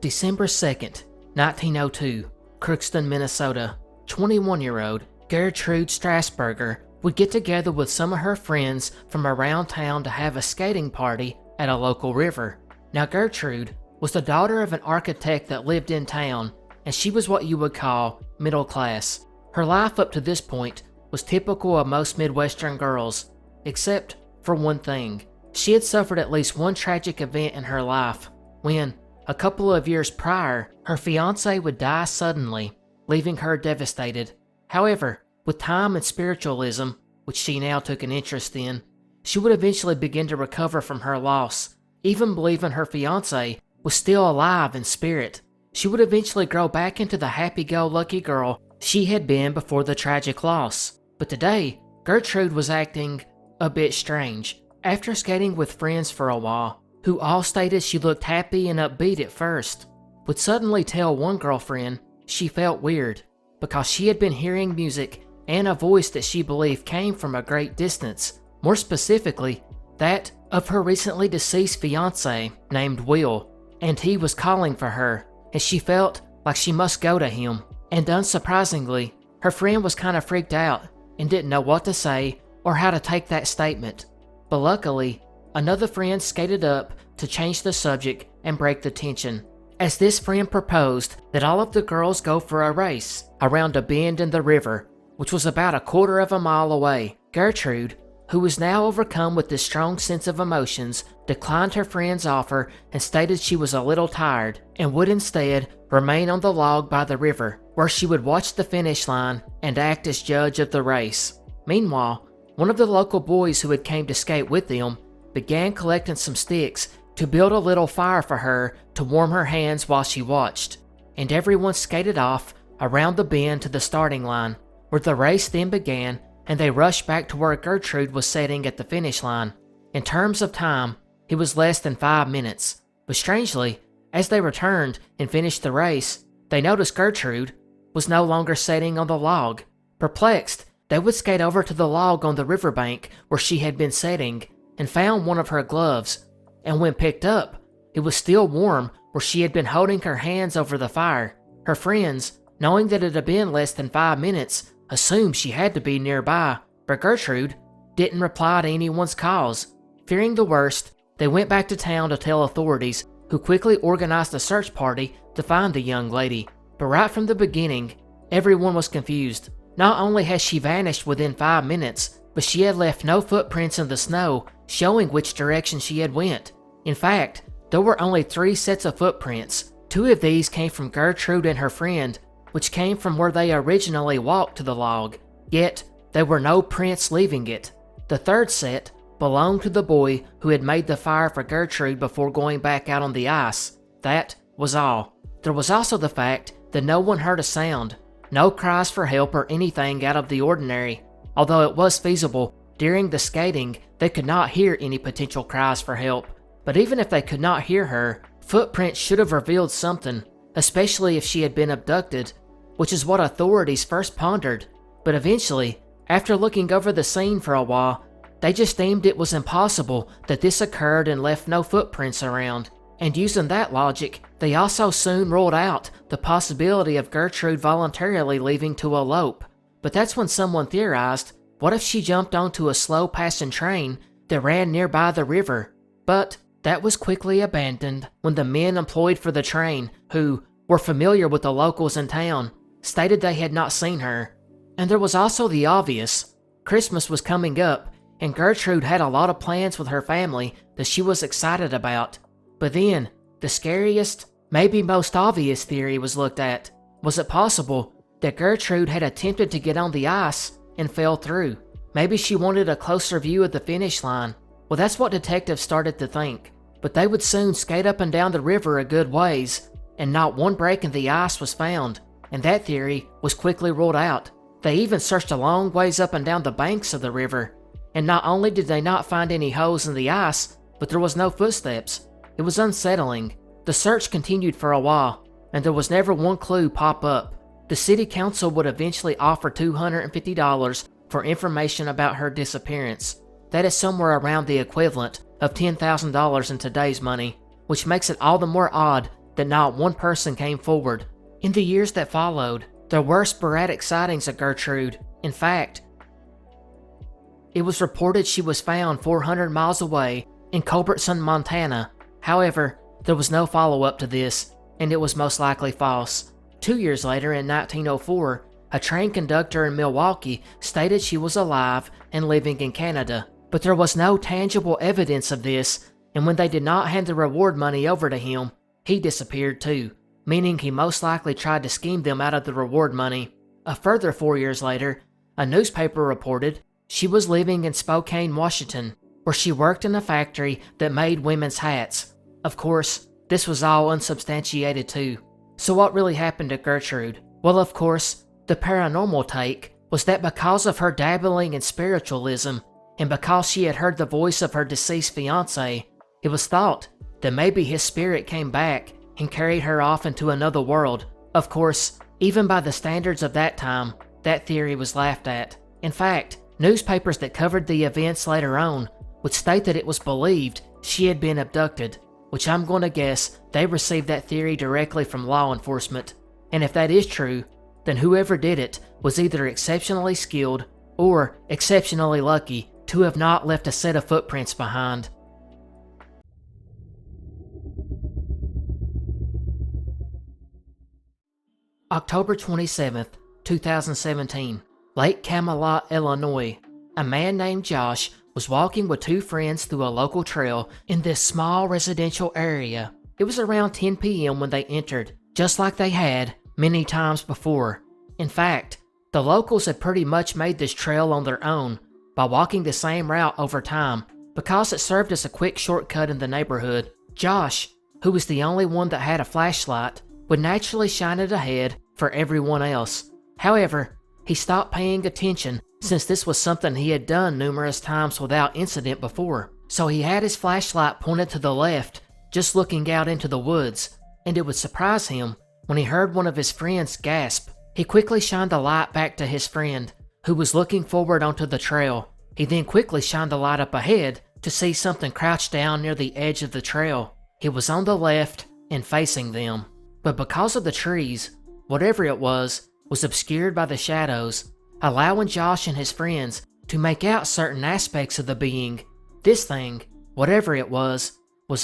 December 2nd, 1902, Crookston, Minnesota. 21-year-old Gertrude Straussburger would get together with some of her friends from around town to have a skating party at a local river. Now Gertrude was the daughter of an architect that lived in town, and she was what you would call middle class. Her life up to this point was typical of most Midwestern girls, except for one thing. She had suffered at least one tragic event in her life when, a couple of years prior, her fiancé would die suddenly, leaving her devastated. However, with time and spiritualism, which she now took an interest in, she would eventually begin to recover from her loss, even believing her fiancé was still alive in spirit. She would eventually grow back into the happy-go-lucky girl she had been before the tragic loss. But today, Gertrude was acting a bit strange. After skating with friends for a while, who all stated she looked happy and upbeat at first, would suddenly tell one girlfriend she felt weird because she had been hearing music and a voice that she believed came from a great distance, more specifically, that of her recently deceased fiancé named Will, and he was calling for her, and she felt like she must go to him. And unsurprisingly, her friend was kind of freaked out and didn't know what to say or how to take that statement. But luckily, another friend skated up to change the subject and break the tension, as this friend proposed that all of the girls go for a race around a bend in the river, which was about a quarter of a mile away. Gertrude, who was now overcome with this strong sense of emotions, declined her friend's offer and stated she was a little tired and would instead remain on the log by the river, where she would watch the finish line and act as judge of the race. Meanwhile, one of the local boys who had came to skate with them began collecting some sticks to build a little fire for her to warm her hands while she watched, and everyone skated off around the bend to the starting line, where the race then began, and they rushed back to where Gertrude was sitting at the finish line. In terms of time, it was less than 5 minutes, but strangely, as they returned and finished the race, they noticed Gertrude was no longer sitting on the log. Perplexed, they would skate over to the log on the riverbank where she had been sitting and found one of her gloves, and when picked up, it was still warm where she had been holding her hands over the fire. Her friends, knowing that it had been less than 5 minutes, assumed she had to be nearby, but Gertrude didn't reply to anyone's calls. Fearing the worst, they went back to town to tell authorities, who quickly organized a search party to find the young lady. But right from the beginning, everyone was confused. Not only had she vanished within 5 minutes, but she had left no footprints in the snow showing which direction she had went. In fact, there were only 3 sets of footprints. 2 of these came from Gertrude and her friend, which came from where they originally walked to the log, yet there were no prints leaving it. The 3rd set belonged to the boy who had made the fire for Gertrude before going back out on the ice. That was all. There was also the fact that no one heard a sound, no cries for help or anything out of the ordinary. Although it was feasible, during the skating, they could not hear any potential cries for help. But even if they could not hear her, footprints should have revealed something, especially if she had been abducted, which is what authorities first pondered. But eventually, after looking over the scene for a while, they just deemed it was impossible that this occurred and left no footprints around. And using that logic, they also soon ruled out the possibility of Gertrude voluntarily leaving to elope. But that's when someone theorized, what if she jumped onto a slow-passing train that ran nearby the river? But that was quickly abandoned when the men employed for the train, who were familiar with the locals in town, stated they had not seen her. And there was also the obvious. Christmas was coming up, and Gertrude had a lot of plans with her family that she was excited about. But then, the scariest, maybe most obvious theory was looked at. Was it possible that Gertrude had attempted to get on the ice and fell through? Maybe she wanted a closer view of the finish line. Well, that's what detectives started to think. But they would soon skate up and down the river a good ways, and not one break in the ice was found, and that theory was quickly ruled out. They even searched a long ways up and down the banks of the river, and not only did they not find any holes in the ice, but there was no footsteps. It was unsettling. The search continued for a while, and there was never one clue pop up. The city council would eventually offer $250 for information about her disappearance. That is somewhere around the equivalent of $10,000 in today's money, which makes it all the more odd that not one person came forward. In the years that followed, there were sporadic sightings of Gertrude. In fact, it was reported she was found 400 miles away in Culbertson, Montana. However, there was no follow-up to this, and it was most likely false. 2 years later, in 1904, a train conductor in Milwaukee stated she was alive and living in Canada, but there was no tangible evidence of this, and when they did not hand the reward money over to him, he disappeared too, meaning he most likely tried to scheme them out of the reward money. A further 4 years later, a newspaper reported she was living in Spokane, Washington, where she worked in a factory that made women's hats. Of course, this was all unsubstantiated too. So what really happened to Gertrude? Well, of course, the paranormal take was that because of her dabbling in spiritualism, and because she had heard the voice of her deceased fiancé, it was thought that maybe his spirit came back and carried her off into another world. Of course, even by the standards of that time, that theory was laughed at. In fact, newspapers that covered the events later on would state that it was believed she had been abducted, which I'm going to guess they received that theory directly from law enforcement. And if that is true, then whoever did it was either exceptionally skilled or exceptionally lucky to have not left a set of footprints behind. October 27th, 2017, Lake Camelot, Illinois. A man named Josh was walking with two friends through a local trail in this small residential area. It was around 10 p.m. when they entered, just like they had many times before. In fact, the locals had pretty much made this trail on their own by walking the same route over time because it served as a quick shortcut in the neighborhood. Josh, who was the only one that had a flashlight, would naturally shine it ahead for everyone else. However, he stopped paying attention since this was something he had done numerous times without incident before. So he had his flashlight pointed to the left, just looking out into the woods, and it would surprise him when he heard one of his friends gasp. He quickly shined the light back to his friend, who was looking forward onto the trail. He then quickly shined the light up ahead to see something crouched down near the edge of the trail. It was on the left and facing them. But because of the trees, whatever it was obscured by the shadows, allowing Josh and his friends to make out certain aspects of the being. This thing, whatever it was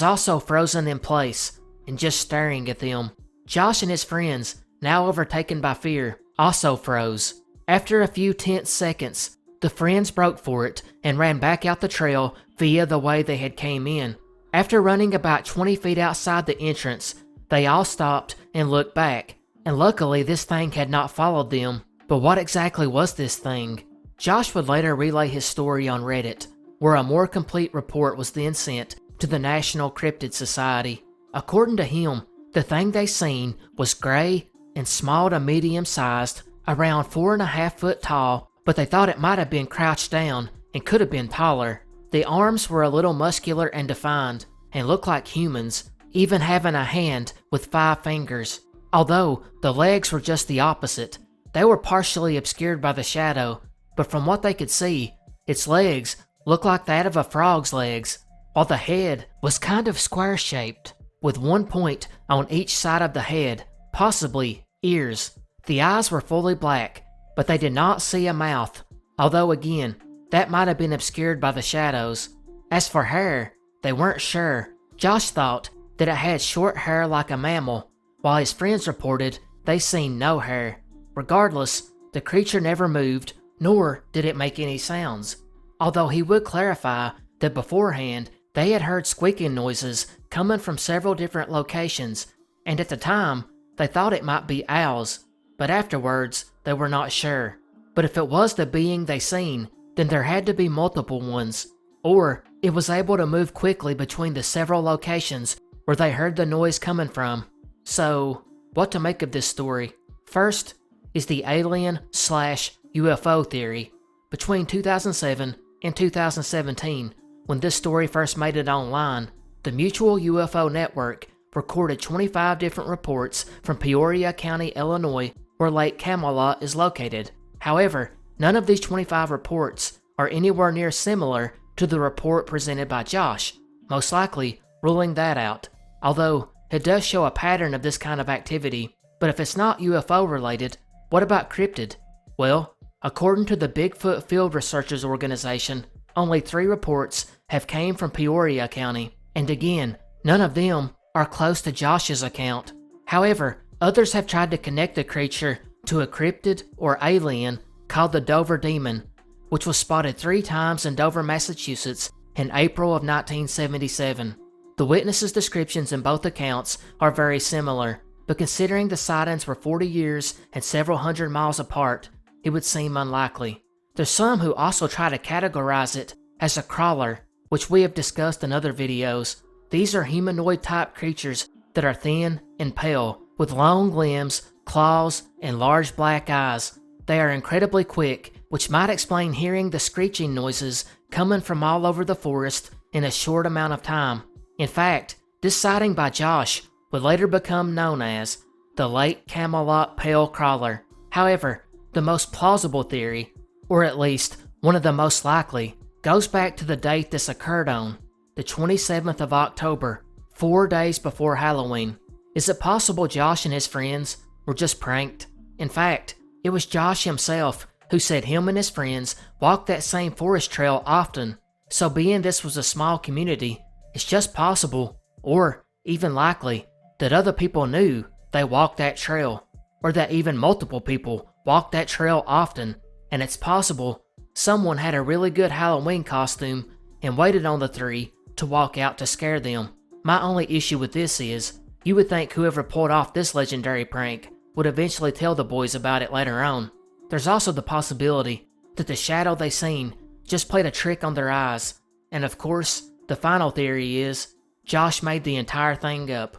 also frozen in place and just staring at them. Josh and his friends, now overtaken by fear, also froze. After a few tense seconds, the friends broke for it and ran back out the trail via the way they had came in. After running about 20 feet outside the entrance, they all stopped and looked back, and luckily this thing had not followed them. But what exactly was this thing? Josh would later relay his story on Reddit, where a more complete report was then sent to the National Cryptid Society. According to him, the thing they seen was gray and small to medium-sized, around 4.5 foot tall, but they thought it might have been crouched down and could have been taller. The arms were a little muscular and defined, and looked like humans, even having a hand with 5 fingers. Although the legs were just the opposite. They were partially obscured by the shadow, but from what they could see, its legs looked like that of a frog's legs, while the head was kind of square-shaped, with one point on each side of the head, possibly ears. The eyes were fully black, but they did not see a mouth, although again, that might have been obscured by the shadows. As for hair, they weren't sure. Josh thought that it had short hair like a mammal, while his friends reported they seen no hair. Regardless, the creature never moved, nor did it make any sounds. Although he would clarify that beforehand, they had heard squeaking noises coming from several different locations, and at the time, they thought it might be owls, but afterwards, they were not sure. But if it was the being they seen, then there had to be multiple ones, or it was able to move quickly between the several locations where they heard the noise coming from. So, what to make of this story? First is the alien/UFO theory. Between 2007 and 2017, when this story first made it online, the Mutual UFO Network recorded 25 different reports from Peoria County, Illinois, where Lake Camelot is located. However, none of these 25 reports are anywhere near similar to the report presented by Josh, most likely ruling that out. Although, it does show a pattern of this kind of activity, but if it's not UFO related, what about cryptid? Well, according to the Bigfoot Field Researchers Organization, only 3 reports have came from Peoria County, and again, none of them are close to Josh's account. However, others have tried to connect the creature to a cryptid or alien called the Dover Demon, which was spotted 3 times in Dover, Massachusetts in April of 1977. The witnesses' descriptions in both accounts are very similar, but considering the sightings were 40 years and several hundred miles apart, it would seem unlikely. There's some who also try to categorize it as a crawler, which we have discussed in other videos. These are humanoid-type creatures that are thin and pale, with long limbs, claws, and large black eyes. They are incredibly quick, which might explain hearing the screeching noises coming from all over the forest in a short amount of time. In fact, this sighting by Josh would later become known as the Lake Camelot Pale Crawler. However, the most plausible theory, or at least one of the most likely, goes back to the date this occurred on, the 27th of October, 4 days before Halloween. Is it possible Josh and his friends were just pranked? In fact, it was Josh himself who said him and his friends walked that same forest trail often, so being this was a small community, it's just possible, or even likely, that other people knew they walked that trail, or that even multiple people walked that trail often, and it's possible someone had a really good Halloween costume and waited on the 3 to walk out to scare them. My only issue with this is, you would think whoever pulled off this legendary prank would eventually tell the boys about it later on. There's also the possibility that the shadow they seen just played a trick on their eyes, and of course, the final theory is Josh made the entire thing up.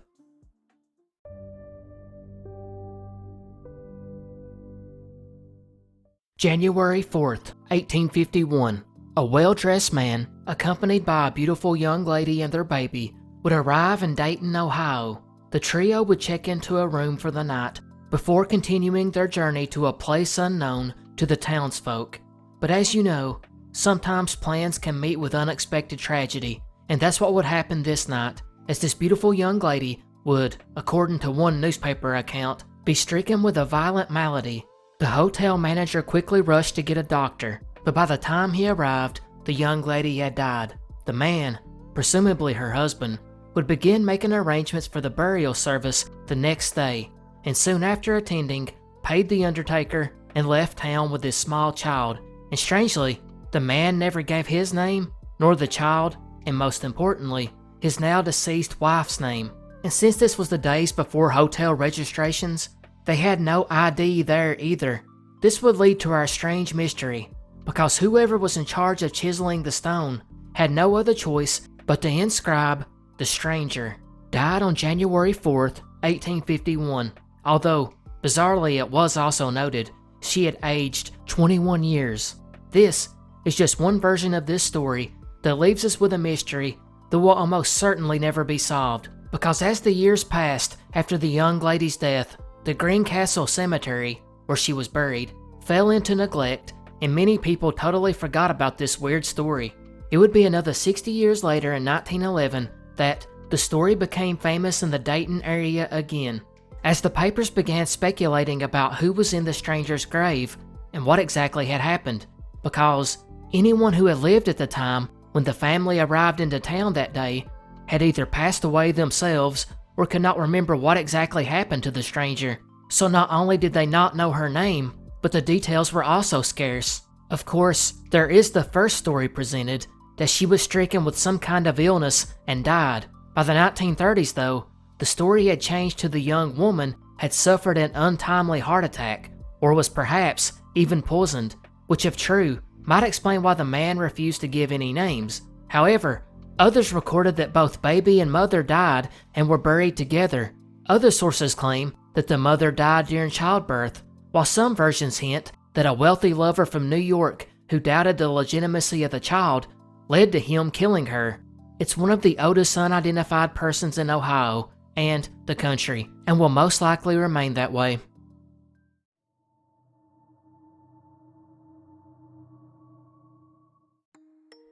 January 4th, 1851. A well-dressed man, accompanied by a beautiful young lady and their baby, would arrive in Dayton, Ohio. The trio would check into a room for the night before continuing their journey to a place unknown to the townsfolk. But as you know, sometimes plans can meet with unexpected tragedy, and that's what would happen this night, as this beautiful young lady would, according to one newspaper account, be stricken with a violent malady. The hotel manager quickly rushed to get a doctor, but by the time he arrived, the young lady had died. The man, presumably her husband, would begin making arrangements for the burial service the next day, and soon after attending, paid the undertaker and left town with his small child. And strangely, the man never gave his name, nor the child, and most importantly, his now deceased wife's name. And since this was the days before hotel registrations, they had no ID there either. This would lead to our strange mystery, because whoever was in charge of chiseling the stone had no other choice but to inscribe "The Stranger died on January 4th, 1851, although, bizarrely it was also noted, she had aged 21 years. This is just one version of this story that leaves us with a mystery that will almost certainly never be solved, because as the years passed after the young lady's death, the Greencastle Cemetery, where she was buried, fell into neglect, and many people totally forgot about this weird story. It would be another 60 years later in 1911 that the story became famous in the Dayton area again, as the papers began speculating about who was in the stranger's grave and what exactly had happened, because anyone who had lived at the time when the family arrived into town that day had either passed away themselves or could not remember what exactly happened to the stranger. So not only did they not know her name, but the details were also scarce. Of course, there is the first story presented, that she was stricken with some kind of illness and died. By the 1930s though, the story had changed to the young woman had suffered an untimely heart attack, or was perhaps even poisoned, which if true, might explain why the man refused to give any names. However, others recorded that both baby and mother died and were buried together. Other sources claim that the mother died during childbirth, while some versions hint that a wealthy lover from New York who doubted the legitimacy of the child led to him killing her. It's one of the oldest unidentified persons in Ohio and the country, and will most likely remain that way.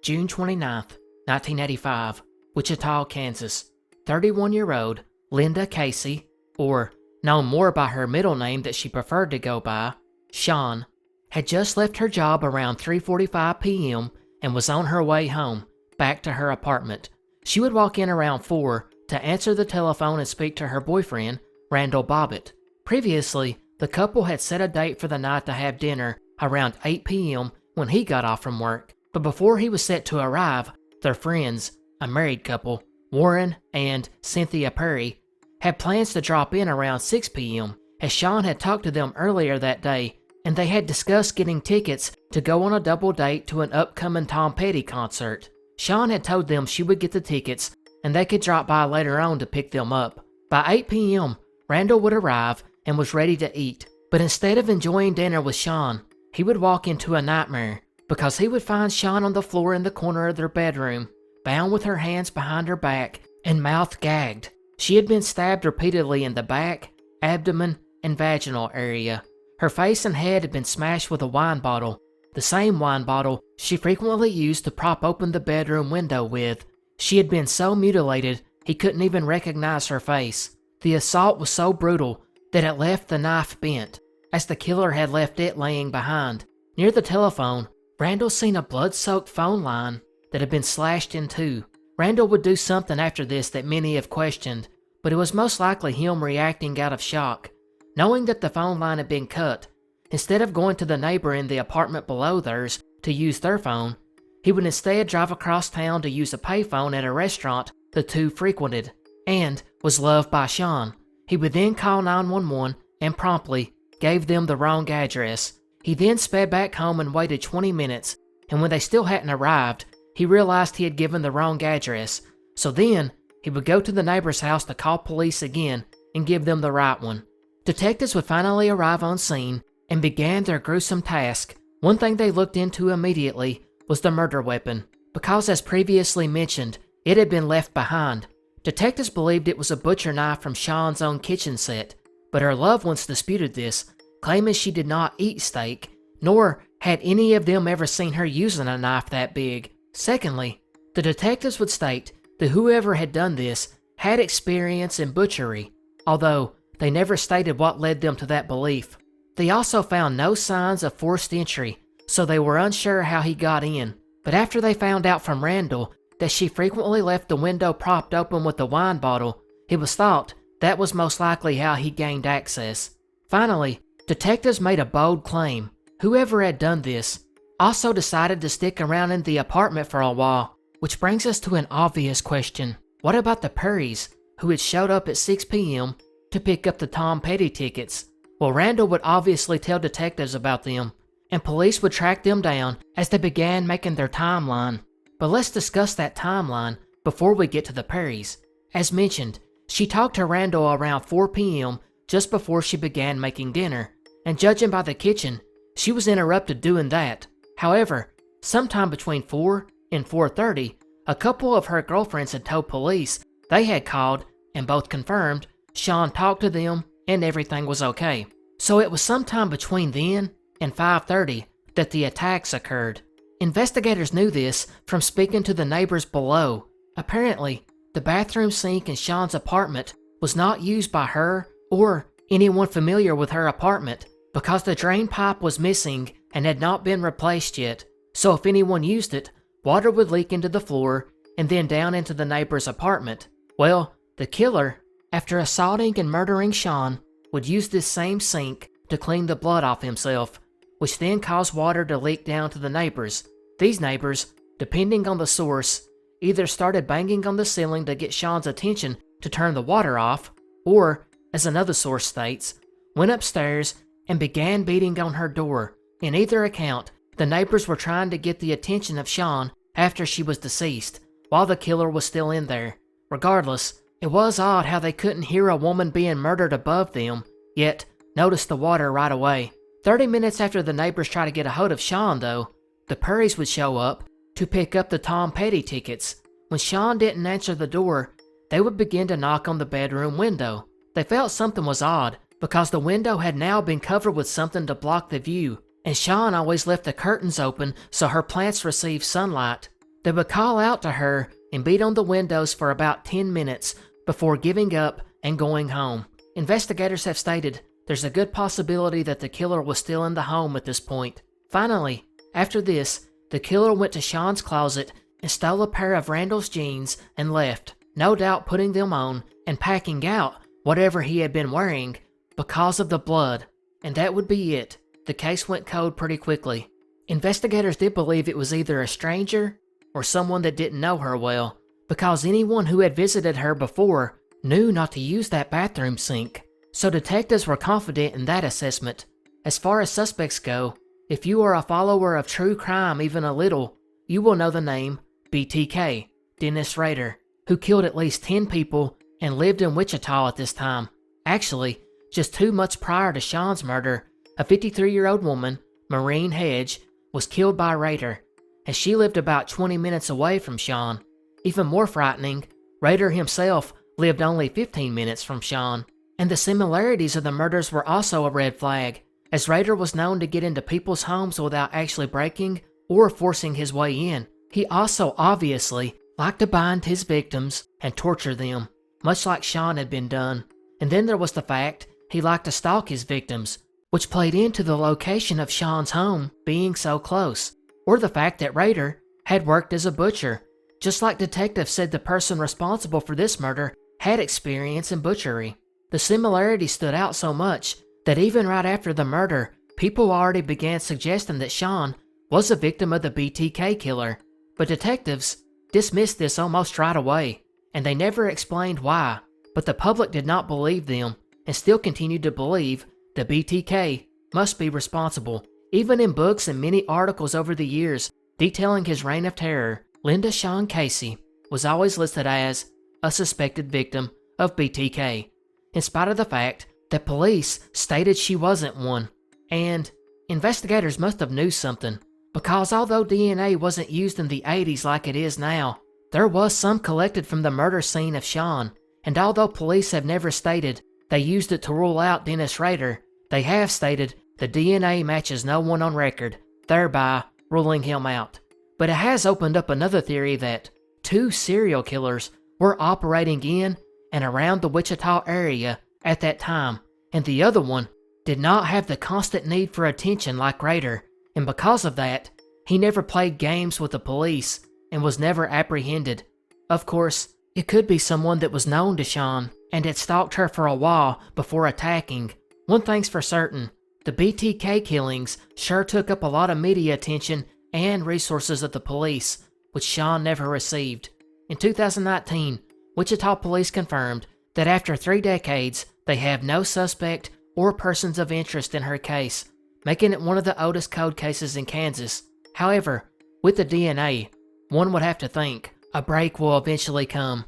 June 29th, 1985, Wichita, Kansas. 31-year-old Linda Casey, or known more by her middle name that she preferred to go by, Shawn, had just left her job around 3:45 p.m. and was on her way home, back to her apartment. She would walk in around 4 to answer the telephone and speak to her boyfriend, Randall Bobbitt. Previously, the couple had set a date for the night to have dinner around 8 p.m. when he got off from work, but before he was set to arrive, their friends, a married couple, Warren and Cynthia Perry, had plans to drop in around 6 p.m. as Shawn had talked to them earlier that day, and they had discussed getting tickets to go on a double date to an upcoming Tom Petty concert. Shawn had told them she would get the tickets and they could drop by later on to pick them up. By 8 p.m., Randall would arrive and was ready to eat, but instead of enjoying dinner with Shawn, he would walk into a nightmare because he would find Shawn on the floor in the corner of their bedroom, bound with her hands behind her back and mouth gagged. She had been stabbed repeatedly in the back, abdomen, and vaginal area. Her face and head had been smashed with a wine bottle, the same wine bottle she frequently used to prop open the bedroom window with. She had been so mutilated he couldn't even recognize her face. The assault was so brutal that it left the knife bent, as the killer had left it laying behind. Near the telephone, Randall seen a blood-soaked phone line that had been slashed in two. Randall would do something after this that many have questioned, but it was most likely him reacting out of shock. Knowing that the phone line had been cut, instead of going to the neighbor in the apartment below theirs to use their phone, he would instead drive across town to use a payphone at a restaurant the two frequented, and was loved by Shawn. He would then call 911 and promptly gave them the wrong address. He then sped back home and waited 20 minutes, and when they still hadn't arrived, he realized he had given the wrong address. So then, he would go to the neighbor's house to call police again and give them the right one. Detectives would finally arrive on scene and began their gruesome task. One thing they looked into immediately was the murder weapon, because as previously mentioned, it had been left behind. Detectives believed it was a butcher knife from Shawn's own kitchen set, but her loved ones disputed this, claiming she did not eat steak, nor had any of them ever seen her using a knife that big. Secondly, the detectives would state that whoever had done this had experience in butchery, although they never stated what led them to that belief. They also found no signs of forced entry, so they were unsure how he got in. But after they found out from Randall that she frequently left the window propped open with the wine bottle, it was thought that was most likely how he gained access. Finally, detectives made a bold claim. Whoever had done this also decided to stick around in the apartment for a while, which brings us to an obvious question. What about the Perrys, who had showed up at 6 p.m. to pick up the Tom Petty tickets? Well, Randall would obviously tell detectives about them, and police would track them down as they began making their timeline. But let's discuss that timeline before we get to the Perrys. As mentioned, she talked to Randall around 4 p.m. just before she began making dinner, and judging by the kitchen, she was interrupted doing that. However, sometime between 4 and 4:30, a couple of her girlfriends had told police they had called and both confirmed Shawn talked to them and everything was okay. So it was sometime between then and 5:30 that the attacks occurred. Investigators knew this from speaking to the neighbors below. Apparently, the bathroom sink in Shawn's apartment was not used by her or anyone familiar with her apartment because the drain pipe was missing and had not been replaced yet. So if anyone used it, water would leak into the floor and then down into the neighbor's apartment. Well, the killer, after assaulting and murdering Shawn, would use this same sink to clean the blood off himself, which then caused water to leak down to the neighbors. These neighbors, depending on the source, either started banging on the ceiling to get Shawn's attention to turn the water off, or, as another source states, went upstairs and began beating on her door. In either account, the neighbors were trying to get the attention of Shawn after she was deceased, while the killer was still in there. Regardless, it was odd how they couldn't hear a woman being murdered above them, yet noticed the water right away. 30 minutes after the neighbors tried to get a hold of Shawn, though, the Perrys would show up to pick up the Tom Petty tickets. When Shawn didn't answer the door, they would begin to knock on the bedroom window. They felt something was odd because the window had now been covered with something to block the view, and Shawn always left the curtains open so her plants received sunlight. They would call out to her and beat on the windows for about 10 minutes before giving up and going home. Investigators have stated there's a good possibility that the killer was still in the home at this point. Finally, after this, the killer went to Shawn's closet and stole a pair of Randall's jeans and left, no doubt putting them on and packing out whatever he had been wearing because of the blood. And that would be it. The case went cold pretty quickly. Investigators did believe it was either a stranger or someone that didn't know her well, because anyone who had visited her before knew not to use that bathroom sink. So detectives were confident in that assessment. As far as suspects go, if you are a follower of true crime even a little, you will know the name BTK, Dennis Rader, who killed at least 10 people and lived in Wichita at this time. Actually, just 2 months prior to Shawn's murder, a 53-year-old woman, Maureen Hedge, was killed by Rader, and she lived about 20 minutes away from Shawn. Even more frightening, Rader himself lived only 15 minutes from Shawn. And the similarities of the murders were also a red flag, as Rader was known to get into people's homes without actually breaking or forcing his way in. He also obviously liked to bind his victims and torture them, much like Shawn had been done. And then there was the fact he liked to stalk his victims, which played into the location of Shawn's home being so close, or the fact that Rader had worked as a butcher. Just like detectives said, the person responsible for this murder had experience in butchery. The similarity stood out so much that even right after the murder, people already began suggesting that Shawn was a victim of the BTK killer. But detectives dismissed this almost right away, and they never explained why. But the public did not believe them, and still continued to believe the BTK must be responsible. Even in books and many articles over the years detailing his reign of terror, Linda Shawn Casey was always listed as a suspected victim of BTK, in spite of the fact that police stated she wasn't one. And investigators must have knew something, because although DNA wasn't used in the 80s like it is now, there was some collected from the murder scene of Shawn, and although police have never stated they used it to rule out Dennis Rader, they have stated the DNA matches no one on record, thereby ruling him out. But it has opened up another theory that 2 serial killers were operating in and around the Wichita area at that time, and the other one did not have the constant need for attention like Rader, and because of that, he never played games with the police and was never apprehended. Of course, it could be someone that was known to Shawn and had stalked her for a while before attacking. One thing's for certain, the BTK killings sure took up a lot of media attention and resources of the police, which Shawn never received. In 2019, Wichita police confirmed that after 3 decades, they have no suspect or persons of interest in her case, making it one of the oldest cold cases in Kansas. However, with the DNA, one would have to think a break will eventually come.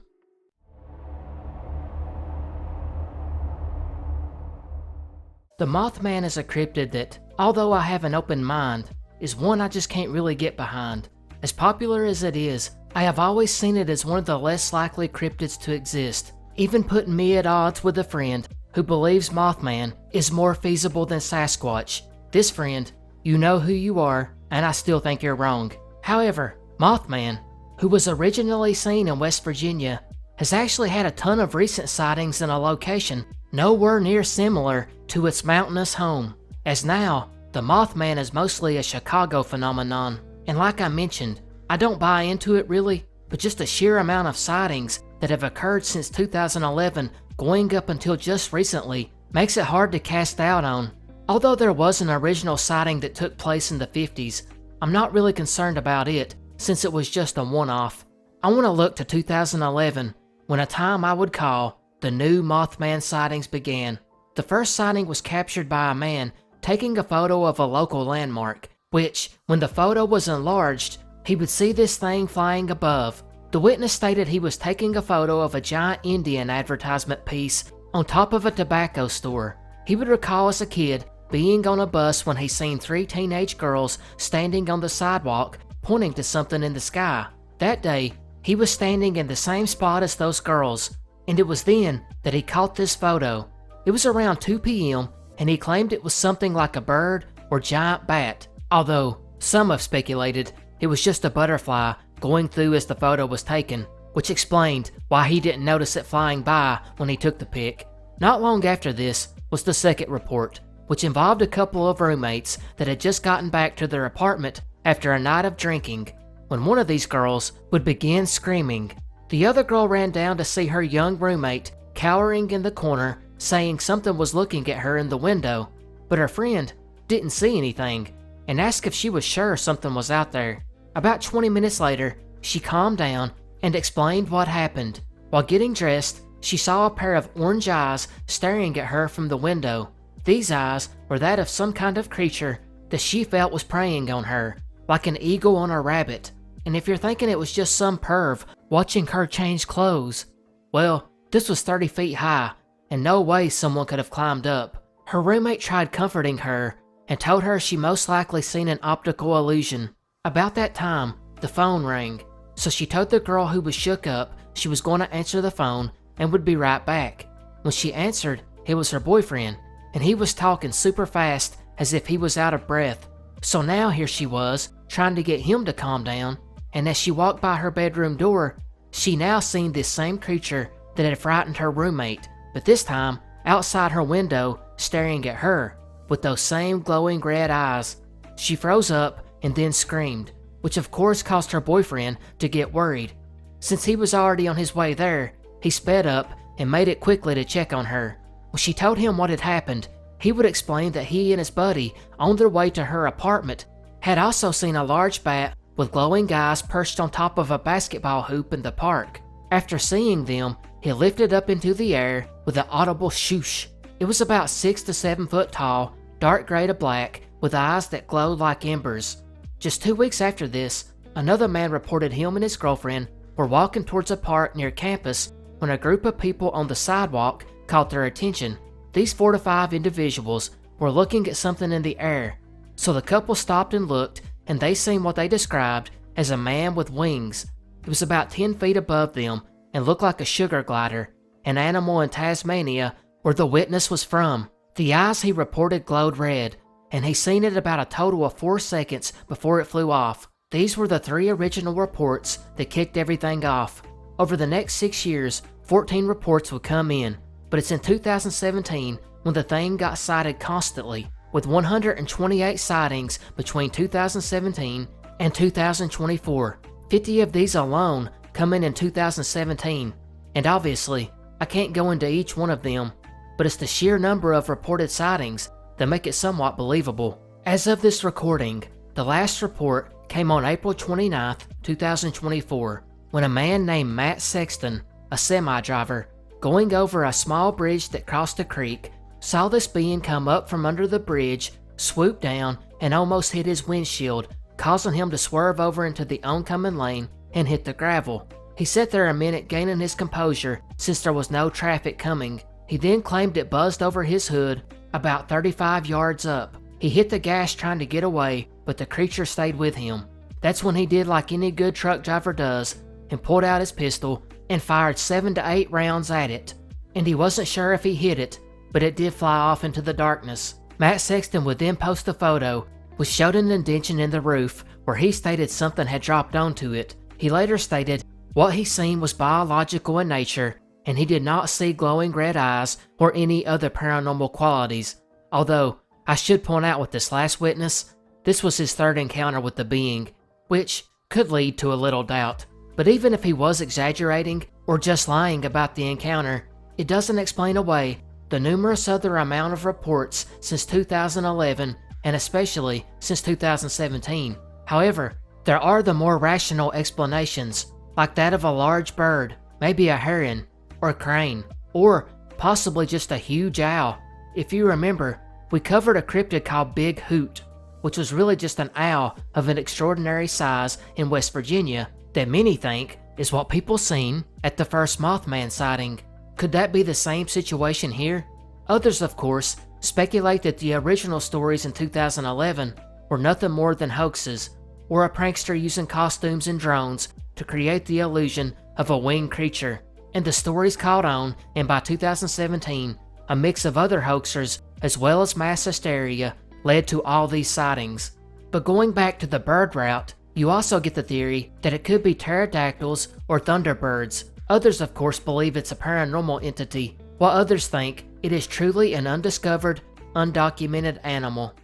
The Mothman is a cryptid that, although I have an open mind, is one I just can't really get behind. As popular as it is, I have always seen it as one of the less likely cryptids to exist, even putting me at odds with a friend who believes Mothman is more feasible than Sasquatch. This friend, you know who you are, and I still think you're wrong. However, Mothman, who was originally seen in West Virginia, has actually had a ton of recent sightings in a location nowhere near similar to its mountainous home, as now, the Mothman is mostly a Chicago phenomenon. And like I mentioned, I don't buy into it really, but just the sheer amount of sightings that have occurred since 2011 going up until just recently makes it hard to cast doubt on. Although there was an original sighting that took place in the 50s, I'm not really concerned about it since it was just a one-off. I want to look to 2011, when a time I would call the new Mothman sightings began. The first sighting was captured by a man taking a photo of a local landmark, which, when the photo was enlarged, he would see this thing flying above. The witness stated he was taking a photo of a giant Indian advertisement piece on top of a tobacco store. He would recall as a kid being on a bus when he seen 3 teenage girls standing on the sidewalk pointing to something in the sky. That day, he was standing in the same spot as those girls, and it was then that he caught this photo. It was around 2 p.m., and he claimed it was something like a bird or giant bat, although some have speculated it was just a butterfly going through as the photo was taken, which explained why he didn't notice it flying by when he took the pic. Not long after this was the second report, which involved a couple of roommates that had just gotten back to their apartment after a night of drinking, when one of these girls would begin screaming. The other girl ran down to see her young roommate cowering in the corner, saying something was looking at her in the window, but her friend didn't see anything and asked if she was sure something was out there. About 20 minutes later, she calmed down and explained what happened. While getting dressed, she saw a pair of orange eyes staring at her from the window. These eyes were that of some kind of creature that she felt was preying on her, like an eagle on a rabbit. And if you're thinking it was just some perv watching her change clothes, well, this was 30 feet high, and no way someone could have climbed up. Her roommate tried comforting her and told her she most likely seen an optical illusion. About that time, the phone rang, so she told the girl who was shook up she was going to answer the phone and would be right back. When she answered, it was her boyfriend, and he was talking super fast as if he was out of breath. So now here she was, trying to get him to calm down, and as she walked by her bedroom door, she now seen this same creature that had frightened her roommate, but this time outside her window, staring at her, with those same glowing red eyes. She froze up and then screamed, which of course caused her boyfriend to get worried. Since he was already on his way there, he sped up and made it quickly to check on her. When she told him what had happened, he would explain that he and his buddy, on their way to her apartment, had also seen a large bat with glowing eyes perched on top of a basketball hoop in the park. After seeing them, he lifted up into the air with an audible shoosh. It was about 6 to 7 foot tall, dark gray to black, with eyes that glowed like embers. Just 2 weeks after this, another man reported him and his girlfriend were walking towards a park near campus when a group of people on the sidewalk caught their attention. These 4 to 5 individuals were looking at something in the air, so the couple stopped and looked, and they seen what they described as a man with wings. It was about 10 feet above them and looked like a sugar glider, an animal in Tasmania where the witness was from. The eyes he reported glowed red, and he seen it about a total of 4 seconds before it flew off. These were the 3 original reports that kicked everything off. Over the next 6 years, 14 reports would come in, but it's in 2017 when the thing got cited constantly, with 128 sightings between 2017 and 2024. 50 of these alone come in 2017, and obviously, I can't go into each one of them, but it's the sheer number of reported sightings that make it somewhat believable. As of this recording, the last report came on April 29th, 2024, when a man named Matt Sexton, a semi-driver, going over a small bridge that crossed a creek, saw this being come up from under the bridge, swoop down, and almost hit his windshield, causing him to swerve over into the oncoming lane and hit the gravel. He sat there a minute gaining his composure since there was no traffic coming. He then claimed it buzzed over his hood about 35 yards up. He hit the gas trying to get away, but the creature stayed with him. That's when he did like any good truck driver does and pulled out his pistol and fired 7 to 8 rounds at it. And he wasn't sure if he hit it, but it did fly off into the darkness. Matt Sexton would then post a photo which showed an indentation in the roof where he stated something had dropped onto it. He later stated what he seen was biological in nature, and he did not see glowing red eyes or any other paranormal qualities. Although, I should point out with this last witness, this was his 3rd encounter with the being, which could lead to a little doubt. But even if he was exaggerating or just lying about the encounter, it doesn't explain away the numerous other amount of reports since 2011 and especially since 2017. However, there are the more rational explanations, like that of a large bird, maybe a heron, or a crane, or possibly just a huge owl. If you remember, we covered a cryptid called Big Hoot, which was really just an owl of an extraordinary size in West Virginia that many think is what people seen at the first Mothman sighting. Could that be the same situation here? Others, of course, speculate that the original stories in 2011 were nothing more than hoaxes, or a prankster using costumes and drones to create the illusion of a winged creature. And the stories caught on, and by 2017, a mix of other hoaxers as well as mass hysteria led to all these sightings. But going back to the bird route, You also get the theory that it could be pterodactyls or thunderbirds. Others, of course, believe it's a paranormal entity, while others think it is truly an undiscovered, undocumented animal.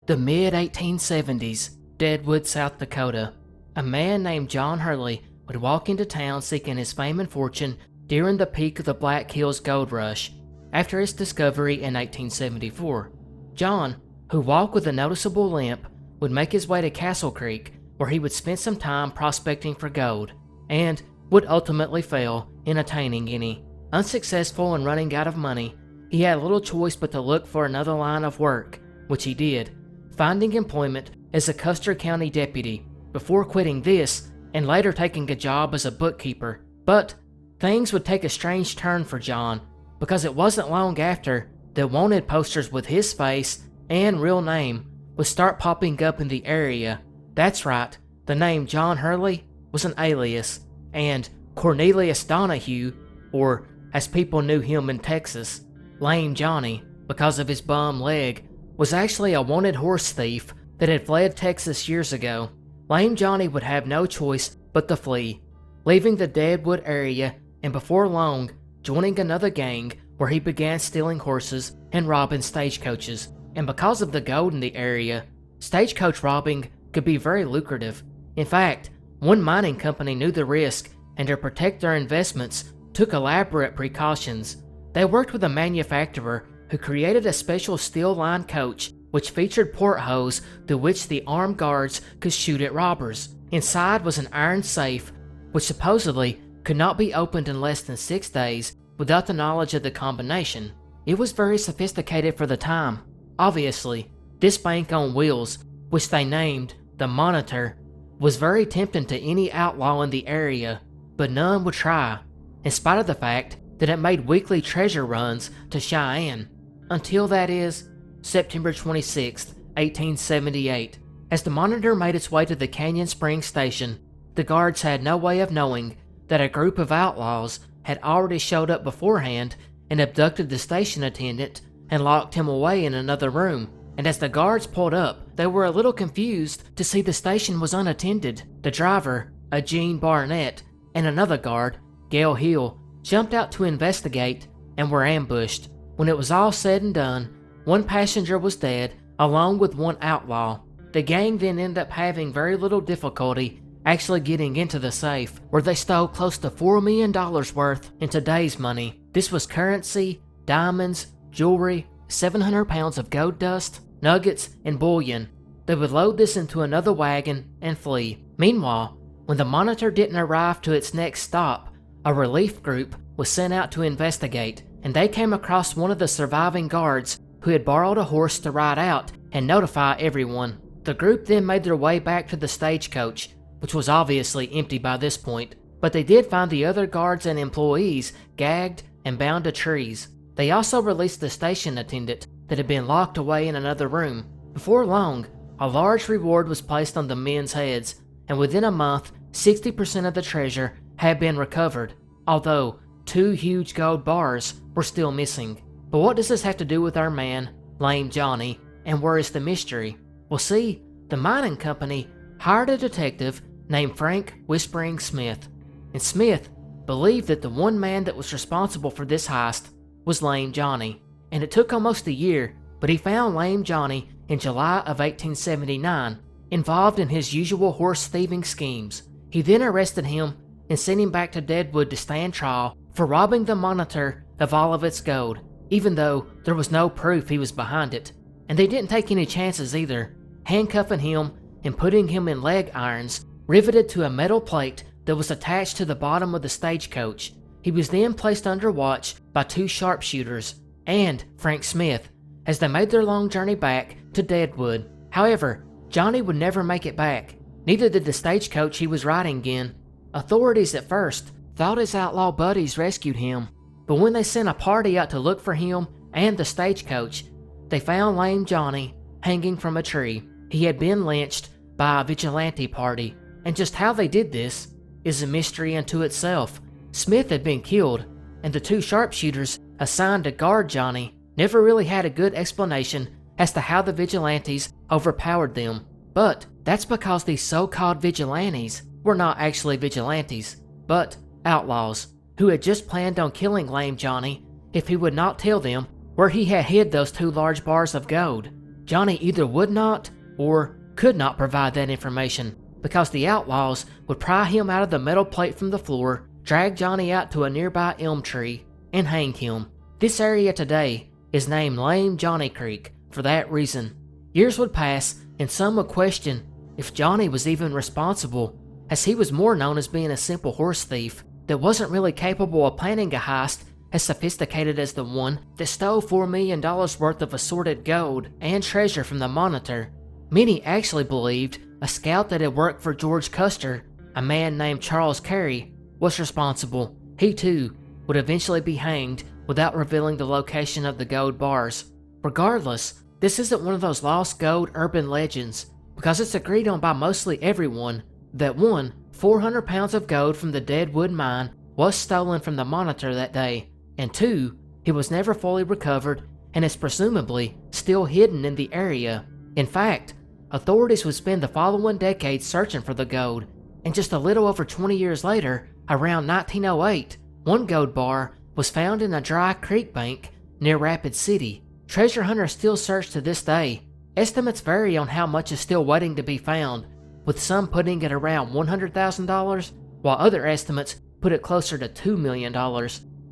The mid-1870s, Deadwood, South Dakota. A man named John Hurley would walk into town seeking his fame and fortune during the peak of the Black Hills Gold Rush. After its discovery in 1874, John, who walked with a noticeable limp, would make his way to Castle Creek, where he would spend some time prospecting for gold, and would ultimately fail in attaining any. Unsuccessful and running out of money, he had little choice but to look for another line of work, which he did, finding employment as a Custer County deputy, before quitting this and later taking a job as a bookkeeper. But things would take a strange turn for John, because it wasn't long after that wanted posters with his face and real name would start popping up in the area. That's right, the name John Hurley was an alias, and Cornelius Donahue, or as people knew him in Texas, Lame Johnny, because of his bum leg, was actually a wanted horse thief that had fled Texas years ago. Lame Johnny would have no choice but to flee, leaving the Deadwood area and before long joining another gang where he began stealing horses and robbing stagecoaches. And because of the gold in the area, stagecoach robbing could be very lucrative. In fact, one mining company knew the risk and to protect their investments took elaborate precautions. They worked with a manufacturer who created a special steel-lined coach which featured portholes through which the armed guards could shoot at robbers. Inside was an iron safe, which supposedly could not be opened in less than 6 days without the knowledge of the combination. It was very sophisticated for the time. Obviously, this bank on wheels, which they named the Monitor, was very tempting to any outlaw in the area, but none would try, in spite of the fact that it made weekly treasure runs to Cheyenne. Until, that is, September 26, 1878. As the Monitor made its way to the Canyon Springs station, the guards had no way of knowing that a group of outlaws had already showed up beforehand and abducted the station attendant and locked him away in another room. And as the guards pulled up, they were a little confused to see the station was unattended. The driver, a Gene Barnett, and another guard, Gale Hill, jumped out to investigate and were ambushed. When it was all said and done, one passenger was dead, along with one outlaw. The gang then ended up having very little difficulty actually getting into the safe, where they stole close to $4 million worth in today's money. This was currency, diamonds, jewelry, 700 pounds of gold dust, nuggets, and bullion. They would load this into another wagon and flee. Meanwhile, when the Monitor didn't arrive to its next stop, a relief group was sent out to investigate, and they came across one of the surviving guards who had borrowed a horse to ride out and notify everyone. The group then made their way back to the stagecoach, which was obviously empty by this point, but they did find the other guards and employees gagged and bound to trees. They also released the station attendant that had been locked away in another room. Before long, a large reward was placed on the men's heads, and within a month, 60% of the treasure had been recovered, although 2 huge gold bars were still missing. But what does this have to do with our man, Lame Johnny, and where is the mystery? Well, see, the mining company hired a detective named Frank Whispering Smith, and Smith believed that the one man that was responsible for this heist was Lame Johnny. And it took almost a year, but he found Lame Johnny in July of 1879, involved in his usual horse thieving schemes. He then arrested him and sent him back to Deadwood to stand trial for robbing the Monitor of all of its gold, even though there was no proof he was behind it. And they didn't take any chances either, handcuffing him and putting him in leg irons riveted to a metal plate that was attached to the bottom of the stagecoach. He was then placed under watch by 2 sharpshooters and Frank Smith as they made their long journey back to Deadwood. However, Johnny would never make it back. Neither did the stagecoach he was riding in. Authorities at first thought his outlaw buddies rescued him, but when they sent a party out to look for him and the stagecoach, they found Lame Johnny hanging from a tree. He had been lynched by a vigilante party, and just how they did this is a mystery unto itself. Smith had been killed, and the 2 sharpshooters assigned to guard Johnny never really had a good explanation as to how the vigilantes overpowered them. But that's because these so-called vigilantes were not actually vigilantes, but outlaws who had just planned on killing lame Johnny if he would not tell them where he had hid those 2 large bars of gold. Johnny either would not or could not provide that information, because the outlaws would pry him out of the metal plate from the floor, drag Johnny out to a nearby elm tree, and hang him. This area today is named Lame Johnny Creek for that reason. Years would pass, and some would question if Johnny was even responsible, as he was more known as being a simple horse thief that wasn't really capable of planning a heist as sophisticated as the one that stole $4 million worth of assorted gold and treasure from the Monitor. Many actually believed a scout that had worked for George Custer, a man named Charles Carey, was responsible. He too would eventually be hanged without revealing the location of the gold bars. Regardless, this isn't one of those lost gold urban legends, because it's agreed on by mostly everyone that 1, 400 pounds of gold from the Deadwood mine was stolen from the Monitor that day, and 2, it was never fully recovered and is presumably still hidden in the area. In fact, authorities would spend the following decade searching for the gold, and just a little over 20 years later, around 1908, 1 gold bar was found in a dry creek bank near Rapid City. Treasure hunters still search to this day. Estimates vary on how much is still waiting to be found, with some putting it around $100,000, while other estimates put it closer to $2 million.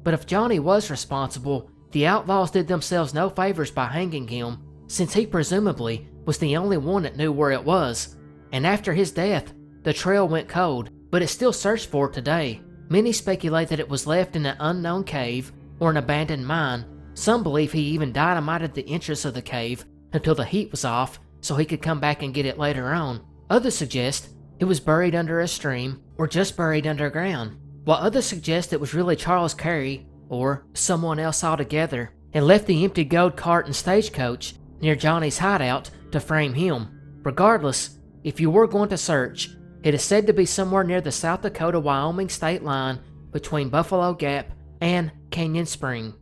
But if Johnny was responsible, the outlaws did themselves no favors by hanging him, since he presumably was the only one that knew where it was. And after his death, the trail went cold, but it's still searched for today. Many speculate that it was left in an unknown cave or an abandoned mine. Some believe he even dynamited the entrance of the cave until the heat was off so he could come back and get it later on. Others suggest it was buried under a stream or just buried underground, while others suggest it was really Charles Carey or someone else altogether and left the empty gold cart and stagecoach near Johnny's hideout to frame him. Regardless, if you were going to search, it is said to be somewhere near the South Dakota-Wyoming state line between Buffalo Gap and Canyon Spring.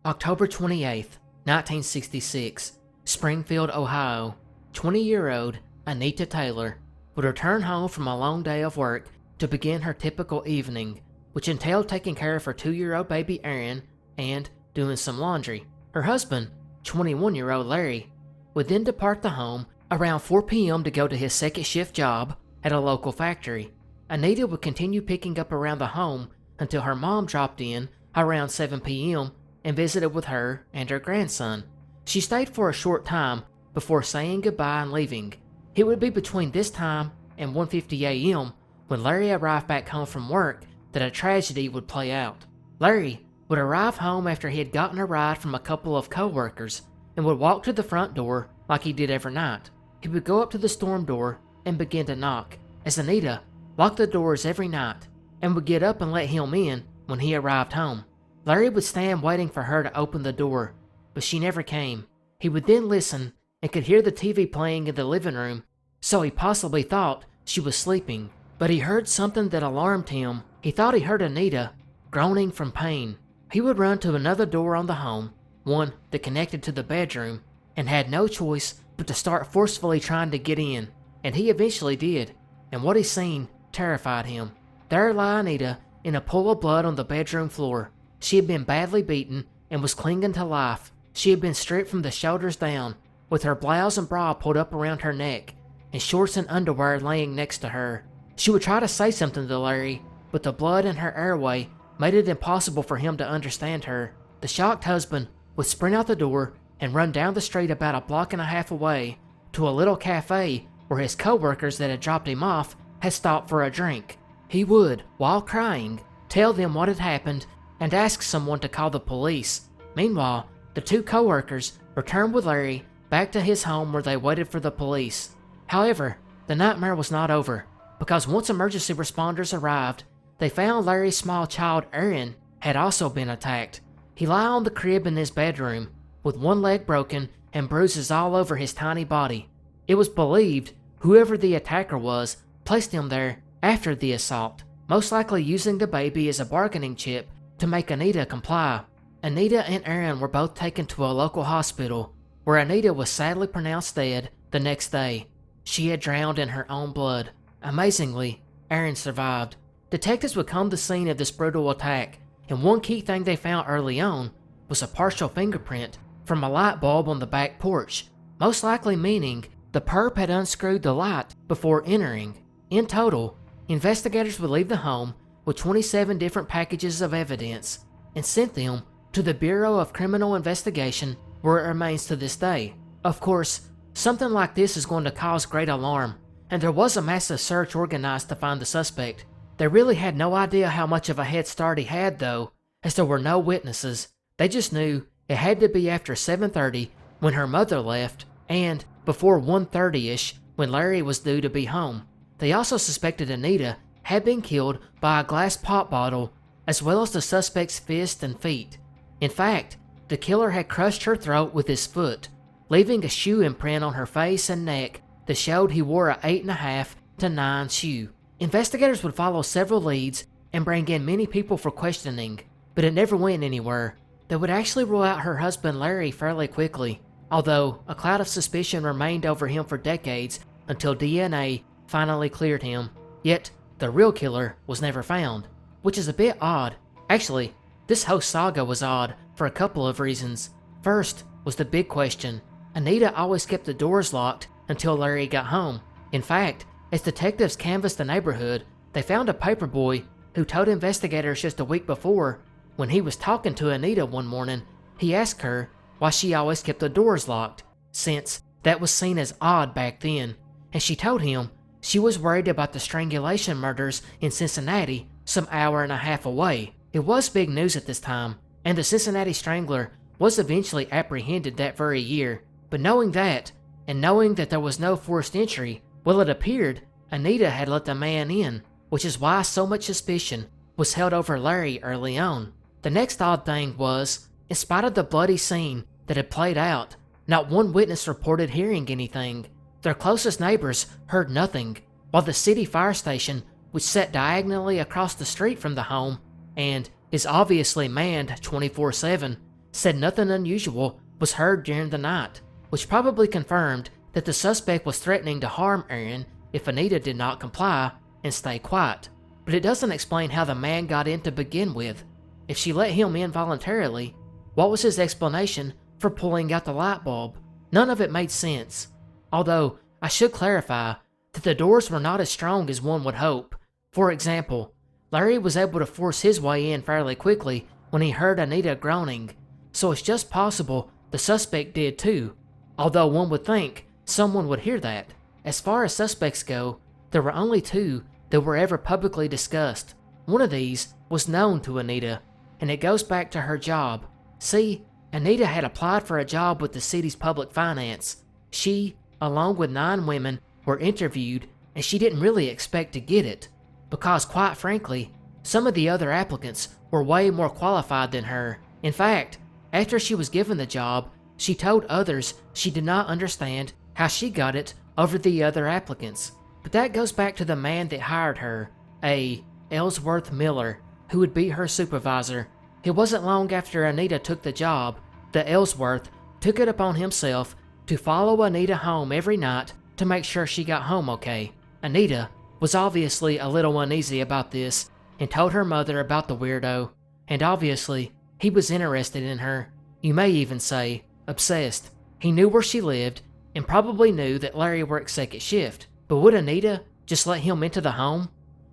October 28th, 1966, Springfield, Ohio. 20-year-old Anita Taylor would return home from a long day of work to begin her typical evening, which entailed taking care of her 2-year-old baby Aaron and doing some laundry. Her husband, 21-year-old Larry, would then depart the home around 4 p.m. to go to his second shift job at a local factory. Anita would continue picking up around the home until her mom dropped in around 7 p.m. and visited with her and her grandson. She stayed for a short time before saying goodbye and leaving. It would be between this time and 1:50 a.m. when Larry arrived back home from work that a tragedy would play out. Larry would arrive home after he had gotten a ride from a couple of co-workers and would walk to the front door like he did every night. He would go up to the storm door and begin to knock, as Anita locked the doors every night and would get up and let him in when he arrived home. Larry would stand waiting for her to open the door, but she never came. He would then listen and could hear the TV playing in the living room, so he possibly thought she was sleeping. But he heard something that alarmed him. He thought he heard Anita groaning from pain. He would run to another door on the home, one that connected to the bedroom, and had no choice but to start forcefully trying to get in. And he eventually did, and what he seen terrified him. There lay Anita in a pool of blood on the bedroom floor. She had been badly beaten and was clinging to life. She had been stripped from the shoulders down, with her blouse and bra pulled up around her neck, and shorts and underwear laying next to her. She would try to say something to Larry, but the blood in her airway made it impossible for him to understand her. The shocked husband would sprint out the door and run down the street about a block and a half away to a little cafe where his co-workers that had dropped him off had stopped for a drink. He would, while crying, tell them what had happened and ask someone to call the police. Meanwhile, the 2 co-workers returned with Larry back to his home where they waited for the police. However, the nightmare was not over, because once emergency responders arrived, they found Larry's small child Aaron had also been attacked. He lay on the crib in his bedroom, with one leg broken and bruises all over his tiny body. It was believed whoever the attacker was placed him there after the assault, most likely using the baby as a bargaining chip to make Anita comply. Anita and Aaron were both taken to a local hospital, where Anita was sadly pronounced dead the next day. She had drowned in her own blood. Amazingly, Aaron survived. Detectives would comb the scene of this brutal attack, and one key thing they found early on was a partial fingerprint from a light bulb on the back porch, most likely meaning the perp had unscrewed the light before entering. In total, investigators would leave the home with 27 different packages of evidence and sent them to the Bureau of Criminal Investigation, where it remains to this day. Of course, something like this is going to cause great alarm, and there was a massive search organized to find the suspect. They really had no idea how much of a head start he had though, as there were no witnesses. They just knew it had to be after 7:30 when her mother left, and before 1:30ish when Larry was due to be home. They also suspected Anita had been killed by a glass pop bottle, as well as the suspect's fist and feet. In fact, the killer had crushed her throat with his foot, leaving a shoe imprint on her face and neck that showed he wore a 8.5 to 9 shoe. Investigators would follow several leads and bring in many people for questioning, but it never went anywhere. They would actually rule out her husband Larry fairly quickly, although a cloud of suspicion remained over him for decades until DNA finally cleared him. Yet, the real killer was never found, which is a bit odd. Actually, this whole saga was odd for a couple of reasons. First was the big question. Anita always kept the doors locked until Larry got home. In fact, as detectives canvassed the neighborhood, they found a paperboy who told investigators just a week before, when he was talking to Anita one morning, he asked her why she always kept the doors locked, since that was seen as odd back then, and she told him she was worried about the strangulation murders in Cincinnati, some hour and a half away. It was big news at this time, and the Cincinnati Strangler was eventually apprehended that very year. But knowing that, and knowing that there was no forced entry, well, it appeared Anita had let the man in, which is why so much suspicion was held over Larry early on. The next odd thing was, in spite of the bloody scene that had played out, not one witness reported hearing anything. Their closest neighbors heard nothing, while the city fire station, which sat diagonally across the street from the home and is obviously manned 24/7, said nothing unusual was heard during the night, which probably confirmed that the suspect was threatening to harm Aaron if Anita did not comply and stay quiet. But it doesn't explain how the man got in to begin with. If she let him in voluntarily, what was his explanation for pulling out the light bulb? None of it made sense. Although, I should clarify that the doors were not as strong as one would hope. For example, Larry was able to force his way in fairly quickly when he heard Anita groaning, so it's just possible the suspect did too, although one would think someone would hear that. As far as suspects go, there were only two that were ever publicly discussed. One of these was known to Anita, and it goes back to her job. See, Anita had applied for a job with the city's public finance. She, along with 9 women, were interviewed, and she didn't really expect to get it, because quite frankly, some of the other applicants were way more qualified than her. In fact, after she was given the job, she told others she did not understand how she got it over the other applicants. But that goes back to the man that hired her, a Ellsworth Miller, who would be her supervisor. It wasn't long after Anita took the job that Ellsworth took it upon himself to follow Anita home every night to make sure she got home okay. Anita was obviously a little uneasy about this and told her mother about the weirdo, and obviously he was interested in her. You may even say obsessed. He knew where she lived and probably knew that Larry worked second shift, but would Anita just let him into the home?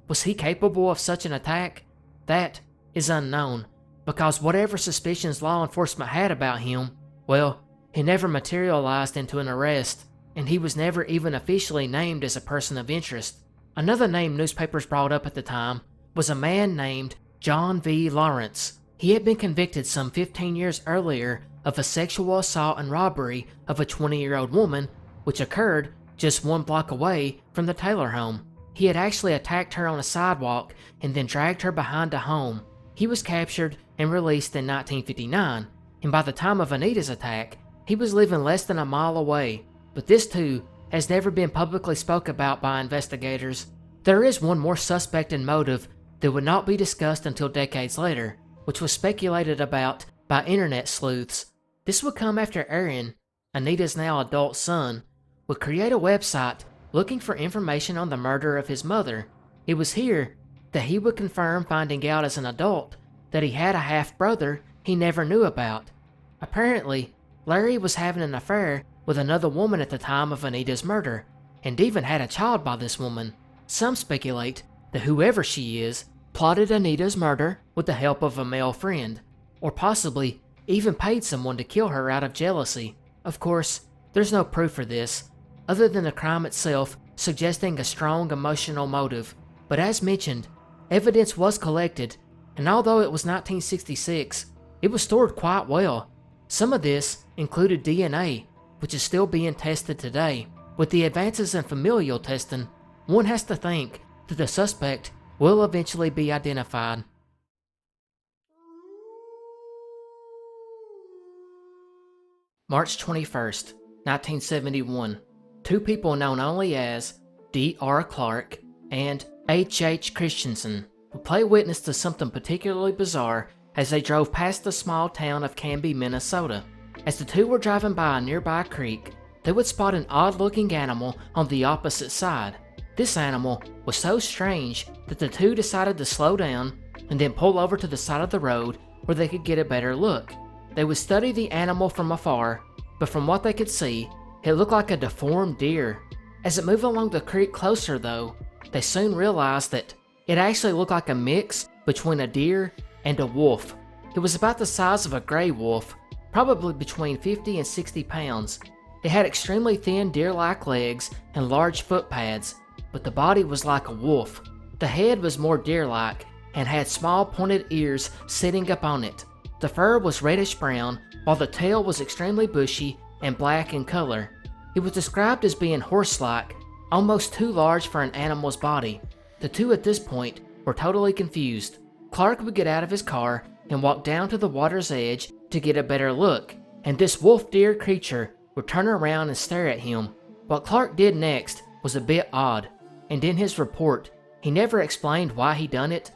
Was he capable of such an attack? That is unknown, because whatever suspicions law enforcement had about him, well, he never materialized into an arrest, and he was never even officially named as a person of interest. Another name newspapers brought up at the time was a man named John V. Lawrence. He had been convicted some 15 years earlier of a sexual assault and robbery of a 20-year-old woman, which occurred just 1 block away from the Taylor home. He had actually attacked her on a sidewalk and then dragged her behind a home. He was captured and released in 1959, and by the time of Anita's attack, he was living less than a mile away. But this too has never been publicly spoke about by investigators. There is one more suspect and motive that would not be discussed until decades later, which was speculated about by internet sleuths. This would come after Aaron, Anita's now adult son, would create a website looking for information on the murder of his mother. It was here that he would confirm finding out as an adult that he had a half-brother he never knew about. Apparently, Larry was having an affair with another woman at the time of Anita's murder, and even had a child by this woman. Some speculate that whoever she is plotted Anita's murder with the help of a male friend, or possibly even paid someone to kill her out of jealousy. Of course, there's no proof for this, other than the crime itself suggesting a strong emotional motive. But as mentioned, evidence was collected, and although it was 1966, it was stored quite well. Some of this included DNA, which is still being tested today. With the advances in familial testing, one has to think that the suspect will eventually be identified. March 21st, 1971. Two people known only as D.R. Clark and H.H. Christensen would play witness to something particularly bizarre as they drove past the small town of Canby, Minnesota. As the two were driving by a nearby creek, they would spot an odd-looking animal on the opposite side. This animal was so strange that the two decided to slow down and then pull over to the side of the road where they could get a better look. They would study the animal from afar, but from what they could see, it looked like a deformed deer. As it moved along the creek closer though, they soon realized that it actually looked like a mix between a deer and a wolf. It was about the size of a gray wolf, probably between 50 and 60 pounds. It had extremely thin deer-like legs and large foot pads, but the body was like a wolf. The head was more deer-like and had small pointed ears sitting up on it. The fur was reddish-brown, while the tail was extremely bushy and black in color. It was described as being horse-like, almost too large for an animal's body. The two at this point were totally confused. Clark would get out of his car and walk down to the water's edge to get a better look, and this wolf-deer creature would turn around and stare at him. What Clark did next was a bit odd, and in his report, he never explained why he done it,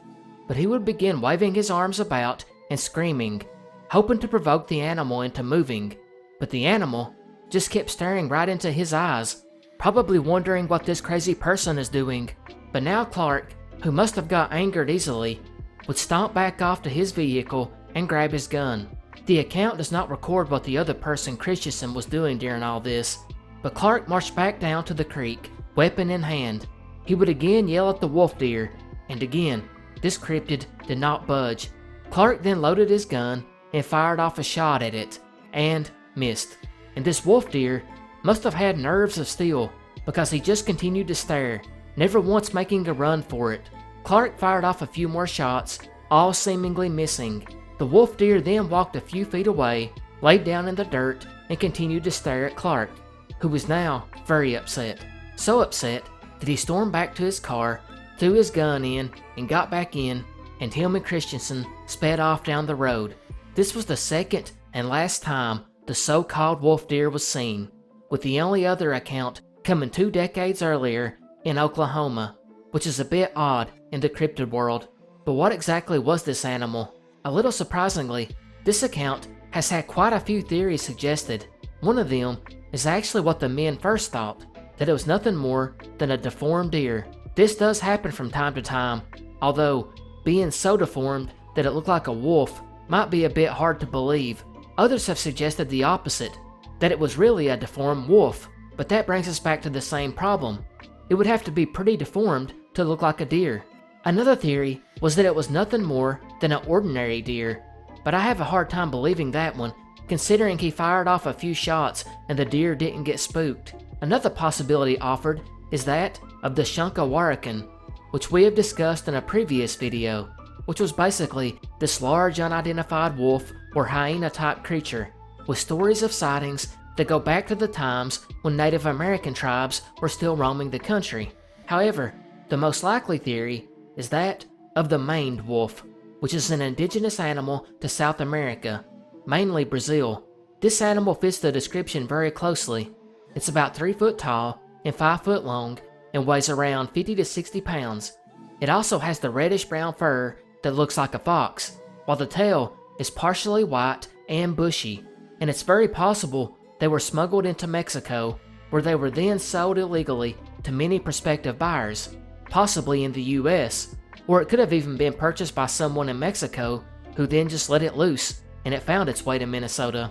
but he would begin waving his arms about and screaming, hoping to provoke the animal into moving. But the animal just kept staring right into his eyes, probably wondering what this crazy person is doing. But now Clark, who must have got angered easily, would stomp back off to his vehicle and grab his gun. The account does not record what the other person, Christensen, was doing during all this, but Clark marched back down to the creek, weapon in hand. He would again yell at the wolf deer, and again, this cryptid did not budge. Clark then loaded his gun and fired off a shot at it, and missed. And this wolf deer must have had nerves of steel, because he just continued to stare, never once making a run for it. Clark fired off a few more shots, all seemingly missing. The wolf deer then walked a few feet away, laid down in the dirt, and continued to stare at Clark, who was now very upset. So upset that he stormed back to his car, threw his gun in, and got back in, and him and Christensen sped off down the road. This was the second and last time the so-called wolf deer was seen, with the only other account coming 2 decades earlier in Oklahoma, which is a bit odd in the cryptid world. But what exactly was this animal? A little surprisingly, this account has had quite a few theories suggested. One of them is actually what the men first thought, that it was nothing more than a deformed deer. This does happen from time to time, although being so deformed that it looked like a wolf might be a bit hard to believe. Others have suggested the opposite, that it was really a deformed wolf, but that brings us back to the same problem. It would have to be pretty deformed to look like a deer. Another theory was that it was nothing more than an ordinary deer, but I have a hard time believing that one, considering he fired off a few shots and the deer didn't get spooked. Another possibility offered is that of the Shunkawarakan, which we have discussed in a previous video, which was basically this large unidentified wolf or hyena type creature, with stories of sightings that go back to the times when Native American tribes were still roaming the country. However, the most likely theory is that of the maned wolf, which is an indigenous animal to South America, mainly Brazil. This animal fits the description very closely. It's about 3 foot tall and 5 foot long and weighs around 50 to 60 pounds. It also has the reddish-brown fur that looks like a fox, while the tail is partially white and bushy, and it's very possible they were smuggled into Mexico, where they were then sold illegally to many prospective buyers, possibly in the US, or it could have even been purchased by someone in Mexico who then just let it loose and it found its way to Minnesota.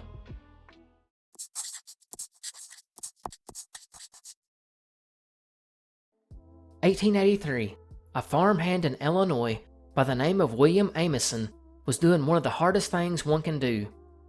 (1883), a farmhand in Illinois by the name of William Amison was doing one of the hardest things one can do,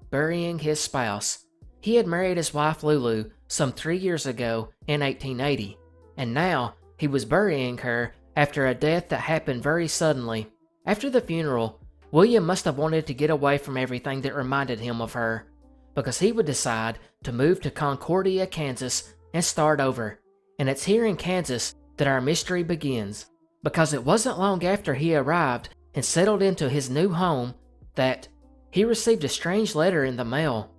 burying his spouse. He had married his wife Lulu some 3 years ago in 1880, and now he was burying her after a death that happened very suddenly. After the funeral, William must have wanted to get away from everything that reminded him of her, because he would decide to move to Concordia, Kansas and start over. And it's here in Kansas that our mystery begins, because it wasn't long after he arrived and settled into his new home that he received a strange letter in the mail.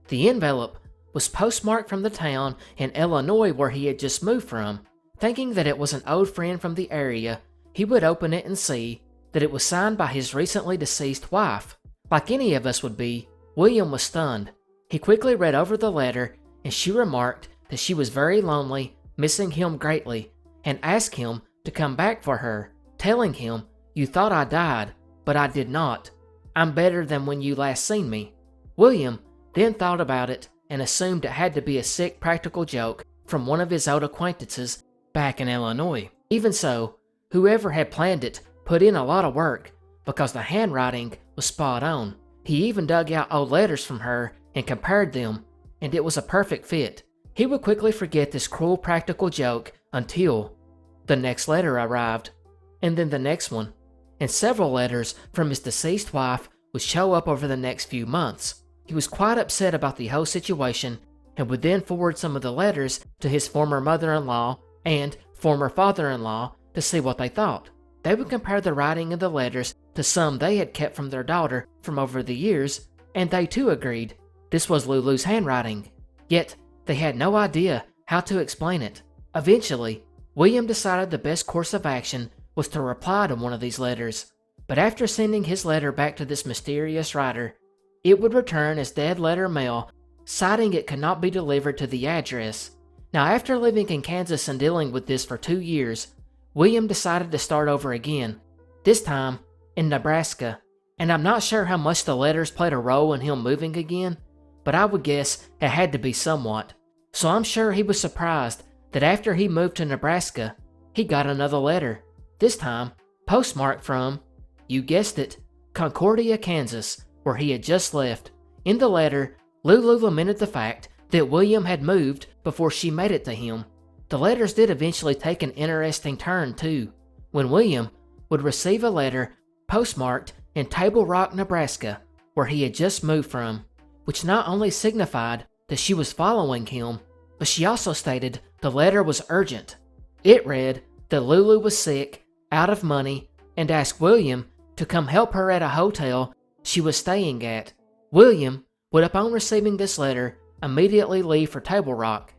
The envelope was postmarked from the town in Illinois where he had just moved from. Thinking that it was an old friend from the area, he would open it and see that it was signed by his recently deceased wife. Like any of us would be, William was stunned. He quickly read over the letter, and she remarked that she was very lonely, missing him greatly, and asked him to come back for her, telling him, "You thought I died, but I did not. I'm better than when you last seen me." William then thought about it and assumed it had to be a sick practical joke from one of his old acquaintances back in Illinois. Even so, whoever had planned it put in a lot of work, because the handwriting was spot on. He even dug out old letters from her and compared them, and it was a perfect fit. He would quickly forget this cruel practical joke until the next letter arrived, and then the next one, and several letters from his deceased wife would show up over the next few months. He was quite upset about the whole situation and would then forward some of the letters to his former mother-in-law and former father-in-law to see what they thought. They would compare the writing of the letters to some they had kept from their daughter from over the years, and they too agreed this was Lulu's handwriting. Yet, they had no idea how to explain it. Eventually, William decided the best course of action was to reply to one of these letters. But after sending his letter back to this mysterious writer, it would return as dead letter mail, citing it could not be delivered to the address. Now, after living in Kansas and dealing with this for 2 years, William decided to start over again, this time in Nebraska. And I'm not sure how much the letters played a role in him moving again, but I would guess it had to be somewhat. So I'm sure he was surprised that after he moved to Nebraska, he got another letter, this time postmarked from, you guessed it, Concordia, Kansas, where he had just left. In the letter, Lulu lamented the fact that William had moved before she made it to him. The letters did eventually take an interesting turn too, when William would receive a letter postmarked in Table Rock, Nebraska, where he had just moved from, which not only signified that she was following him, but she also stated the letter was urgent. It read that Lulu was sick, out of money, and asked William to come help her at a hotel she was staying at. William would, upon receiving this letter, immediately leave for Table Rock.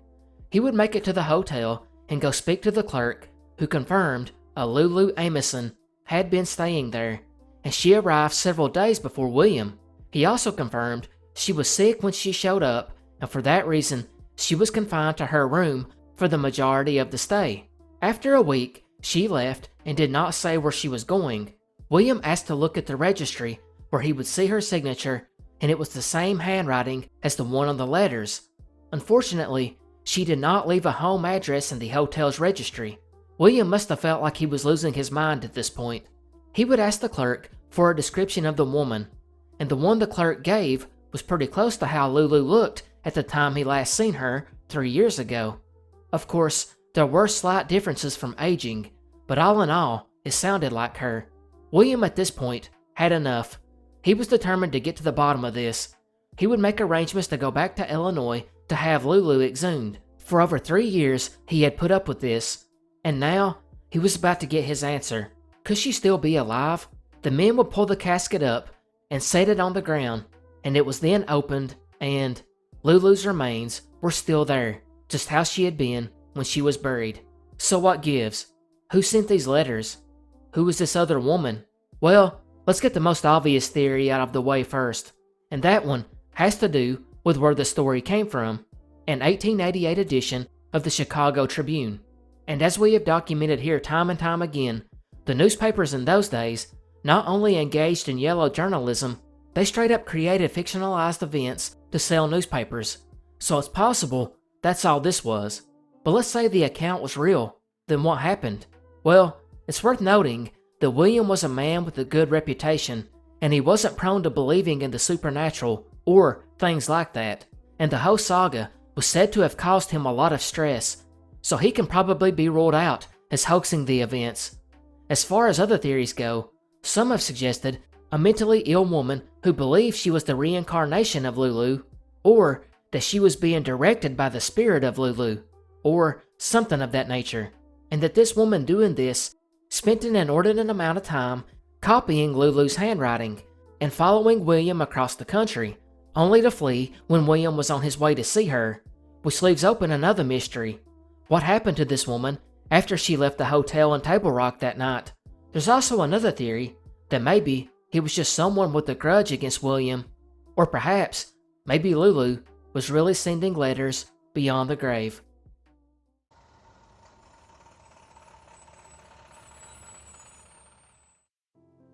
He would make it to the hotel and go speak to the clerk, who confirmed a Lulu Amison had been staying there, and she arrived several days before William. He also confirmed she was sick when she showed up, and for that reason, she was confined to her room for the majority of the stay. After a week, she left and did not say where she was going. William asked to look at the registry, where he would see her signature, and it was the same handwriting as the one on the letters. Unfortunately, she did not leave a home address in the hotel's registry. William must have felt like he was losing his mind at this point. He would ask the clerk for a description of the woman, and the one the clerk gave was pretty close to how Lulu looked at the time he last seen her 3 years ago. Of course, there were slight differences from aging, but all in all, it sounded like her. William at this point had enough. He was determined to get to the bottom of this. He would make arrangements to go back to Illinois to have Lulu exhumed. For over 3 years, he had put up with this, and now he was about to get his answer. Could she still be alive? The men would pull the casket up and set it on the ground, and it was then opened, and Lulu's remains were still there, just how she had been when she was buried. So what gives? Who sent these letters? who was this other woman? Well, let's get the most obvious theory out of the way first, and that one has to do with where the story came from, an 1888 edition of the Chicago Tribune. And as we have documented here time and time again, the newspapers in those days not only engaged in yellow journalism, they straight up created fictionalized events to sell newspapers. So it's possible that's all this was. But let's say the account was real, then what happened? Well, it's worth noting that William was a man with a good reputation, and he wasn't prone to believing in the supernatural or things like that, and the whole saga was said to have caused him a lot of stress, so he can probably be ruled out as hoaxing the events. As far as other theories go, some have suggested a mentally ill woman who believed she was the reincarnation of Lulu, or that she was being directed by the spirit of Lulu, or something of that nature, and that this woman doing this spent an inordinate amount of time copying Lulu's handwriting and following William across the country, only to flee when William was on his way to see her, which leaves open another mystery. What happened to this woman after she left the hotel in Table Rock that night? There's also another theory that maybe he was just someone with a grudge against William, or perhaps maybe Lulu was really sending letters beyond the grave.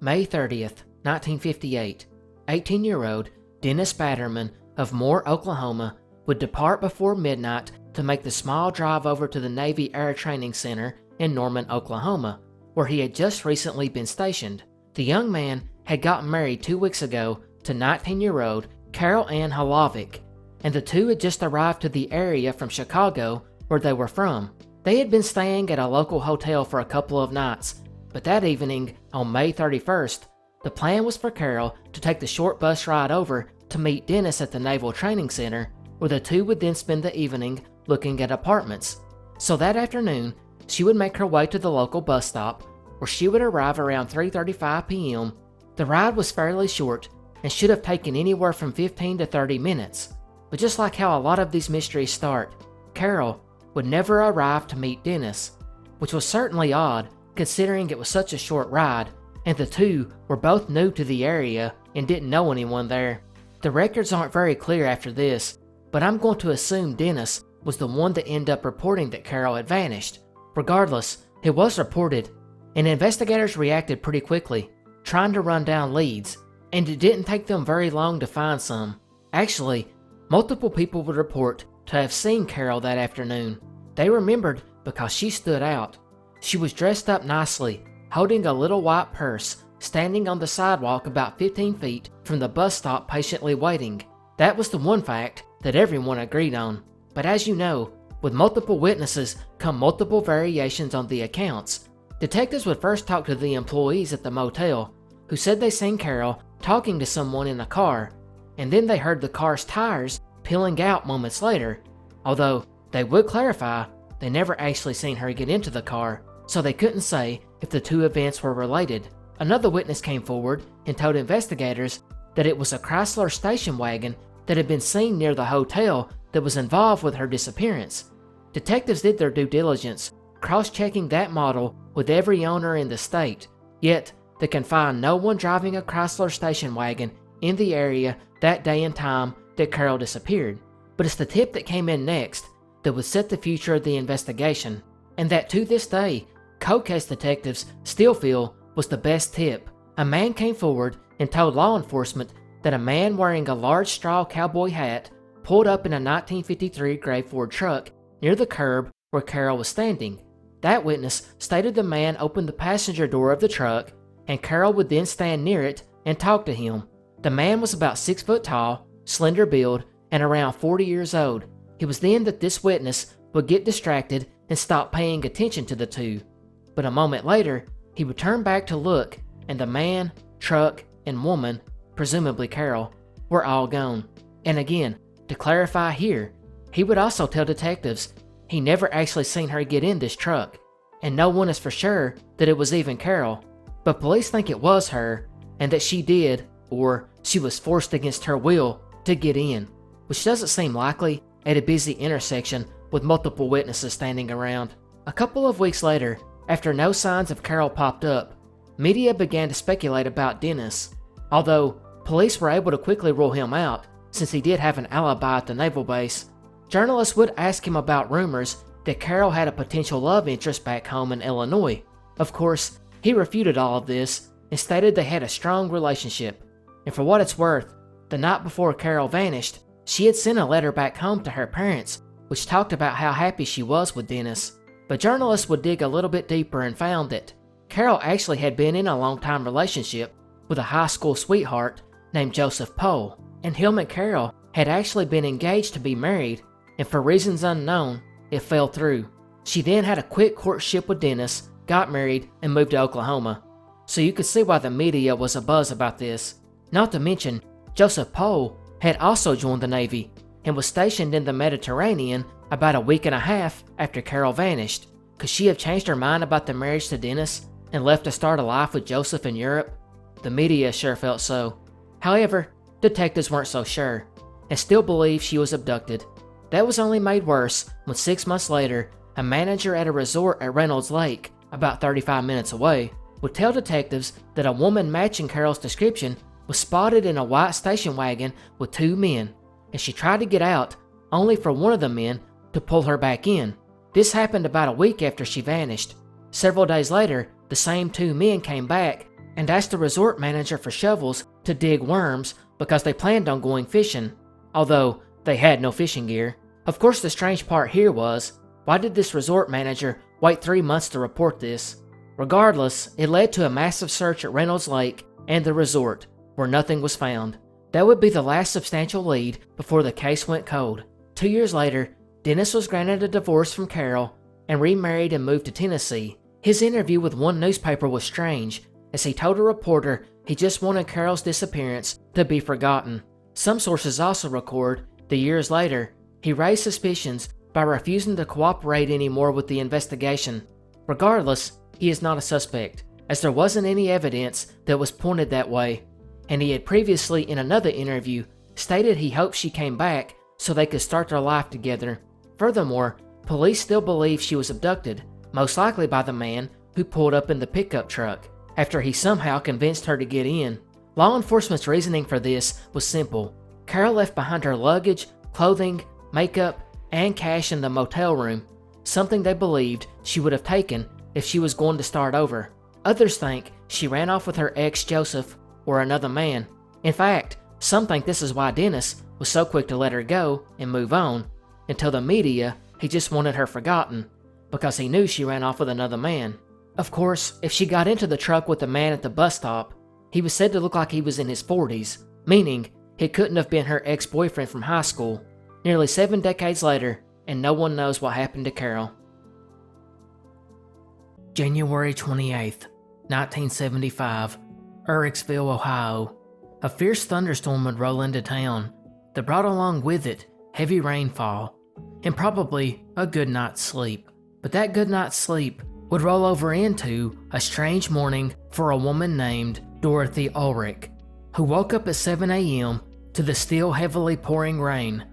May 30th, 1958, 18-year-old Dennis Batterman of Moore, Oklahoma, would depart before midnight to make the small drive over to the Navy Air Training Center in Norman, Oklahoma, where he had just recently been stationed. The young man had gotten married 2 weeks ago to 19-year-old Carol Ann Holovic, and the two had just arrived to the area from Chicago where they were from. They had been staying at a local hotel for a couple of nights, but that evening, on May 31st, the plan was for Carol to take the short bus ride over to meet Dennis at the Naval Training Center, where the two would then spend the evening looking at apartments. So that afternoon, she would make her way to the local bus stop, where she would arrive around 3:35 p.m. The ride was fairly short and should have taken anywhere from 15 to 30 minutes. But just like how a lot of these mysteries start, Carol would never arrive to meet Dennis, which was certainly odd considering it was such a short ride, and the two were both new to the area and didn't know anyone there. The records aren't very clear after this, but I'm going to assume Dennis was the one that ended up reporting that Carol had vanished. Regardless, it was reported, and investigators reacted pretty quickly, trying to run down leads, and it didn't take them very long to find some. Actually, multiple people would report to have seen Carol that afternoon. They remembered because she stood out. She was dressed up nicely, holding a little white purse, standing on the sidewalk about 15 feet from the bus stop patiently waiting. That was the one fact that everyone agreed on. But as you know, with multiple witnesses come multiple variations on the accounts. Detectives would first talk to the employees at the motel, who said they seen Carol talking to someone in a car, and then they heard the car's tires peeling out moments later, although they would clarify they never actually seen her get into the car, so they couldn't say if the two events were related. Another witness came forward and told investigators that it was a Chrysler station wagon that had been seen near the hotel that was involved with her disappearance. Detectives did their due diligence, cross-checking that model with every owner in the state, yet they can find no one driving a Chrysler station wagon in the area that day and time that Carol disappeared. But it's the tip that came in next that would set the future of the investigation, and that to this day, cold case detectives still feel was the best tip. A man came forward and told law enforcement that a man wearing a large straw cowboy hat pulled up in a 1953 gray Ford truck near the curb where Carol was standing. That witness stated the man opened the passenger door of the truck, and Carol would then stand near it and talk to him. The man was about 6 foot tall, slender build, and around 40 years old. It was then that this witness would get distracted and stop paying attention to the two. But a moment later, he would turn back to look, and the man, truck, and woman, presumably Carol, were all gone. And again, to clarify here, he would also tell detectives he never actually seen her get in this truck, and no one is for sure that it was even Carol, but police think it was her, and that she did, or she was forced against her will, to get in, which doesn't seem likely at a busy intersection with multiple witnesses standing around. A couple of weeks later, after no signs of Carol popped up, media began to speculate about Dennis. Although police were able to quickly rule him out since he did have an alibi at the naval base, journalists would ask him about rumors that Carol had a potential love interest back home in Illinois. Of course, he refuted all of this and stated they had a strong relationship. And for what it's worth, the night before Carol vanished, she had sent a letter back home to her parents which talked about how happy she was with Dennis. But journalists would dig a little bit deeper and found that Carol actually had been in a long-time relationship with a high school sweetheart named Joseph Poe, and him and Carol had actually been engaged to be married, and for reasons unknown, it fell through. She then had a quick courtship with Dennis, got married, and moved to Oklahoma. So you could see why the media was abuzz about this. Not to mention, Joseph Poe had also joined the Navy and was stationed in the Mediterranean about a week and a half after Carol vanished. Could she have changed her mind about the marriage to Dennis and left to start a life with Joseph in Europe? The media sure felt so. However, detectives weren't so sure, and still believed she was abducted. That was only made worse when 6 months later, a manager at a resort at Reynolds Lake, about 35 minutes away, would tell detectives that a woman matching Carol's description was spotted in a white station wagon with 2 men, and she tried to get out, only for one of the men to pull her back in. This happened about a week after she vanished. Several days later, the same 2 men came back and asked the resort manager for shovels to dig worms because they planned on going fishing, although they had no fishing gear. Of course, the strange part here was, why did this resort manager wait 3 months to report this? Regardless, it led to a massive search at Reynolds Lake and the resort, where nothing was found. That would be the last substantial lead before the case went cold. 2 years later, Dennis was granted a divorce from Carol and remarried and moved to Tennessee. His interview with one newspaper was strange, as he told a reporter he just wanted Carol's disappearance to be forgotten. Some sources also record that years later, he raised suspicions by refusing to cooperate anymore with the investigation. Regardless, he is not a suspect, as there wasn't any evidence that was pointed that way, and he had previously in another interview stated he hoped she came back so they could start their life together. Furthermore, police still believe she was abducted, most likely by the man who pulled up in the pickup truck, after he somehow convinced her to get in. Law enforcement's reasoning for this was simple. Carol left behind her luggage, clothing, makeup, and cash in the motel room, something they believed she would have taken if she was going to start over. Others think she ran off with her ex Joseph or another man. In fact, some think this is why Dennis was so quick to let her go and move on, until the media he just wanted her forgotten, because he knew she ran off with another man. Of course, if she got into the truck with the man at the bus stop, he was said to look like he was in his 40s, meaning he couldn't have been her ex-boyfriend from high school. Nearly 7 decades later, and no one knows what happened to Carol. January 28th, 1975, Uhrichsville, Ohio. A fierce thunderstorm would roll into town that brought along with it heavy rainfall and probably a good night's sleep. But that good night's sleep would roll over into a strange morning for a woman named Dorothy Ulrich, who woke up at 7 a.m. to the still heavily pouring rain.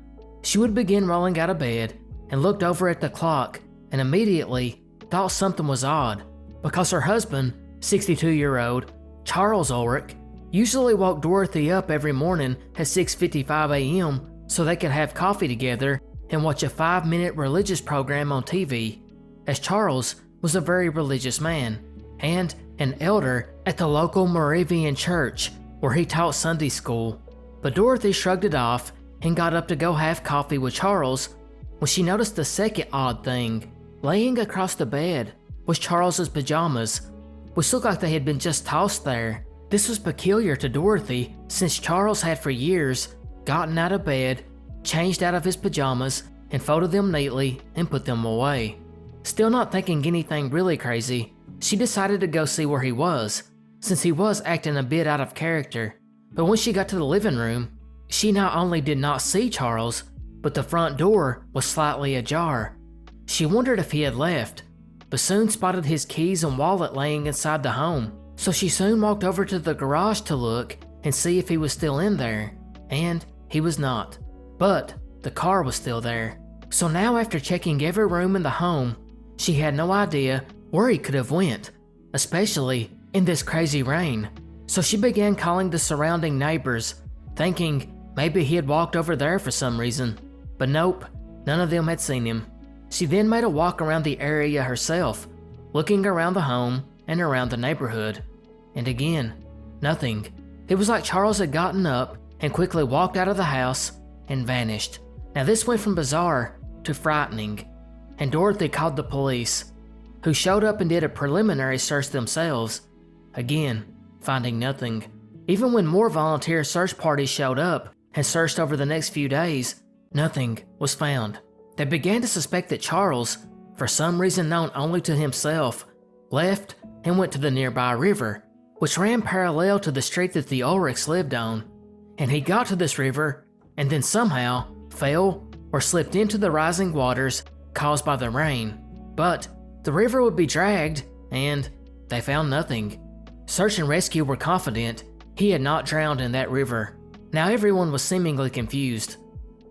She would begin rolling out of bed and looked over at the clock and immediately thought something was odd, because her husband, 62-year-old Charles Ulrich, usually woke Dorothy up every morning at 6:55 a.m. so they could have coffee together and watch a 5-minute religious program on TV, as Charles was a very religious man and an elder at the local Moravian church where he taught Sunday school. But Dorothy shrugged it off and got up to go have coffee with Charles when she noticed the second odd thing. Laying across the bed was Charles's pajamas, which looked like they had been just tossed there. This was peculiar to Dorothy, since Charles had for years gotten out of bed, changed out of his pajamas, and folded them neatly and put them away. Still not thinking anything really crazy, she decided to go see where he was, since he was acting a bit out of character. But when she got to the living room, she not only did not see Charles, but the front door was slightly ajar. She wondered if he had left, but soon spotted his keys and wallet laying inside the home. So she soon walked over to the garage to look and see if he was still in there, and he was not. But the car was still there. So now, after checking every room in the home, she had no idea where he could have went, especially in this crazy rain. So she began calling the surrounding neighbors, thinking maybe he had walked over there for some reason. But nope, none of them had seen him. She then made a walk around the area herself, looking around the home and around the neighborhood. And again, nothing. It was like Charles had gotten up and quickly walked out of the house and vanished. Now this went from bizarre to frightening, and Dorothy called the police, who showed up and did a preliminary search themselves, again, finding nothing. Even when more volunteer search parties showed up and searched over the next few days, nothing was found. They began to suspect that Charles, for some reason known only to himself, left and went to the nearby river, which ran parallel to the street that the Ulrichs lived on. And he got to this river and then somehow fell or slipped into the rising waters caused by the rain. But the river would be dragged, and they found nothing. Search and rescue were confident he had not drowned in that river. Now everyone was seemingly confused,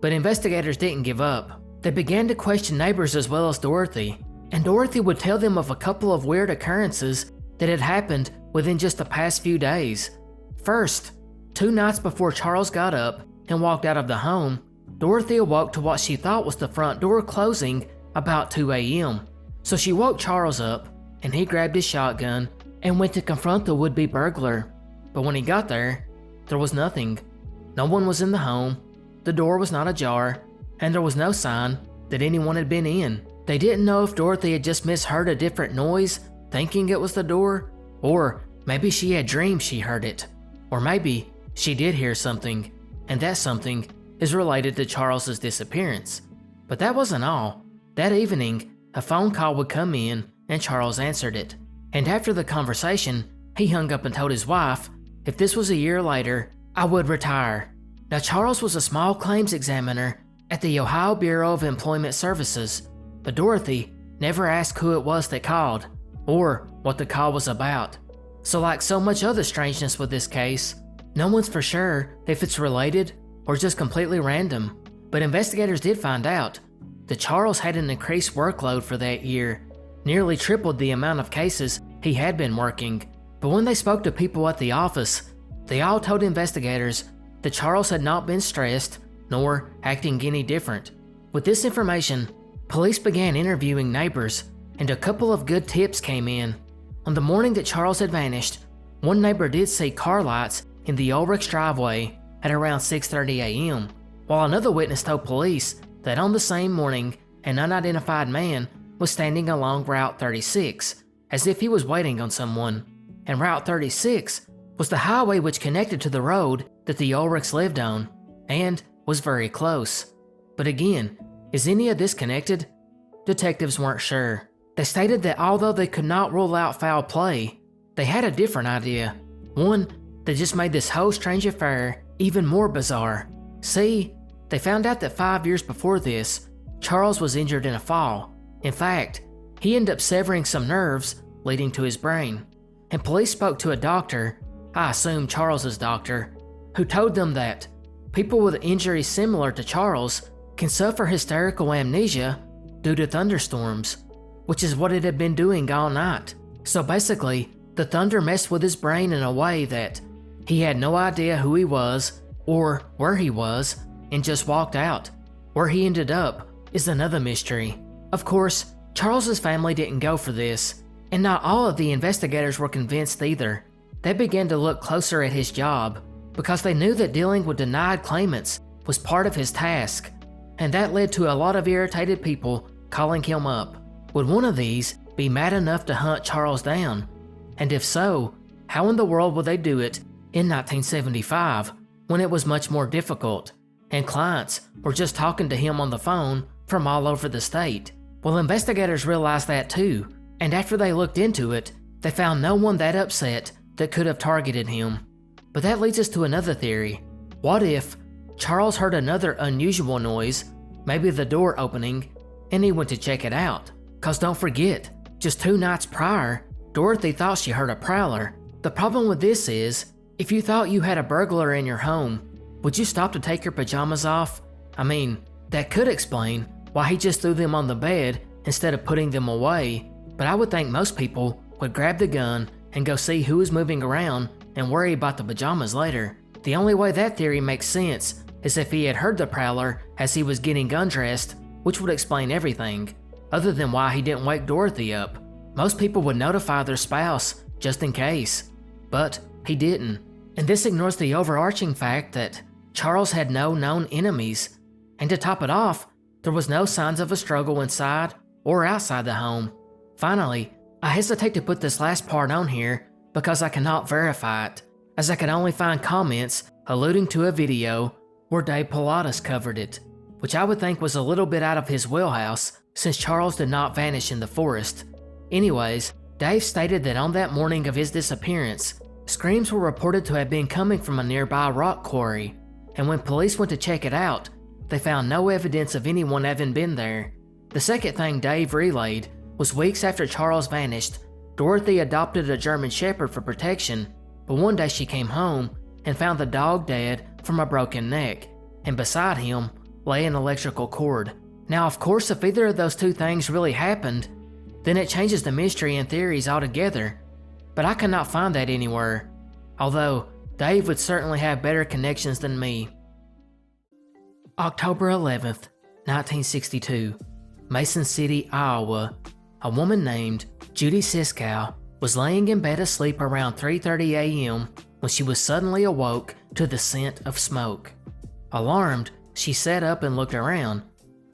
but investigators didn't give up. They began to question neighbors as well as Dorothy, and Dorothy would tell them of a couple of weird occurrences that had happened within just the past few days. First, 2 nights before Charles got up and walked out of the home, Dorothy awoke to what she thought was the front door closing about 2 a.m. So she woke Charles up, and he grabbed his shotgun and went to confront the would-be burglar. But when he got there was nothing. No one was in the home, the door was not ajar, and there was no sign that anyone had been in. They didn't know if Dorothy had just misheard a different noise, thinking it was the door, or maybe she had dreamed she heard it. Or maybe she did hear something, and that something is related to Charles's disappearance. But that wasn't all. That evening, a phone call would come in and Charles answered it. And after the conversation, he hung up and told his wife, if this was a year later, I would retire. Now Charles was a small claims examiner at the Ohio Bureau of Employment Services, but Dorothy never asked who it was that called, or what the call was about. So like so much other strangeness with this case, no one's for sure if it's related or just completely random. But investigators did find out that Charles had an increased workload for that year, nearly tripled the amount of cases he had been working. But when they spoke to people at the office, they all told investigators that Charles had not been stressed nor acting any different. With this information, police began interviewing neighbors, and a couple of good tips came in. On the morning that Charles had vanished, one neighbor did see car lights in the Ulrich driveway at around 6:30 a.m., while another witness told police that on the same morning, an unidentified man was standing along Route 36, as if he was waiting on someone. And Route 36 was the highway which connected to the road that the Ulrichs lived on, and was very close. But again, is any of this connected? Detectives weren't sure. They stated that although they could not rule out foul play, they had a different idea. One that just made this whole strange affair even more bizarre. See, they found out that 5 years before this, Charles was injured in a fall. In fact, he ended up severing some nerves leading to his brain. And police spoke to a doctor, I assume Charles's doctor, who told them that people with injuries similar to Charles can suffer hysterical amnesia due to thunderstorms, which is what it had been doing all night. So basically, the thunder messed with his brain in a way that he had no idea who he was or where he was and just walked out. Where he ended up is another mystery. Of course, Charles's family didn't go for this, and not all of the investigators were convinced either. They began to look closer at his job because they knew that dealing with denied claimants was part of his task, and that led to a lot of irritated people calling him up. Would one of these be mad enough to hunt Charles down? And if so, how in the world would they do it in 1975 when it was much more difficult, and clients were just talking to him on the phone from all over the state? Well, investigators realized that too, and after they looked into it, they found no one that upset that could have targeted him. But that leads us to another theory. What if Charles heard another unusual noise, maybe the door opening, and he went to check it out? Cause don't forget, just 2 nights prior, Dorothy thought she heard a prowler. The problem with this is, if you thought you had a burglar in your home, would you stop to take your pajamas off? I mean, that could explain why he just threw them on the bed instead of putting them away, but I would think most people would grab the gun and go see who was moving around and worry about the pajamas later. The only way that theory makes sense is if he had heard the prowler as he was getting undressed, which would explain everything, other than why he didn't wake Dorothy up. Most people would notify their spouse, just in case, but he didn't. And this ignores the overarching fact that Charles had no known enemies, and to top it off, there was no signs of a struggle inside or outside the home. Finally, I hesitate to put this last part on here because I cannot verify it, as I could only find comments alluding to a video where Dave Pilatus covered it, which I would think was a little bit out of his wheelhouse since Charles did not vanish in the forest. Anyways, Dave stated that on that morning of his disappearance, screams were reported to have been coming from a nearby rock quarry, and when police went to check it out, they found no evidence of anyone having been there. The second thing Dave relayed was weeks after Charles vanished, Dorothy adopted a German Shepherd for protection, but one day she came home and found the dog dead from a broken neck, and beside him lay an electrical cord. Now, of course, if either of those two things really happened, then it changes the mystery and theories altogether, but I cannot find that anywhere, although Dave would certainly have better connections than me. October 11th, 1962, Mason City, Iowa. A woman named Judy Siskow was laying in bed asleep around 3:30 a.m. when she was suddenly awoke to the scent of smoke. Alarmed, she sat up and looked around,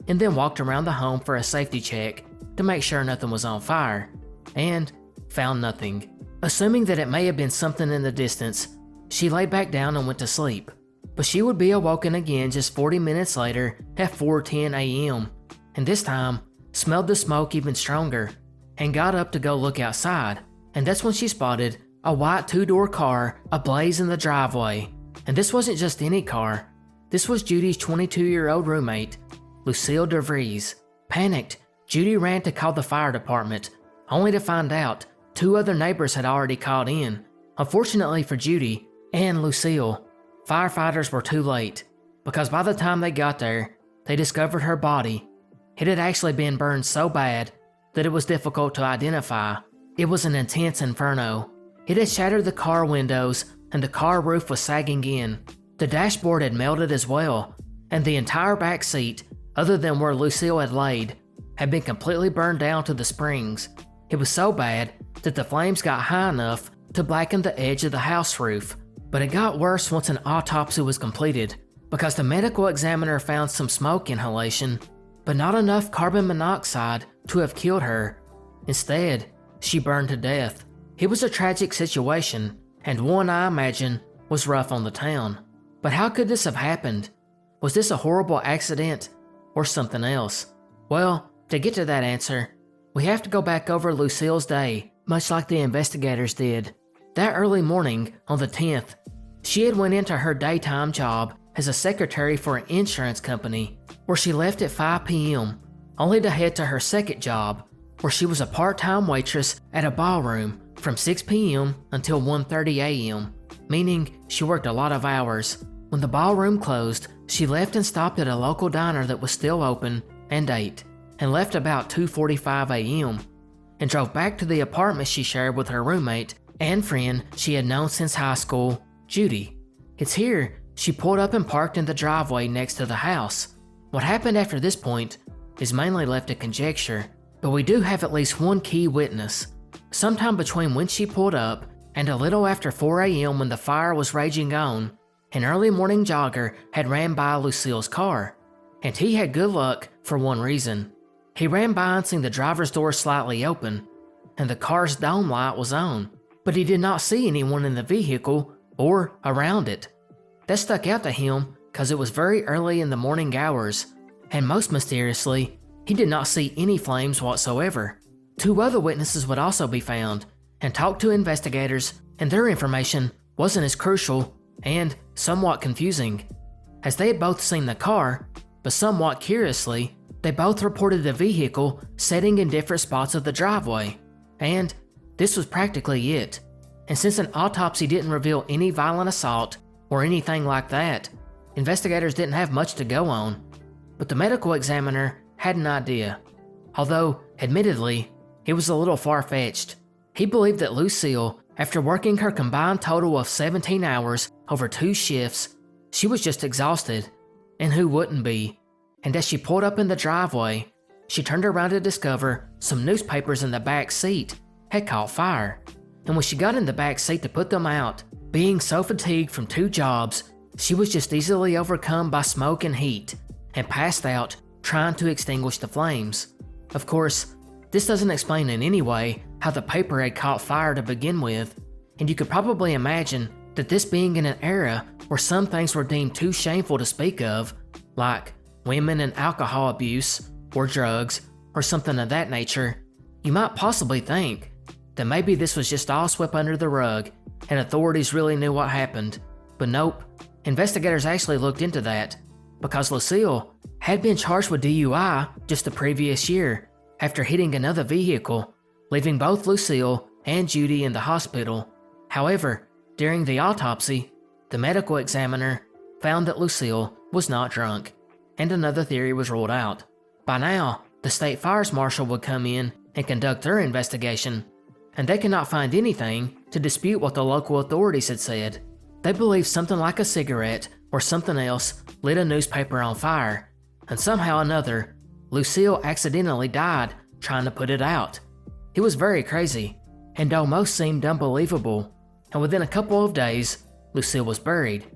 and then walked around the home for a safety check to make sure nothing was on fire, and found nothing. Assuming that it may have been something in the distance, she lay back down and went to sleep. But she would be awoken again just 40 minutes later at 4:10 a.m., and this time smelled the smoke even stronger, and got up to go look outside, and that's when she spotted a white two-door car ablaze in the driveway. And this wasn't just any car. This was Judy's 22-year-old roommate, Lucille DeVries. Panicked, Judy ran to call the fire department, only to find out 2 other neighbors had already called in. Unfortunately for Judy and Lucille, firefighters were too late, because by the time they got there, they discovered her body. It had actually been burned so bad that it was difficult to identify. It was an intense inferno. It had shattered the car windows, and the car roof was sagging in. The dashboard had melted as well, and the entire back seat, other than where Lucille had laid, had been completely burned down to the springs. It was so bad that the flames got high enough to blacken the edge of the house roof. But it got worse once an autopsy was completed, because the medical examiner found some smoke inhalation, but not enough carbon monoxide to have killed her. Instead, she burned to death. It was a tragic situation, and one I imagine was rough on the town. But how could this have happened? Was this a horrible accident or something else? Well, to get to that answer, we have to go back over Lucille's day, much like the investigators did. That early morning, on the 10th, she had went into her daytime job as a secretary for an insurance company, where she left at 5 p.m., only to head to her second job, where she was a part-time waitress at a ballroom from 6 p.m. until 1:30 a.m., meaning she worked a lot of hours. When the ballroom closed, she left and stopped at a local diner that was still open and ate, and left about 2:45 a.m., and drove back to the apartment she shared with her roommate and friend she had known since high school, Judy. It's here she pulled up and parked in the driveway next to the house. What happened after this point is mainly left to conjecture, but we do have at least one key witness. Sometime between when she pulled up and a little after 4 a.m. when the fire was raging on, an early morning jogger had ran by Lucille's car, and he had good luck for one reason. He ran by and seen the driver's door slightly open, and the car's dome light was on, but he did not see anyone in the vehicle or around it. That stuck out to him because it was very early in the morning hours, and most mysteriously, he did not see any flames whatsoever. 2 other witnesses would also be found and talk to investigators, and their information wasn't as crucial and somewhat confusing, as they had both seen the car, but somewhat curiously, they both reported the vehicle sitting in different spots of the driveway, and this was practically it. And since an autopsy didn't reveal any violent assault or anything like that, investigators didn't have much to go on. But the medical examiner had an idea, although, admittedly, it was a little far-fetched. He believed that Lucille, after working her combined total of 17 hours over 2 shifts, she was just exhausted. And who wouldn't be? And as she pulled up in the driveway, she turned around to discover some newspapers in the back seat had caught fire. And when she got in the back seat to put them out, being so fatigued from 2 jobs, she was just easily overcome by smoke and heat and passed out trying to extinguish the flames. Of course, this doesn't explain in any way how the paper had caught fire to begin with, and you could probably imagine that this being in an era where some things were deemed too shameful to speak of, like women and alcohol abuse, or drugs, or something of that nature, you might possibly think that maybe this was just all swept under the rug and authorities really knew what happened. But nope, investigators actually looked into that, because Lucille had been charged with DUI just the previous year after hitting another vehicle, leaving both Lucille and Judy in the hospital. However, during the autopsy, the medical examiner found that Lucille was not drunk, and another theory was ruled out. By now, the state fires marshal would come in and conduct their investigation, and they could not find anything to dispute what the local authorities had said. They believed something like a cigarette or something else lit a newspaper on fire, and somehow or another, Lucille accidentally died trying to put it out. It was very crazy, and almost seemed unbelievable, and within a couple of days, Lucille was buried.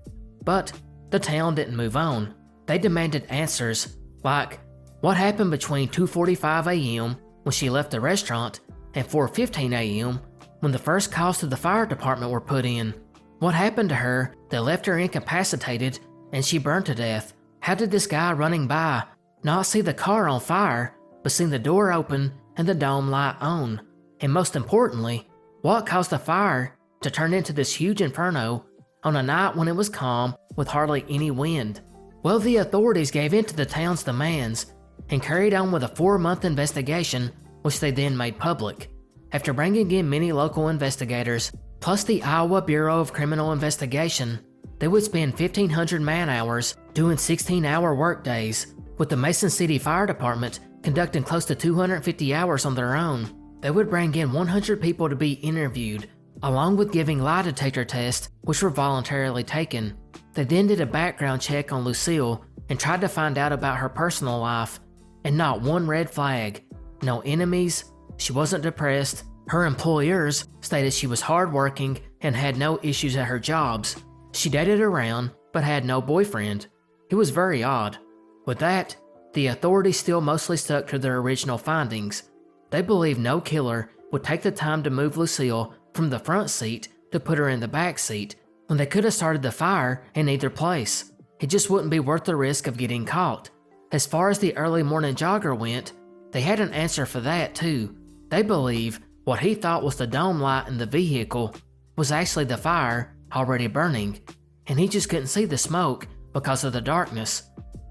But the town didn't move on. They demanded answers, like what happened between 2:45 a.m. when she left the restaurant and 4:15 a.m. when the first calls to the fire department were put in. What happened to her that left her incapacitated and she burned to death? How did this guy running by not see the car on fire, but seen the door open and the dome light on? And most importantly, what caused the fire to turn into this huge inferno on a night when it was calm with hardly any wind? Well, the authorities gave in to the town's demands and carried on with a 4-month investigation, which they then made public. After bringing in many local investigators, plus the Iowa Bureau of Criminal Investigation, they would spend 1,500 man-hours doing 16-hour workdays, with the Mason City Fire Department conducting close to 250 hours on their own. They would bring in 100 people to be interviewed, along with giving lie detector tests, which were voluntarily taken. They then did a background check on Lucille and tried to find out about her personal life, and not one red flag. No enemies, she wasn't depressed, her employers stated she was hardworking and had no issues at her jobs. She dated around, but had no boyfriend. It was very odd. With that, the authorities still mostly stuck to their original findings. They believed no killer would take the time to move Lucille from the front seat to put her in the back seat when they could have started the fire in either place. It just wouldn't be worth the risk of getting caught. As far as the early morning jogger went, they had an answer for that too. They believe what he thought was the dome light in the vehicle was actually the fire already burning, and he just couldn't see the smoke because of the darkness.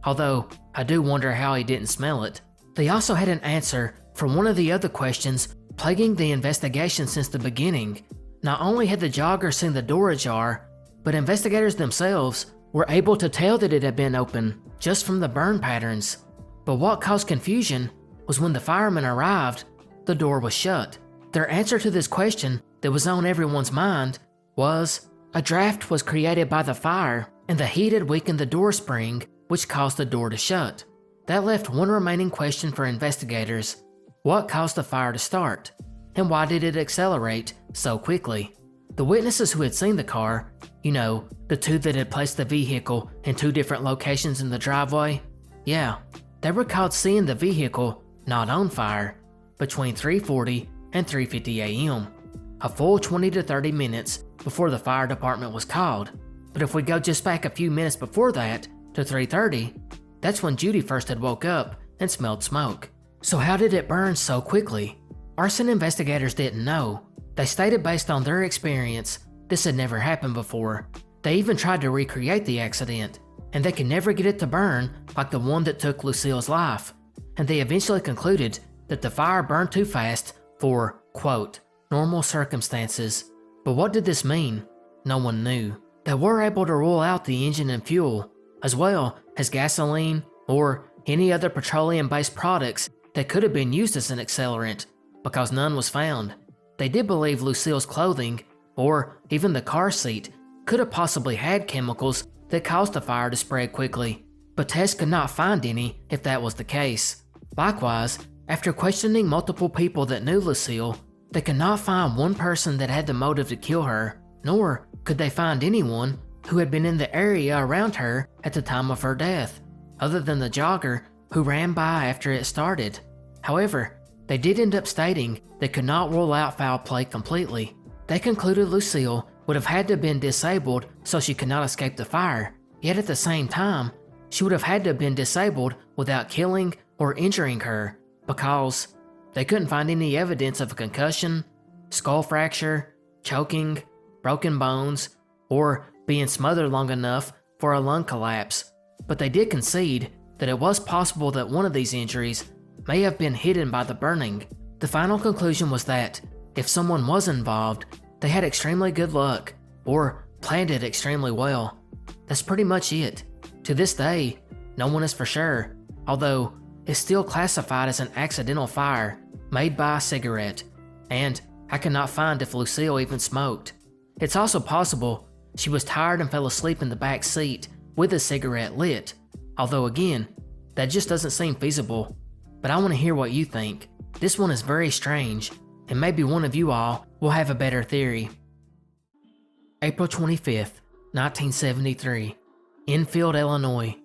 Although, I do wonder how he didn't smell it. They also had an answer for one of the other questions plaguing the investigation since the beginning. Not only had the jogger seen the door ajar, but investigators themselves were able to tell that it had been open just from the burn patterns. But what caused confusion was when the firemen arrived, the door was shut. Their answer to this question that was on everyone's mind was a draft was created by the fire and the heat had weakened the door spring, which caused the door to shut. That left one remaining question for investigators. What caused the fire to start? And why did it accelerate so quickly? The witnesses who had seen the car, the 2 that had placed the vehicle in 2 different locations in the driveway, they recalled seeing the vehicle not on fire between 3:40 and 3:50 a.m., a full 20 to 30 minutes before the fire department was called. But if we go just back a few minutes before that, to 3:30, that's when Judy first had woke up and smelled smoke. So how did it burn so quickly? Arson investigators didn't know. They stated based on their experience, this had never happened before. They even tried to recreate the accident, and they could never get it to burn like the one that took Lucille's life. And they eventually concluded that the fire burned too fast for, quote, normal circumstances. But what did this mean? No one knew. They were able to rule out the engine and fuel, as well as gasoline or any other petroleum-based products that could have been used as an accelerant, because none was found. They did believe Lucille's clothing, or even the car seat, could have possibly had chemicals that caused the fire to spread quickly, but tests could not find any if that was the case. Likewise, after questioning multiple people that knew Lucille, they could not find one person that had the motive to kill her, nor could they find anyone who had been in the area around her at the time of her death, other than the jogger who ran by after it started. However, they did end up stating they could not rule out foul play completely. They concluded Lucille would have had to have been disabled so she could not escape the fire, yet at the same time, she would have had to have been disabled without killing or injuring her, because they couldn't find any evidence of a concussion, skull fracture, choking, broken bones, or being smothered long enough for a lung collapse. But they did concede that it was possible that one of these injuries may have been hidden by the burning. The final conclusion was that if someone was involved, they had extremely good luck, or planned it extremely well. That's pretty much it. To this day, no one is for sure, although it's still classified as an accidental fire made by a cigarette, and I cannot find if Lucille even smoked. It's also possible she was tired and fell asleep in the back seat with a cigarette lit, although again, that just doesn't seem feasible. But I want to hear what you think. This one is very strange, and maybe one of you all will have a better theory. April 25th, 1973, Enfield, Illinois.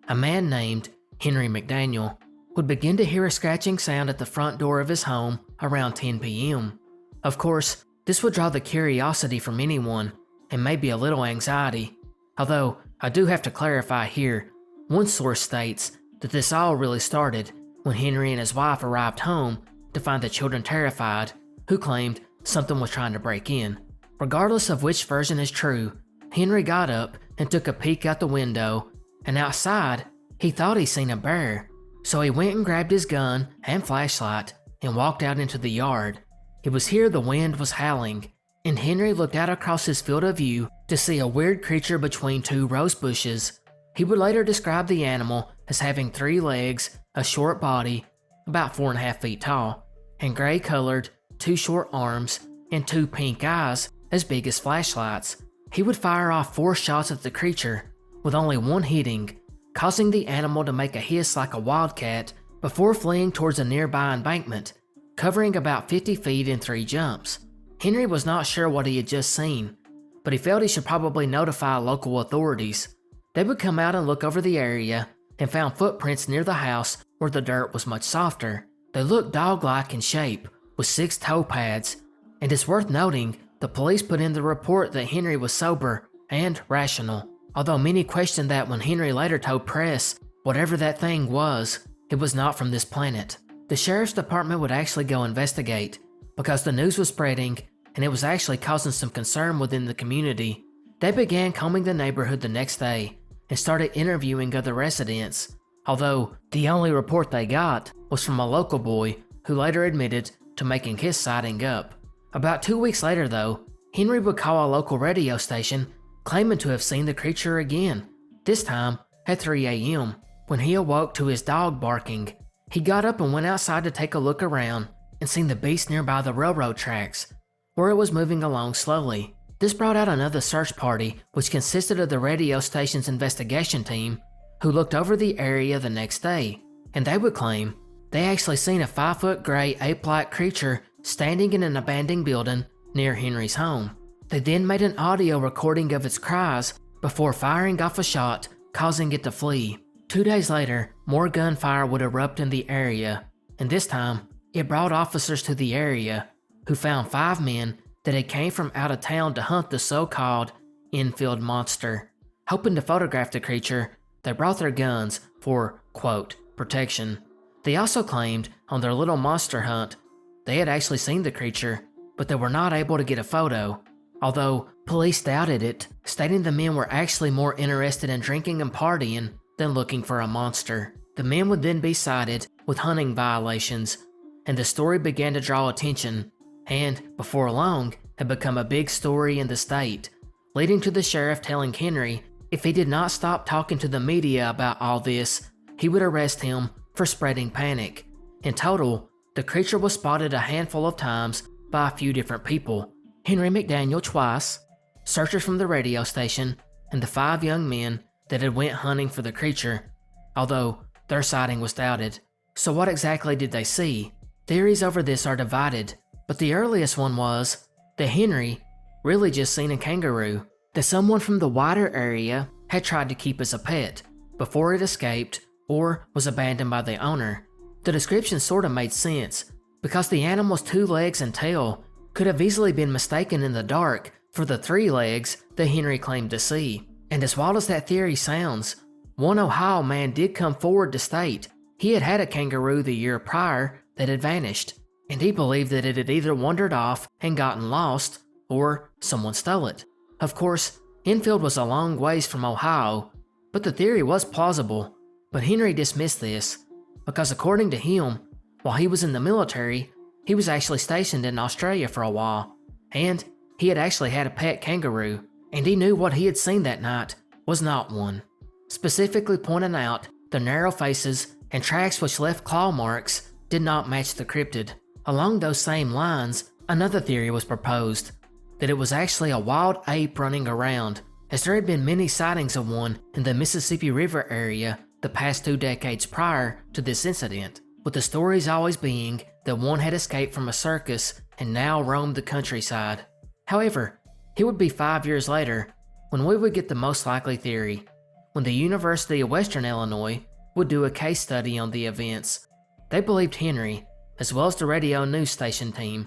A man named Henry McDaniel would begin to hear a scratching sound at the front door of his home around 10 p.m. Of course, this would draw the curiosity from anyone, and maybe a little anxiety. Although, I do have to clarify here, one source states that this all really started when Henry and his wife arrived home to find the children terrified, who claimed something was trying to break in. Regardless of which version is true, Henry got up and took a peek out the window, and outside, he thought he seen a bear. So he went and grabbed his gun and flashlight and walked out into the yard. It was here the wind was howling, and Henry looked out across his field of view to see a weird creature between two rose bushes. He would later describe the animal as having 3 legs, a short body, about 4.5 feet tall, and gray-colored, 2 short arms, and 2 pink eyes as big as flashlights. He would fire off 4 shots at the creature, with only one hitting, causing the animal to make a hiss like a wildcat before fleeing towards a nearby embankment, covering about 50 feet in 3 jumps. Henry was not sure what he had just seen, but he felt he should probably notify local authorities. They would come out and look over the area and found footprints near the house where the dirt was much softer. They looked dog-like in shape, with 6 toe pads, and it's worth noting the police put in the report that Henry was sober and rational, although many questioned that when Henry later told press whatever that thing was, it was not from this planet. The sheriff's department would actually go investigate, because the news was spreading and it was actually causing some concern within the community. They began combing the neighborhood the next day and started interviewing other residents, although the only report they got was from a local boy who later admitted to making his sighting up. About 2 weeks later though, Henry would call a local radio station claiming to have seen the creature again, this time at 3 a.m. when he awoke to his dog barking. He got up and went outside to take a look around and seen the beast nearby the railroad tracks, where it was moving along slowly. This brought out another search party, which consisted of the radio station's investigation team, who looked over the area the next day, and they would claim they actually seen a 5-foot gray ape-like creature standing in an abandoned building near Henry's home. They then made an audio recording of its cries before firing off a shot, causing it to flee. 2 days later, more gunfire would erupt in the area, and this time, it brought officers to the area, who found 5 men that had came from out of town to hunt the so-called Enfield monster. Hoping to photograph the creature, they brought their guns for, quote, protection. They also claimed on their little monster hunt, they had actually seen the creature, but they were not able to get a photo, although police doubted it, stating the men were actually more interested in drinking and partying than looking for a monster. The men would then be cited with hunting violations, and the story began to draw attention, and, before long, had become a big story in the state, leading to the sheriff telling Henry if he did not stop talking to the media about all this, he would arrest him for spreading panic. In total, the creature was spotted a handful of times by a few different people: Henry McDaniel twice, searchers from the radio station, and the 5 young men that had went hunting for the creature, although their sighting was doubted. So what exactly did they see? Theories over this are divided, but the earliest one was that Henry really just seen a kangaroo that someone from the wider area had tried to keep as a pet before it escaped or was abandoned by the owner. The description sort of made sense because the animal's 2 legs and tail could have easily been mistaken in the dark for the 3 legs that Henry claimed to see. And as wild as that theory sounds, one Ohio man did come forward to state he had had a kangaroo the year prior that had vanished, and he believed that it had either wandered off and gotten lost, or someone stole it. Of course, Enfield was a long ways from Ohio, but the theory was plausible. But Henry dismissed this, because according to him, while he was in the military, he was actually stationed in Australia for a while, and he had actually had a pet kangaroo, and he knew what he had seen that night was not one, specifically pointing out the narrow faces and tracks which left claw marks did not match the cryptid. Along those same lines, another theory was proposed, that it was actually a wild ape running around, as there had been many sightings of one in the Mississippi River area the past 2 decades prior to this incident, with the stories always being that one had escaped from a circus and now roamed the countryside. However, it would be 5 years later when we would get the most likely theory, when the University of Western Illinois would do a case study on the events. They believed Henry, as well as the radio news station team,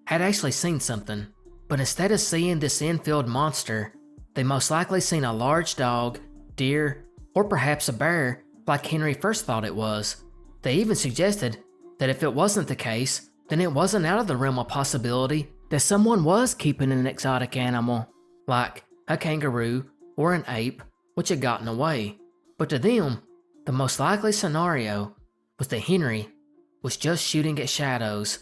had actually seen something, but instead of seeing this Enfield monster, they most likely seen a large dog, deer, or perhaps a bear like Henry first thought it was. They even suggested that if it wasn't the case, then it wasn't out of the realm of possibility that someone was keeping an exotic animal, like a kangaroo or an ape, which had gotten away. But to them, the most likely scenario was that Henry was just shooting at shadows.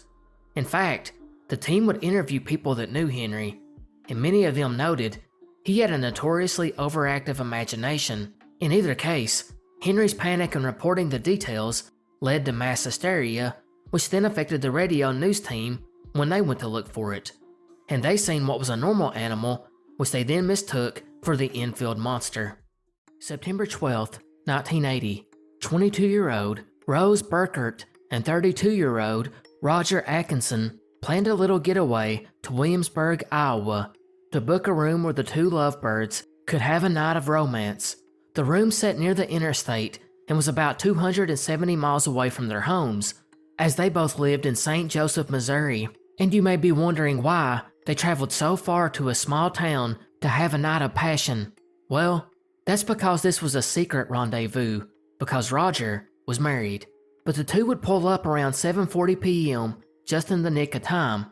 In fact, the team would interview people that knew Henry, and many of them noted he had a notoriously overactive imagination. In either case, Henry's panic in reporting the details led to mass hysteria, which then affected the radio news team when they went to look for it. And they seen what was a normal animal, which they then mistook for the Enfield monster. September 12th, 1980, 22-year-old Rose Burkert and 32-year-old Roger Atkinson planned a little getaway to Williamsburg, Iowa, to book a room where the 2 lovebirds could have a night of romance. The room sat near the interstate and was about 270 miles away from their homes, as they both lived in St. Joseph, Missouri. And you may be wondering why they traveled so far to a small town to have a night of passion. Well, that's because this was a secret rendezvous, because Roger was married. But the 2 would pull up around 7:40 p.m. just in the nick of time,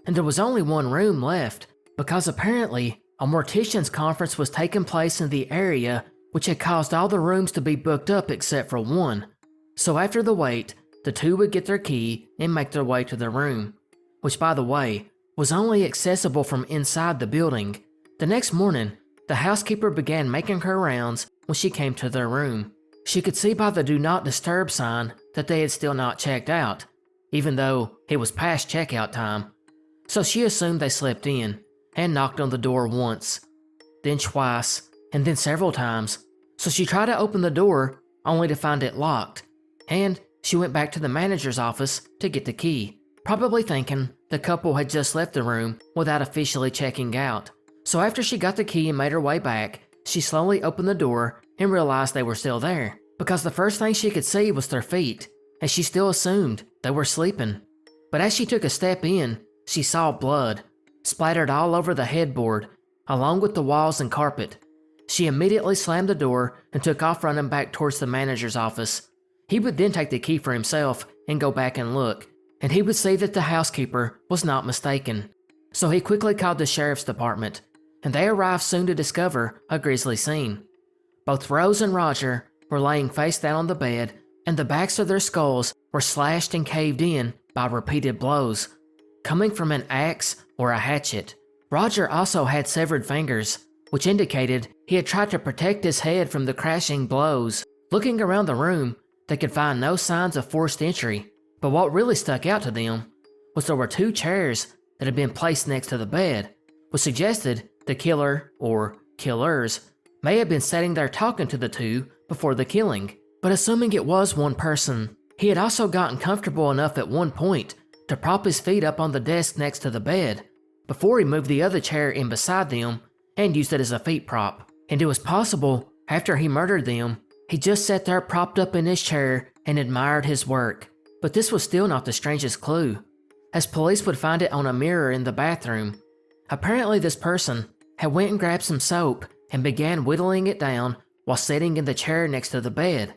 and there was only one room left, because apparently a mortician's conference was taking place in the area, which had caused all the rooms to be booked up except for one. So after the wait, the 2 would get their key and make their way to their room, which by the way, was only accessible from inside the building. The next morning, the housekeeper began making her rounds when she came to their room. She could see by the do not disturb sign that they had still not checked out, even though it was past checkout time. So she assumed they slept in, and knocked on the door once, then twice, and then several times. So she tried to open the door, only to find it locked, and she went back to the manager's office to get the key, probably thinking the couple had just left the room without officially checking out. So after she got the key and made her way back, she slowly opened the door and realized they were still there, because the first thing she could see was their feet, and she still assumed they were sleeping. But as she took a step in, she saw blood splattered all over the headboard, along with the walls and carpet. She immediately slammed the door and took off running back towards the manager's office. He would then take the key for himself and go back and look, and he would see that the housekeeper was not mistaken. So he quickly called the sheriff's department, and they arrived soon to discover a grisly scene. Both Rose and Roger were laying face down on the bed, and the backs of their skulls were slashed and caved in by repeated blows, coming from an axe or a hatchet. Roger also had severed fingers, which indicated he had tried to protect his head from the crashing blows. Looking around the room, they could find no signs of forced entry, but what really stuck out to them was there were 2 chairs that had been placed next to the bed, which suggested the killer, or killers, may have been sitting there talking to the two before the killing. But assuming it was one person, he had also gotten comfortable enough at one point to prop his feet up on the desk next to the bed before he moved the other chair in beside them and used it as a feet prop. And it was possible, after he murdered them, he just sat there propped up in his chair and admired his work. But this was still not the strangest clue, as police would find it on a mirror in the bathroom. Apparently this person had went and grabbed some soap and began whittling it down while sitting in the chair next to the bed,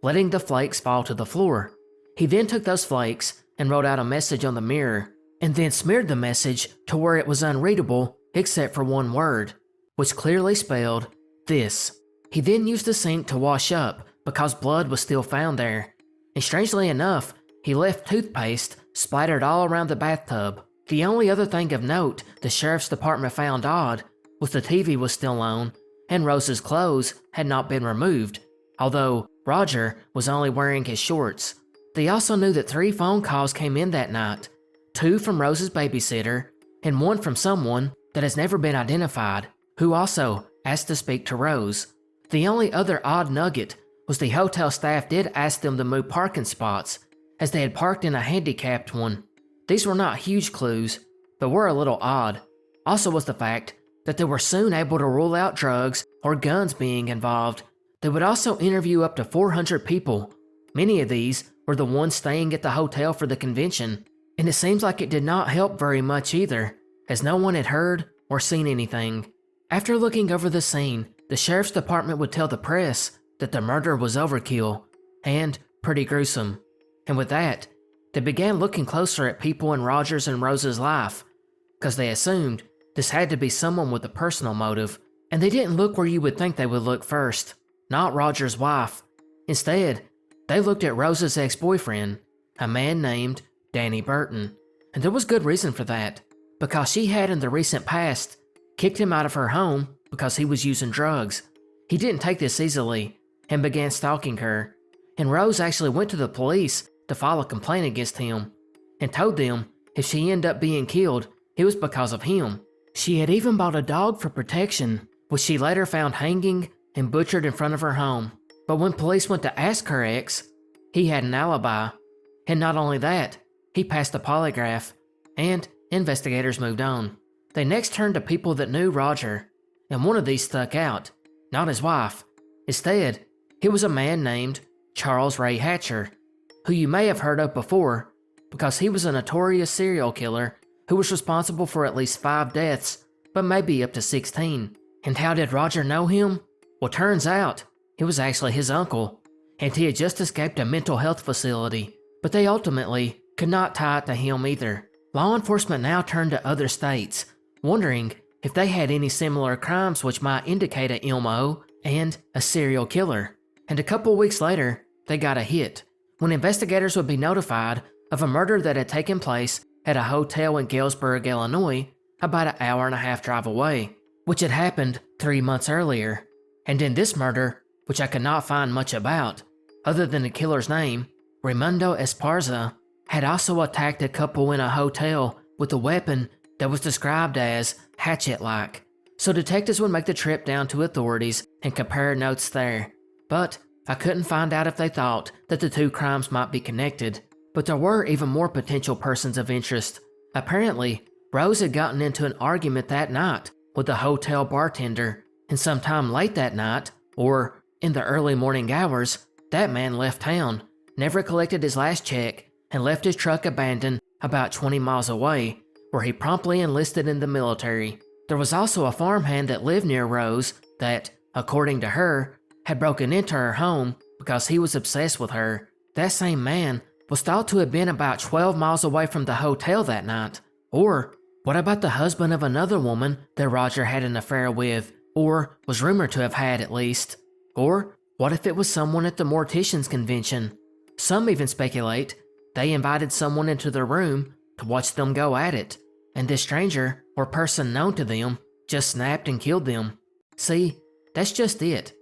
letting the flakes fall to the floor. He then took those flakes and wrote out a message on the mirror, and then smeared the message to where it was unreadable except for one word, which clearly spelled this. He then used the sink to wash up because blood was still found there, and strangely enough, he left toothpaste splattered all around the bathtub. The only other thing of note the sheriff's department found odd was the TV was still on, and Rose's clothes had not been removed, although Roger was only wearing his shorts. They also knew that 3 phone calls came in that night, 2 from Rose's babysitter, and 1 from someone that has never been identified, who also asked to speak to Rose. The only other odd nugget was the hotel staff did ask them to move parking spots, as they had parked in a handicapped one. These were not huge clues, but were a little odd. Also was the fact that they were soon able to rule out drugs or guns being involved. They would also interview up to 400 people. Many of these were the ones staying at the hotel for the convention, and it seems like it did not help very much either, as no one had heard or seen anything. After looking over the scene, the sheriff's department would tell the press that the murder was overkill and pretty gruesome. And with that, they began looking closer at people in Roger's and Rose's life, because they assumed this had to be someone with a personal motive, and they didn't look where you would think they would look first, not Roger's wife. Instead, they looked at Rose's ex-boyfriend, a man named Danny Burton, and there was good reason for that, because she had in the recent past kicked him out of her home because he was using drugs. He didn't take this easily and began stalking her, and Rose actually went to the police to file a complaint against him and told them if she ended up being killed, it was because of him. She had even bought a dog for protection, which she later found hanging and butchered in front of her home. But when police went to ask her ex, he had an alibi. And not only that, he passed a polygraph, and investigators moved on. They next turned to people that knew Roger, and one of these stuck out, not his wife. Instead, he was a man named Charles Ray Hatcher, who you may have heard of before because he was a notorious serial killer who was responsible for at least 5 deaths, but maybe up to 16. And how did Roger know him? Well, turns out, he was actually his uncle, and he had just escaped a mental health facility, but they ultimately could not tie it to him either. Law enforcement now turned to other states, wondering if they had any similar crimes which might indicate a MO and a serial killer. And a couple weeks later, they got a hit, when investigators would be notified of a murder that had taken place at a hotel in Galesburg, Illinois, about an hour-and-a-half drive away, which had happened 3 months earlier. And in this murder, which I could not find much about, other than the killer's name, Raimundo Esparza had also attacked a couple in a hotel with a weapon that was described as hatchet-like. So detectives would make the trip down to authorities and compare notes there. But I couldn't find out if they thought that the 2 crimes might be connected. But there were even more potential persons of interest. Apparently, Rose had gotten into an argument that night with the hotel bartender, and sometime late that night, or in the early morning hours, that man left town, never collected his last check, and left his truck abandoned about 20 miles away, where he promptly enlisted in the military. There was also a farmhand that lived near Rose that, according to her, had broken into her home because he was obsessed with her. That same man was thought to have been about 12 miles away from the hotel that night. Or, what about the husband of another woman that Roger had an affair with, or was rumored to have had at least? Or, what if it was someone at the mortician's convention? Some even speculate they invited someone into their room to watch them go at it, and this stranger, or person known to them, just snapped and killed them. See, that's just it.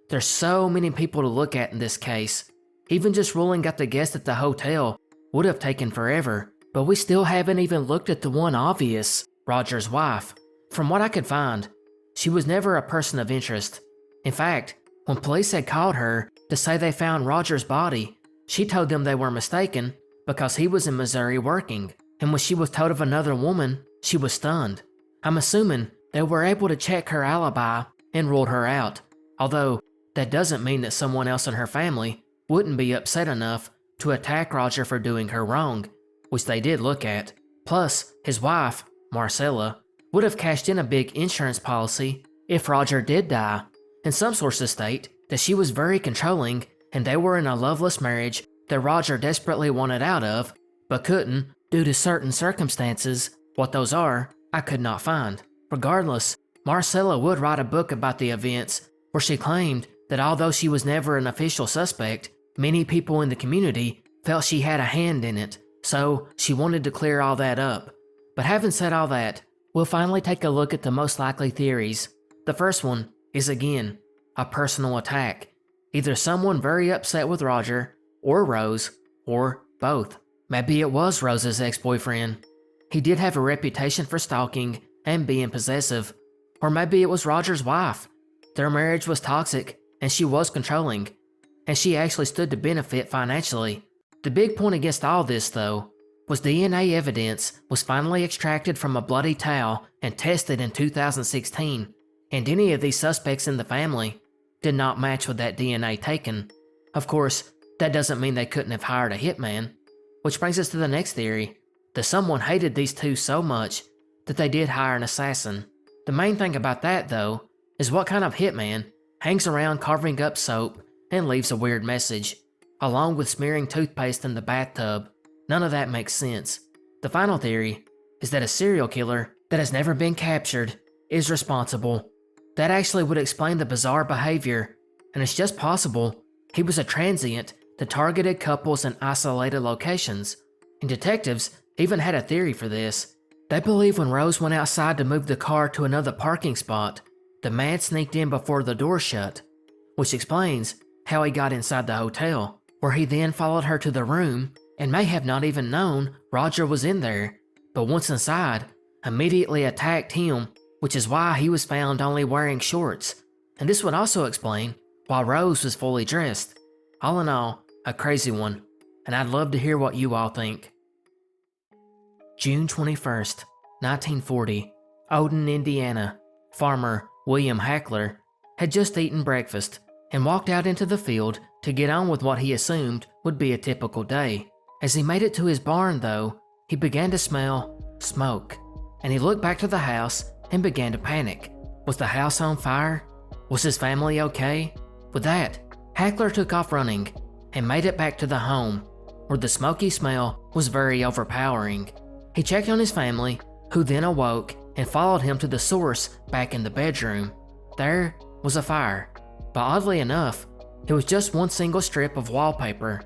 There's so many people to look at in this case. Even just ruling out the guest at the hotel would have taken forever, But we still haven't even looked at the one obvious, Roger's wife. From what I could find, she was never a person of interest. In fact, when police had called her to say they found Roger's body, she told them they were mistaken because he was in Missouri working, and when she was told of another woman, she was stunned. I'm assuming they were able to check her alibi and ruled her out, although that doesn't mean that someone else in her family wouldn't be upset enough to attack Roger for doing her wrong, which they did look at. Plus, his wife, Marcella, would have cashed in a big insurance policy if Roger did die, and some sources state that she was very controlling and they were in a loveless marriage that Roger desperately wanted out of, but couldn't due to certain circumstances. What those are, I could not find. Regardless, Marcella would write a book about the events where she claimed that although she was never an official suspect, many people in the community felt she had a hand in it, so she wanted to clear all that up. But having said all that, we'll finally take a look at the most likely theories. The first one is again, a personal attack. Either someone very upset with Roger, or Rose, or both. Maybe it was Rose's ex-boyfriend. He did have a reputation for stalking and being possessive. Or maybe it was Roger's wife. Their marriage was toxic and she was controlling, and she actually stood to benefit financially. The big point against all this, though, was DNA evidence was finally extracted from a bloody towel and tested in 2016, and any of these suspects in the family did not match with that DNA taken. Of course, that doesn't mean they couldn't have hired a hitman, which brings us to the next theory, that someone hated these two so much that they did hire an assassin. The main thing about that, though, is what kind of hitman hangs around carving up soap and leaves a weird message, along with smearing toothpaste in the bathtub. None of that makes sense. The final theory is that a serial killer that has never been captured is responsible. That actually would explain the bizarre behavior, and it's just possible he was a transient that targeted couples in isolated locations. And detectives even had a theory for this. They believe when Rose went outside to move the car to another parking spot, the man sneaked in before the door shut, which explains how he got inside the hotel, where he then followed her to the room and may have not even known Roger was in there, but once inside, immediately attacked him, which is why he was found only wearing shorts. And this would also explain why Rose was fully dressed. All in all, a crazy one, and I'd love to hear what you all think. June 21st, 1940, Odon, Indiana. Farmer William Hackler had just eaten breakfast and walked out into the field to get on with what he assumed would be a typical day. As he made it to his barn, though, he began to smell smoke, and he looked back to the house and began to panic. Was the house on fire? Was his family okay? With that, Hackler took off running and made it back to the home, where the smoky smell was very overpowering. He checked on his family, who then awoke and followed him to the source back in the bedroom. There was a fire, but oddly enough, it was just one single strip of wallpaper.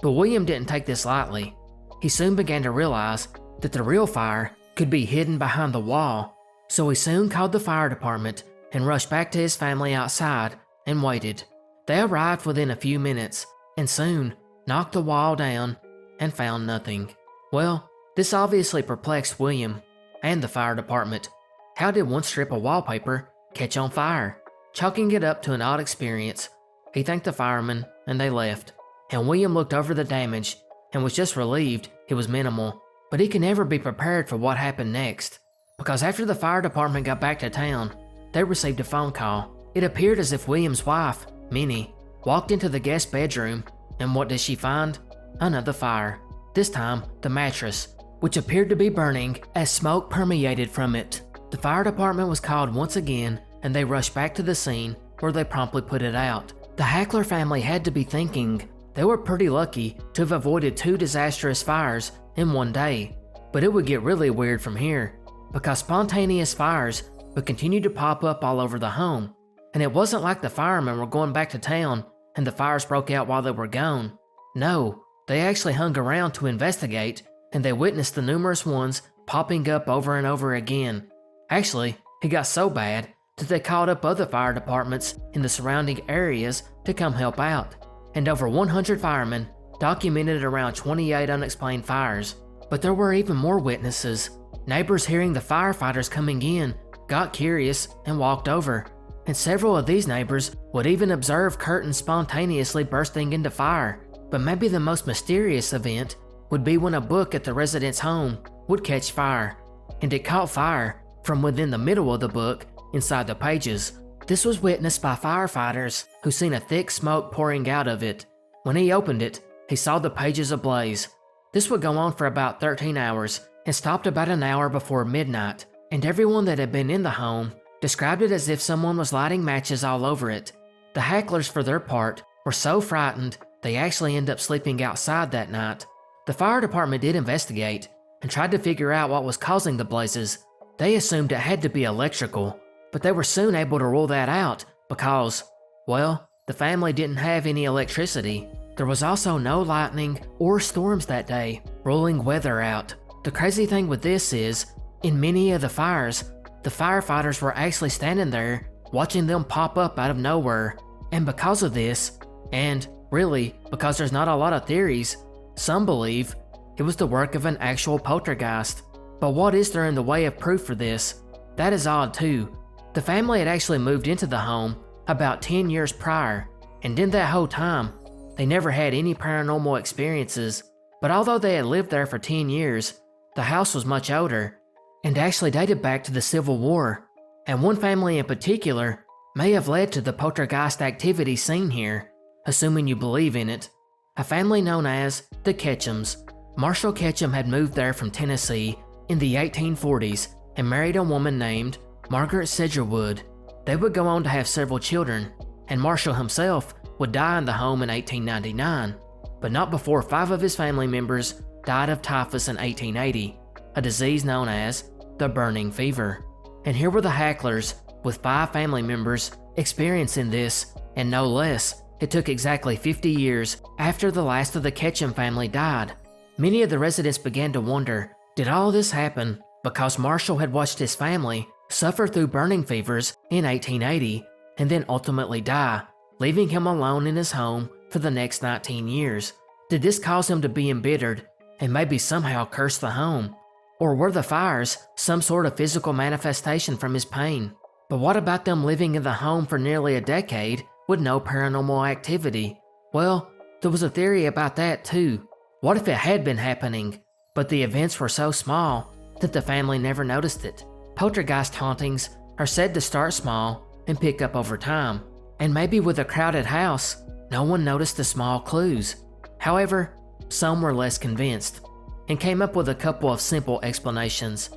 But William didn't take this lightly. He soon began to realize that the real fire could be hidden behind the wall, so he soon called the fire department and rushed back to his family outside and waited. They arrived within a few minutes and soon knocked the wall down and found nothing. Well, this obviously perplexed William and the fire department. How did one strip of wallpaper catch on fire? Chalking it up to an odd experience, he thanked the firemen and they left. And William looked over the damage and was just relieved it was minimal. But he could never be prepared for what happened next, because after the fire department got back to town, they received a phone call. It appeared as if William's wife, Minnie, walked into the guest bedroom, and what did she find? Another fire. This time, the mattress, which appeared to be burning as smoke permeated from it. The fire department was called once again, and they rushed back to the scene where they promptly put it out. The Hackler family had to be thinking they were pretty lucky to have avoided 2 disastrous fires in one day. But it would get really weird from here, because spontaneous fires would continue to pop up all over the home. And it wasn't like the firemen were going back to town and the fires broke out while they were gone. No, they actually hung around to investigate, and they witnessed the numerous ones popping up over and over again. Actually, it got so bad that they called up other fire departments in the surrounding areas to come help out. And over 100 firemen documented around 28 unexplained fires. But there were even more witnesses. Neighbors hearing the firefighters coming in got curious and walked over, and several of these neighbors would even observe curtains spontaneously bursting into fire. But maybe the most mysterious event would be when a book at the resident's home would catch fire, and it caught fire from within the middle of the book inside the pages. This was witnessed by firefighters who seen a thick smoke pouring out of it. When he opened it, he saw the pages ablaze. This would go on for about 13 hours and stopped about an hour before midnight, and everyone that had been in the home described it as if someone was lighting matches all over it. The Hacklers, for their part, were so frightened they actually ended up sleeping outside that night. The fire department did investigate and tried to figure out what was causing the blazes. They assumed it had to be electrical, but they were soon able to rule that out because, well, the family didn't have any electricity. There was also no lightning or storms that day, ruling weather out. The crazy thing with this is, in many of the fires, the firefighters were actually standing there watching them pop up out of nowhere. And because of this, and really because there's not a lot of theories, some believe it was the work of an actual poltergeist. But what is there in the way of proof for this? That is odd too. The family had actually moved into the home about 10 years prior, and in that whole time, they never had any paranormal experiences. But although they had lived there for 10 years, the house was much older, and actually dated back to the Civil War. And one family in particular may have led to the poltergeist activity seen here, assuming you believe in it. A family known as the Ketchums. Marshall Ketchum had moved there from Tennessee in the 1840s and married a woman named Margaret Sedgerwood. They would go on to have several children, and Marshall himself would die in the home in 1899, but not before 5 of his family members died of typhus in 1880, a disease known as the burning fever. And here were the Hacklers, with 5 family members experiencing this, and no less, it took exactly 50 years after the last of the Ketchum family died. Many of the residents began to wonder, did all this happen because Marshall had watched his family suffer through burning fevers in 1880 and then ultimately die, leaving him alone in his home for the next 19 years? Did this cause him to be embittered and maybe somehow curse the home? Or were the fires some sort of physical manifestation from his pain? But what about them living in the home for nearly a decade with no paranormal activity? Well, there was a theory about that too. What if it had been happening, but the events were so small that the family never noticed it? Poltergeist hauntings are said to start small and pick up over time, and maybe with a crowded house, no one noticed the small clues. However, some were less convinced and came up with a couple of simple explanations.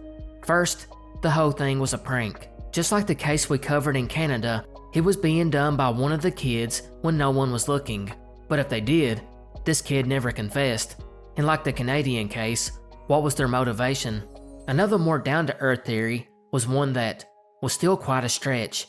First, the whole thing was a prank. Just like the case we covered in Canada, it was being done by one of the kids when no one was looking. But if they did, this kid never confessed. And like the Canadian case, what was their motivation? Another more down-to-earth theory was one that was still quite a stretch,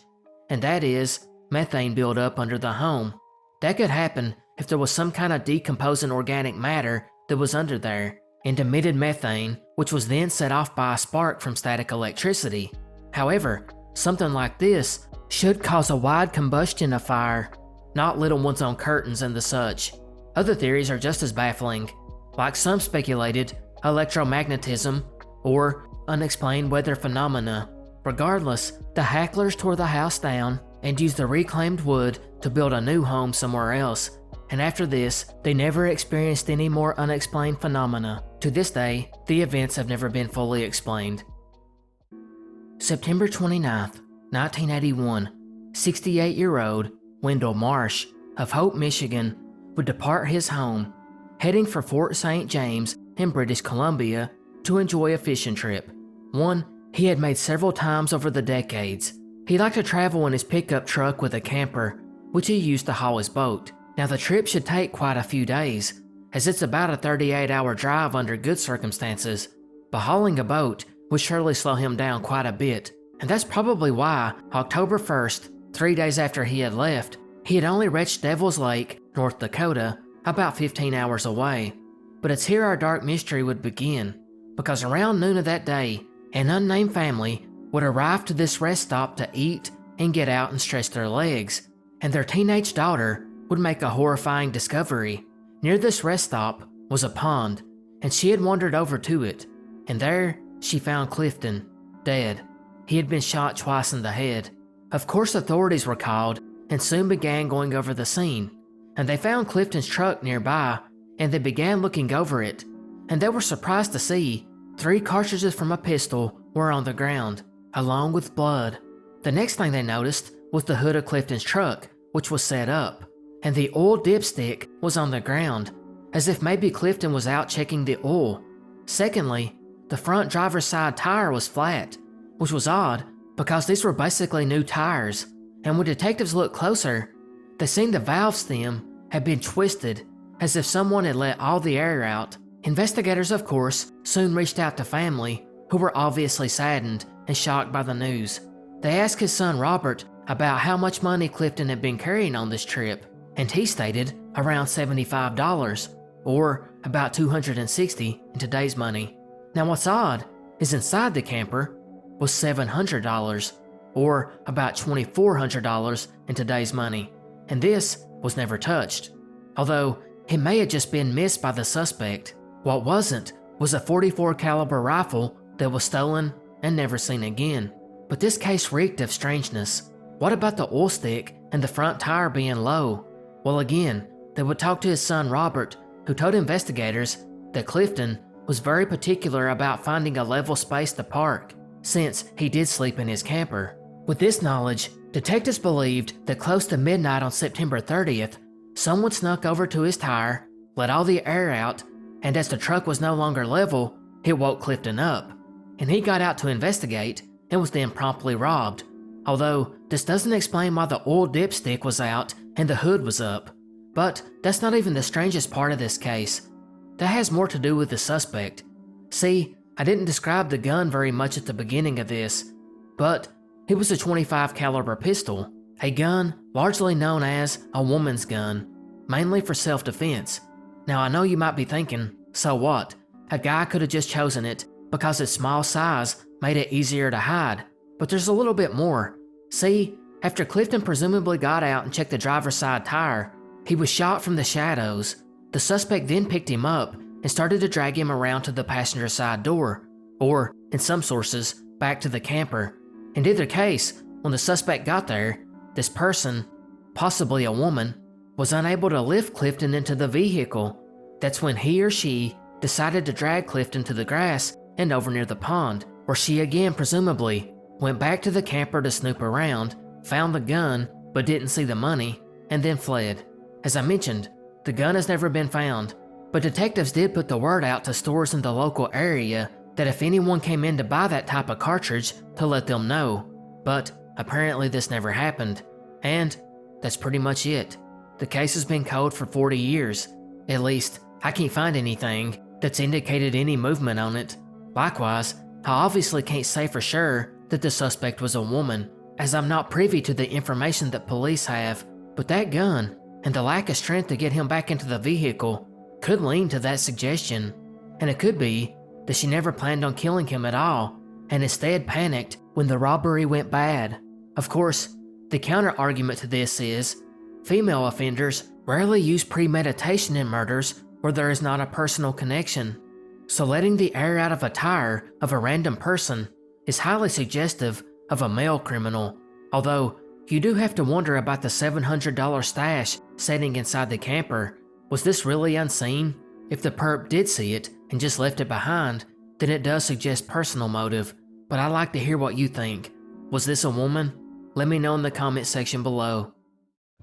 and that is methane buildup under the home. That could happen if there was some kind of decomposing organic matter that was under there and emitted methane, which was then set off by a spark from static electricity. However, something like this should cause a wide combustion of fire, not little ones on curtains and the such. Other theories are just as baffling, like some speculated electromagnetism or unexplained weather phenomena. Regardless, the Hacklers tore the house down and used the reclaimed wood to build a new home somewhere else, and after this, they never experienced any more unexplained phenomena. To this day, the events have never been fully explained. September 29th, 1981, 68-year-old Wendell Marsh of Hope, Michigan, would depart his home, heading for Fort St. James in British Columbia to enjoy a fishing trip, one he had made several times over the decades. He liked to travel in his pickup truck with a camper, which he used to haul his boat. Now the trip should take quite a few days, as it's about a 38-hour drive under good circumstances, but hauling a boat would surely slow him down quite a bit, and that's probably why October 1st, 3 days after he had left, he had only reached Devil's Lake, North Dakota, about 15 hours away. But it's here our dark mystery would begin, because around noon of that day, an unnamed family would arrive to this rest stop to eat and get out and stretch their legs, and their teenage daughter would make a horrifying discovery. Near this rest stop was a pond, and she had wandered over to it, and there she found Clifton, dead. He had been shot twice in the head. Of course, authorities were called and soon began going over the scene, and they found Clifton's truck nearby, and they began looking over it, and they were surprised to see 3 cartridges from a pistol were on the ground, along with blood. The next thing they noticed was the hood of Clifton's truck, which was set up, and the oil dipstick was on the ground, as if maybe Clifton was out checking the oil. Secondly, the front driver's side tire was flat, which was odd because these were basically new tires, and when detectives looked closer, they seen the valve stem had been twisted as if someone had let all the air out. Investigators, of course, soon reached out to family, who were obviously saddened and shocked by the news. They asked his son Robert about how much money Clifton had been carrying on this trip, and he stated around $75, or about $260 in today's money. Now what's odd is inside the camper was $700, or about $2,400 in today's money, and this was never touched. Although it may have just been missed by the suspect. What wasn't was a .44 caliber rifle that was stolen and never seen again. But this case reeked of strangeness. What about the oil stick and the front tire being low? Well, again, they would talk to his son Robert, who told investigators that Clifton was very particular about finding a level space to park, since he did sleep in his camper. With this knowledge, detectives believed that close to midnight on September 30th, someone snuck over to his tire, let all the air out, and as the truck was no longer level, it woke Clifton up, and he got out to investigate and was then promptly robbed. Although this doesn't explain why the oil dipstick was out and the hood was up. But that's not even the strangest part of this case. That has more to do with the suspect. See, I didn't describe the gun very much at the beginning of this, but it was a .25 caliber pistol, a gun largely known as a woman's gun, mainly for self-defense. Now I know you might be thinking, so what? A guy could have just chosen it because its small size made it easier to hide, but there's a little bit more. See, after Clifton presumably got out and checked the driver's side tire, he was shot from the shadows. The suspect then picked him up and started to drag him around to the passenger side door, or, in some sources, back to the camper. In either case, when the suspect got there, this person, possibly a woman, was unable to lift Clifton into the vehicle. That's when he or she decided to drag Clifton to the grass and over near the pond, where she again presumably went back to the camper to snoop around, found the gun but didn't see the money, and then fled. As I mentioned, the gun has never been found, but detectives did put the word out to stores in the local area that if anyone came in to buy that type of cartridge to let them know, but apparently this never happened, and that's pretty much it. The case has been cold for 40 years. At least, I can't find anything that's indicated any movement on it. Likewise, I obviously can't say for sure that the suspect was a woman, as I'm not privy to the information that police have, but that gun and the lack of strength to get him back into the vehicle could lean to that suggestion, and it could be that she never planned on killing him at all, and instead panicked when the robbery went bad. Of course, the counter-argument to this is, female offenders rarely use premeditation in murders where there is not a personal connection, so letting the air out of a tire of a random person is highly suggestive of a male criminal, although you do have to wonder about the $700 stash sitting inside the camper. Was this really unseen? If the perp did see it and just left it behind, then it does suggest personal motive, but I'd like to hear what you think. Was this a woman? Let me know in the comment section below.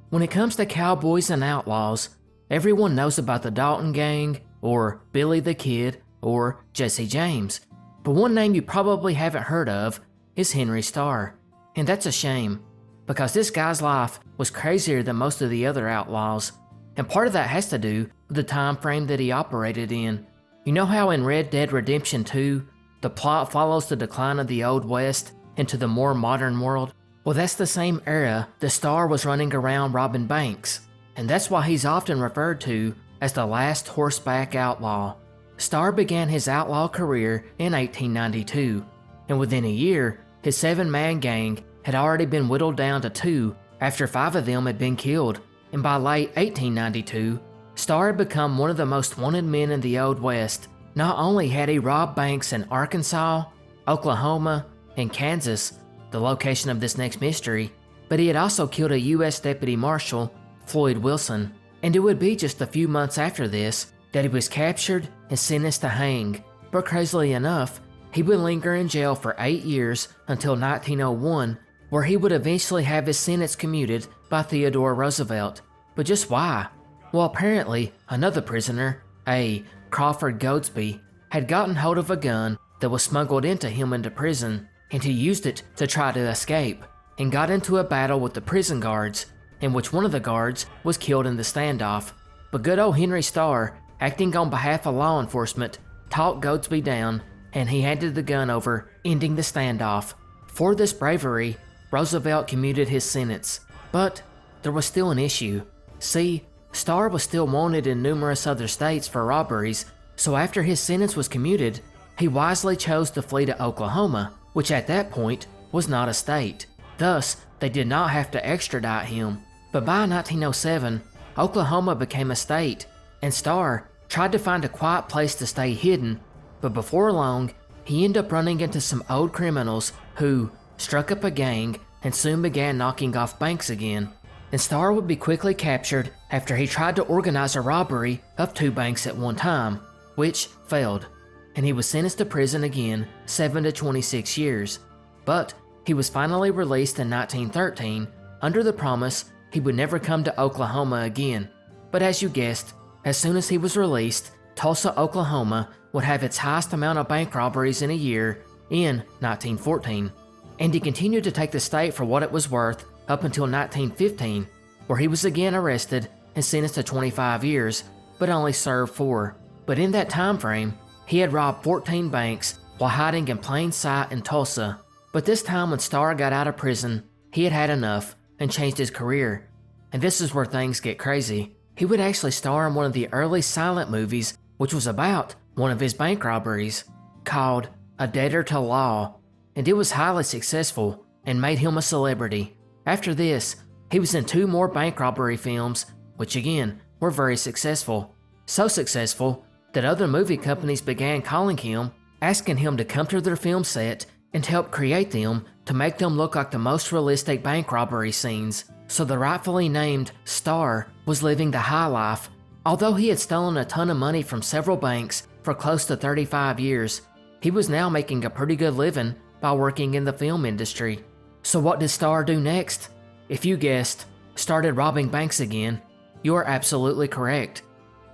When it comes to cowboys and outlaws, everyone knows about the Dalton Gang, or Billy the Kid, or Jesse James. But one name you probably haven't heard of is Henry Starr, and that's a shame, because this guy's life was crazier than most of the other outlaws, and part of that has to do with the time frame that he operated in. You know how in Red Dead Redemption 2, the plot follows the decline of the Old West into the more modern world? Well, that's the same era that Starr was running around robbing banks, and that's why he's often referred to as the last horseback outlaw. Starr began his outlaw career in 1892, and within a year, his 7-man gang had already been whittled down to 2 after 5 of them had been killed, and by late 1892, Starr had become one of the most wanted men in the Old West, Not only had he robbed banks in Arkansas, Oklahoma, and Kansas, the location of this next mystery, but he had also killed a U.S. Deputy Marshal, Floyd Wilson, and it would be just a few months after this that he was captured and sentenced to hang. But crazily enough, he would linger in jail for 8 years until 1901, where he would eventually have his sentence commuted by Theodore Roosevelt. But just why? Well, apparently, another prisoner, a Crawford Goldsby, had gotten hold of a gun that was smuggled into him into prison, and he used it to try to escape, and got into a battle with the prison guards, in which one of the guards was killed in the standoff. But good old Henry Starr, acting on behalf of law enforcement, talked Goldsby down, and he handed the gun over, ending the standoff. For this bravery, Roosevelt commuted his sentence. But there was still an issue. See, Starr was still wanted in numerous other states for robberies, so after his sentence was commuted, he wisely chose to flee to Oklahoma, which at that point was not a state. Thus, they did not have to extradite him. But by 1907, Oklahoma became a state, and Starr tried to find a quiet place to stay hidden, but before long, he ended up running into some old criminals who struck up a gang and soon began knocking off banks again. And Starr would be quickly captured after he tried to organize a robbery of 2 banks at one time, which failed, and he was sentenced to prison again, 7 to 26 years. But he was finally released in 1913 under the promise he would never come to Oklahoma again. But as you guessed, as soon as he was released, Tulsa, Oklahoma would have its highest amount of bank robberies in a year in 1914. And he continued to take the state for what it was worth up until 1915, where he was again arrested and sentenced to 25 years, but only served 4. But in that time frame, he had robbed 14 banks while hiding in plain sight in Tulsa. But this time when Starr got out of prison, he had had enough and changed his career. And this is where things get crazy. He would actually star in one of the early silent movies, which was about one of his bank robberies, called A Debtor to Law, and it was highly successful and made him a celebrity. After this, he was in 2 more bank robbery films, which again were very successful. So successful that other movie companies began calling him, asking him to come to their film set and help create them to make them look like the most realistic bank robbery scenes. So the rightfully named Starr was living the high life. Although he had stolen a ton of money from several banks for close to 35 years, he was now making a pretty good living by working in the film industry. So what did Starr do next? If you guessed, started robbing banks again, you are absolutely correct.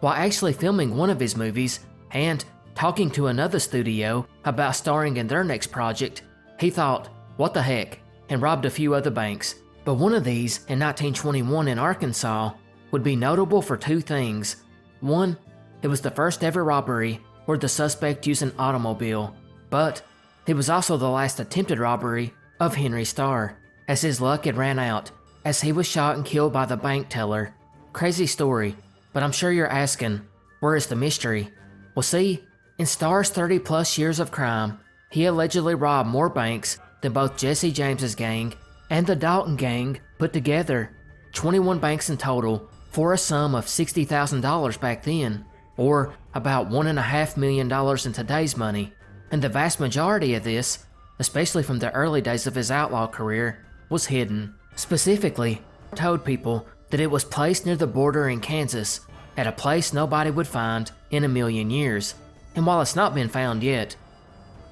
While actually filming one of his movies and talking to another studio about starring in their next project, he thought, what the heck, and robbed a few other banks. But one of these, in 1921 in Arkansas, would be notable for 2 things. One, it was the first ever robbery where the suspect used an automobile, but it was also the last attempted robbery of Henry Starr, as his luck had ran out, as he was shot and killed by the bank teller. Crazy story, but I'm sure you're asking, where is the mystery? Well see, in Starr's 30 plus years of crime, he allegedly robbed more banks than both Jesse James's gang and the Dalton gang put together, 21 banks in total, for a sum of $60,000 back then, or about $1.5 million in today's money. And the vast majority of this, especially from the early days of his outlaw career, was hidden. Specifically, told people that it was placed near the border in Kansas, at a place nobody would find in a million years. And while it's not been found yet,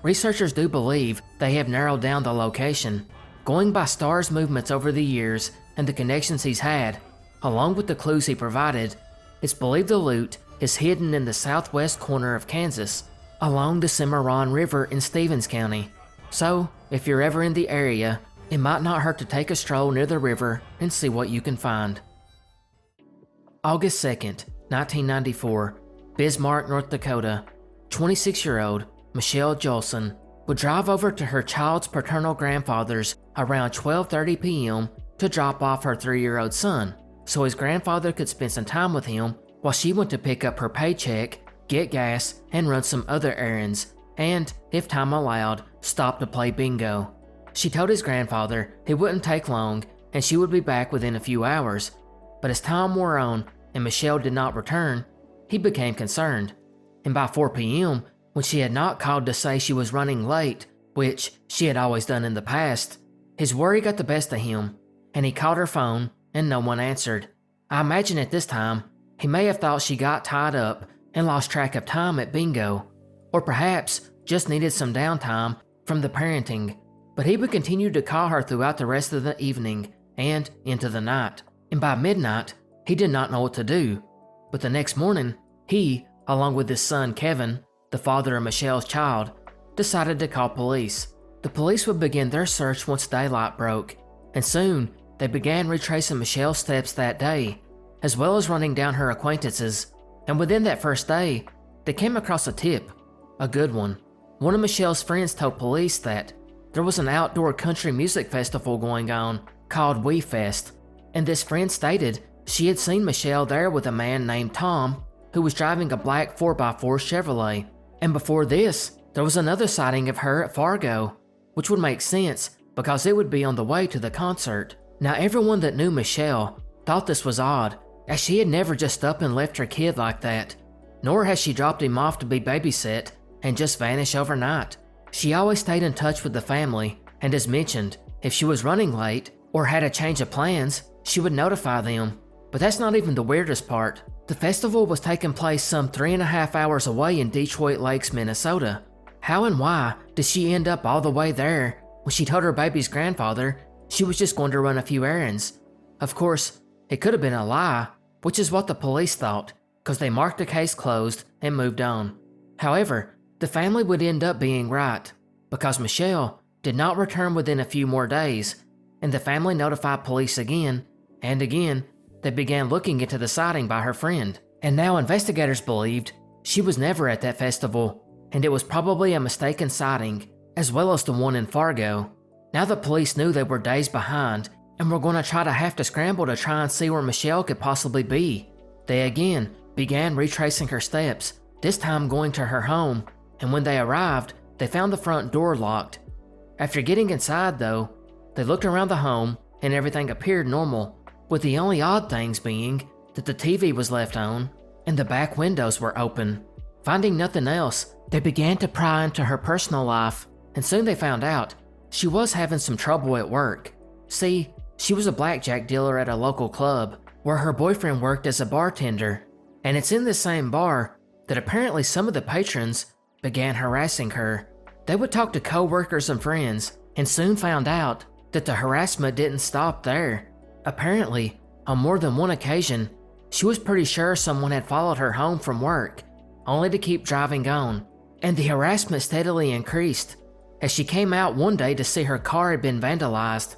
researchers do believe they have narrowed down the location. Going by Starr's movements over the years and the connections he's had, along with the clues he provided, it's believed the loot is hidden in the southwest corner of Kansas, along the Cimarron River in Stevens County. So, if you're ever in the area, it might not hurt to take a stroll near the river and see what you can find. August 2nd, 1994, Bismarck, North Dakota. 26-year-old Michele Julson would drive over to her child's paternal grandfather's around 12:30 p.m. to drop off her 3-year-old son, so his grandfather could spend some time with him while she went to pick up her paycheck, get gas, and run some other errands, and, if time allowed, stop to play bingo. She told his grandfather it wouldn't take long and she would be back within a few hours, but as time wore on and Michele did not return, he became concerned. and by 4 p.m., when she had not called to say she was running late, which she had always done in the past, his worry got the best of him, and he called her phone and no one answered. I imagine at this time, he may have thought she got tied up and lost track of time at bingo, or perhaps just needed some downtime from the parenting, but he would continue to call her throughout the rest of the evening and into the night, and by midnight, he did not know what to do. But the next morning, he, along with his son Kevin, the father of Michele's child, decided to call police. The police would begin their search once daylight broke, and soon they began retracing Michele's steps that day, as well as running down her acquaintances, and within that first day, they came across a tip, a good one. One of Michele's friends told police that there was an outdoor country music festival going on called We Fest, and this friend stated she had seen Michele there with a man named Tom who was driving a black 4x4 Chevrolet, and before this, there was another sighting of her at Fargo, which would make sense because it would be on the way to the concert. Now everyone that knew Michele thought this was odd, as she had never just up and left her kid like that, nor had she dropped him off to be babysit and just vanish overnight. She always stayed in touch with the family, and as mentioned, if she was running late or had a change of plans, she would notify them. But that's not even the weirdest part. The festival was taking place some 3.5 hours away in Detroit Lakes, Minnesota. How and why did she end up all the way there when she told her baby's grandfather she was just going to run a few errands? Of course, it could have been a lie, which is what the police thought, because they marked the case closed and moved on. However, the family would end up being right, because Michele did not return within a few more days, and the family notified police again, and again, they began looking into the sighting by her friend. And now investigators believed she was never at that festival, and it was probably a mistaken sighting, as well as the one in Fargo. Now the police knew they were days behind, and were going to have to scramble to try and see where Michele could possibly be. They again began retracing her steps, this time going to her home, and when they arrived, they found the front door locked. After getting inside though, they looked around the home and everything appeared normal, with the only odd things being that the TV was left on and the back windows were open. Finding nothing else, they began to pry into her personal life, and soon they found out she was having some trouble at work. See, she was a blackjack dealer at a local club where her boyfriend worked as a bartender, and it's in this same bar that apparently some of the patrons began harassing her. They would talk to co-workers and friends, and soon found out that the harassment didn't stop there. Apparently, on more than one occasion, she was pretty sure someone had followed her home from work, only to keep driving on, and the harassment steadily increased as she came out one day to see her car had been vandalized.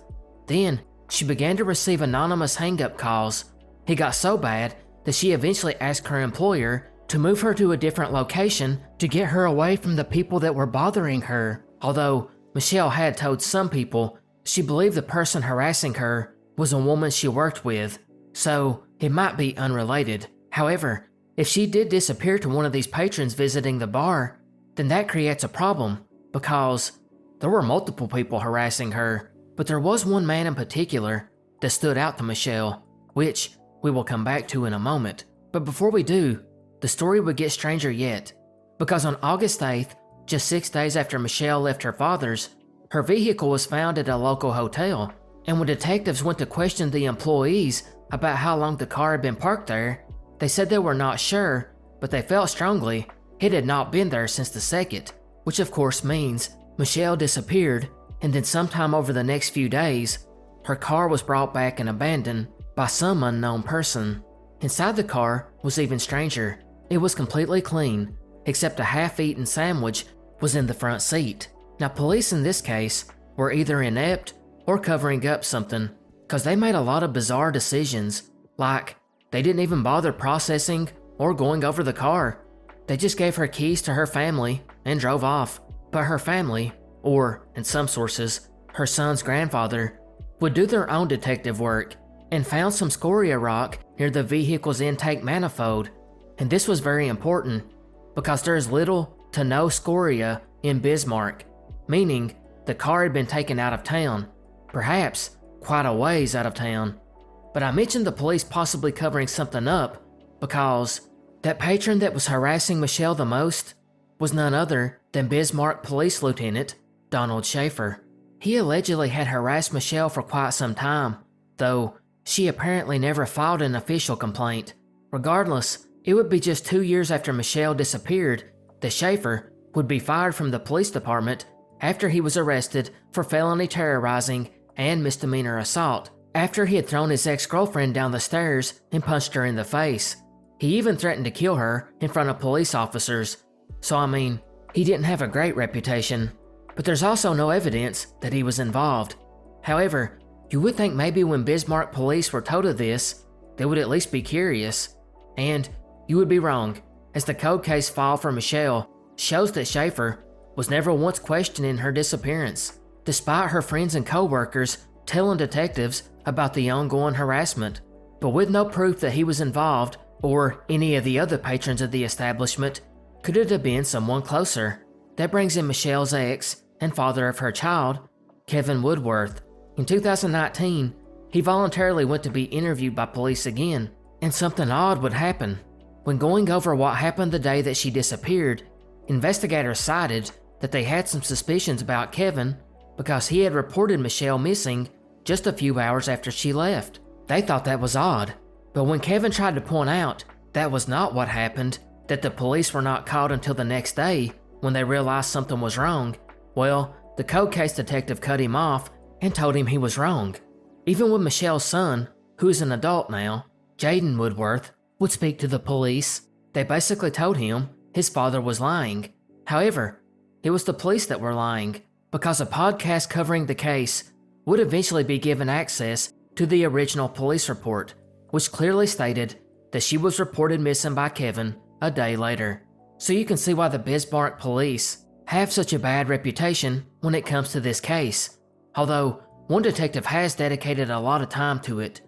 Then, she began to receive anonymous hang-up calls. It got so bad that she eventually asked her employer to move her to a different location to get her away from the people that were bothering her. Although Michele had told some people she believed the person harassing her was a woman she worked with, so it might be unrelated. However, if she did disappear to one of these patrons visiting the bar, then that creates a problem, because there were multiple people harassing her, but there was one man in particular that stood out to Michele, which we will come back to in a moment. But before we do, the story would get stranger yet, because on August 8th, just 6 days after Michele left her father's, her vehicle was found at a local hotel, and when detectives went to question the employees about how long the car had been parked there, they said they were not sure, but they felt strongly it had not been there since the 2nd, which of course means Michele disappeared, and then sometime over the next few days, her car was brought back and abandoned by some unknown person. Inside the car was even stranger. It was completely clean, except a half-eaten sandwich was in the front seat. Now police in this case were either inept or covering up something, because they made a lot of bizarre decisions, like they didn't even bother processing or going over the car. They just gave her keys to her family and drove off. But her family, or in some sources, her son's grandfather, would do their own detective work and found some scoria rock near the vehicle's intake manifold. And this was very important because there is little to no scoria in Bismarck, meaning the car had been taken out of town, perhaps quite a ways out of town. But I mentioned the police possibly covering something up because That patron that was harassing Michele the most was none other than Bismarck Police Lieutenant Donald Schaefer. He allegedly had harassed Michele for quite some time, though she apparently never filed an official complaint. Regardless, it would be just 2 years after Michele disappeared that Schaefer would be fired from the police department after he was arrested for felony terrorizing and misdemeanor assault after he had thrown his ex-girlfriend down the stairs and punched her in the face. He even threatened to kill her in front of police officers. So I mean, he didn't have a great reputation. But there's also no evidence that he was involved. However, you would think maybe when Bismarck police were told of this, they would at least be curious. And you would be wrong, as the cold case file for Michele shows that Schaefer was never once questioning her disappearance, despite her friends and co-workers telling detectives about the ongoing harassment. But with no proof that he was involved, or any of the other patrons of the establishment, could it have been someone closer? That brings in Michele's ex and father of her child, Kevin Woodworth. In 2019, he voluntarily went to be interviewed by police again, and something odd would happen. When going over what happened the day that she disappeared, investigators cited that they had some suspicions about Kevin because he had reported Michele missing just a few hours after she left. They thought that was odd, but when Kevin tried to point out that was not what happened, that the police were not called until the next day when they realized something was wrong, well, the cold case detective cut him off and told him he was wrong. Even when Michele's son, who is an adult now, Jaden Woodworth, would speak to the police, they basically told him his father was lying. However, it was the police that were lying, because a podcast covering the case would eventually be given access to the original police report, which clearly stated that she was reported missing by Kevin a day later. So you can see why the Bismarck police have such a bad reputation when it comes to this case. Although, one detective has dedicated a lot of time to it,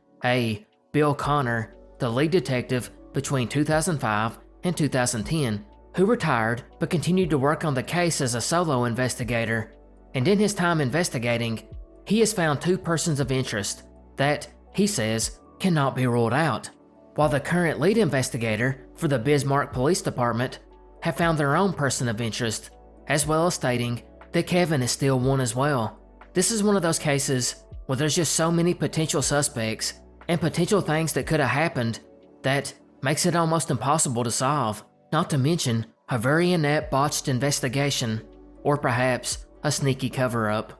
Bill Connor, the lead detective between 2005 and 2010, who retired but continued to work on the case as a solo investigator. And in his time investigating, he has found 2 persons of interest that, he says, cannot be ruled out, while the current lead investigator for the Bismarck Police Department have found their own person of interest, as well as stating that Kevin is still one as well. This is one of those cases where there's just so many potential suspects and potential things that could have happened that makes it almost impossible to solve, not to mention a very inept botched investigation, or perhaps a sneaky cover-up.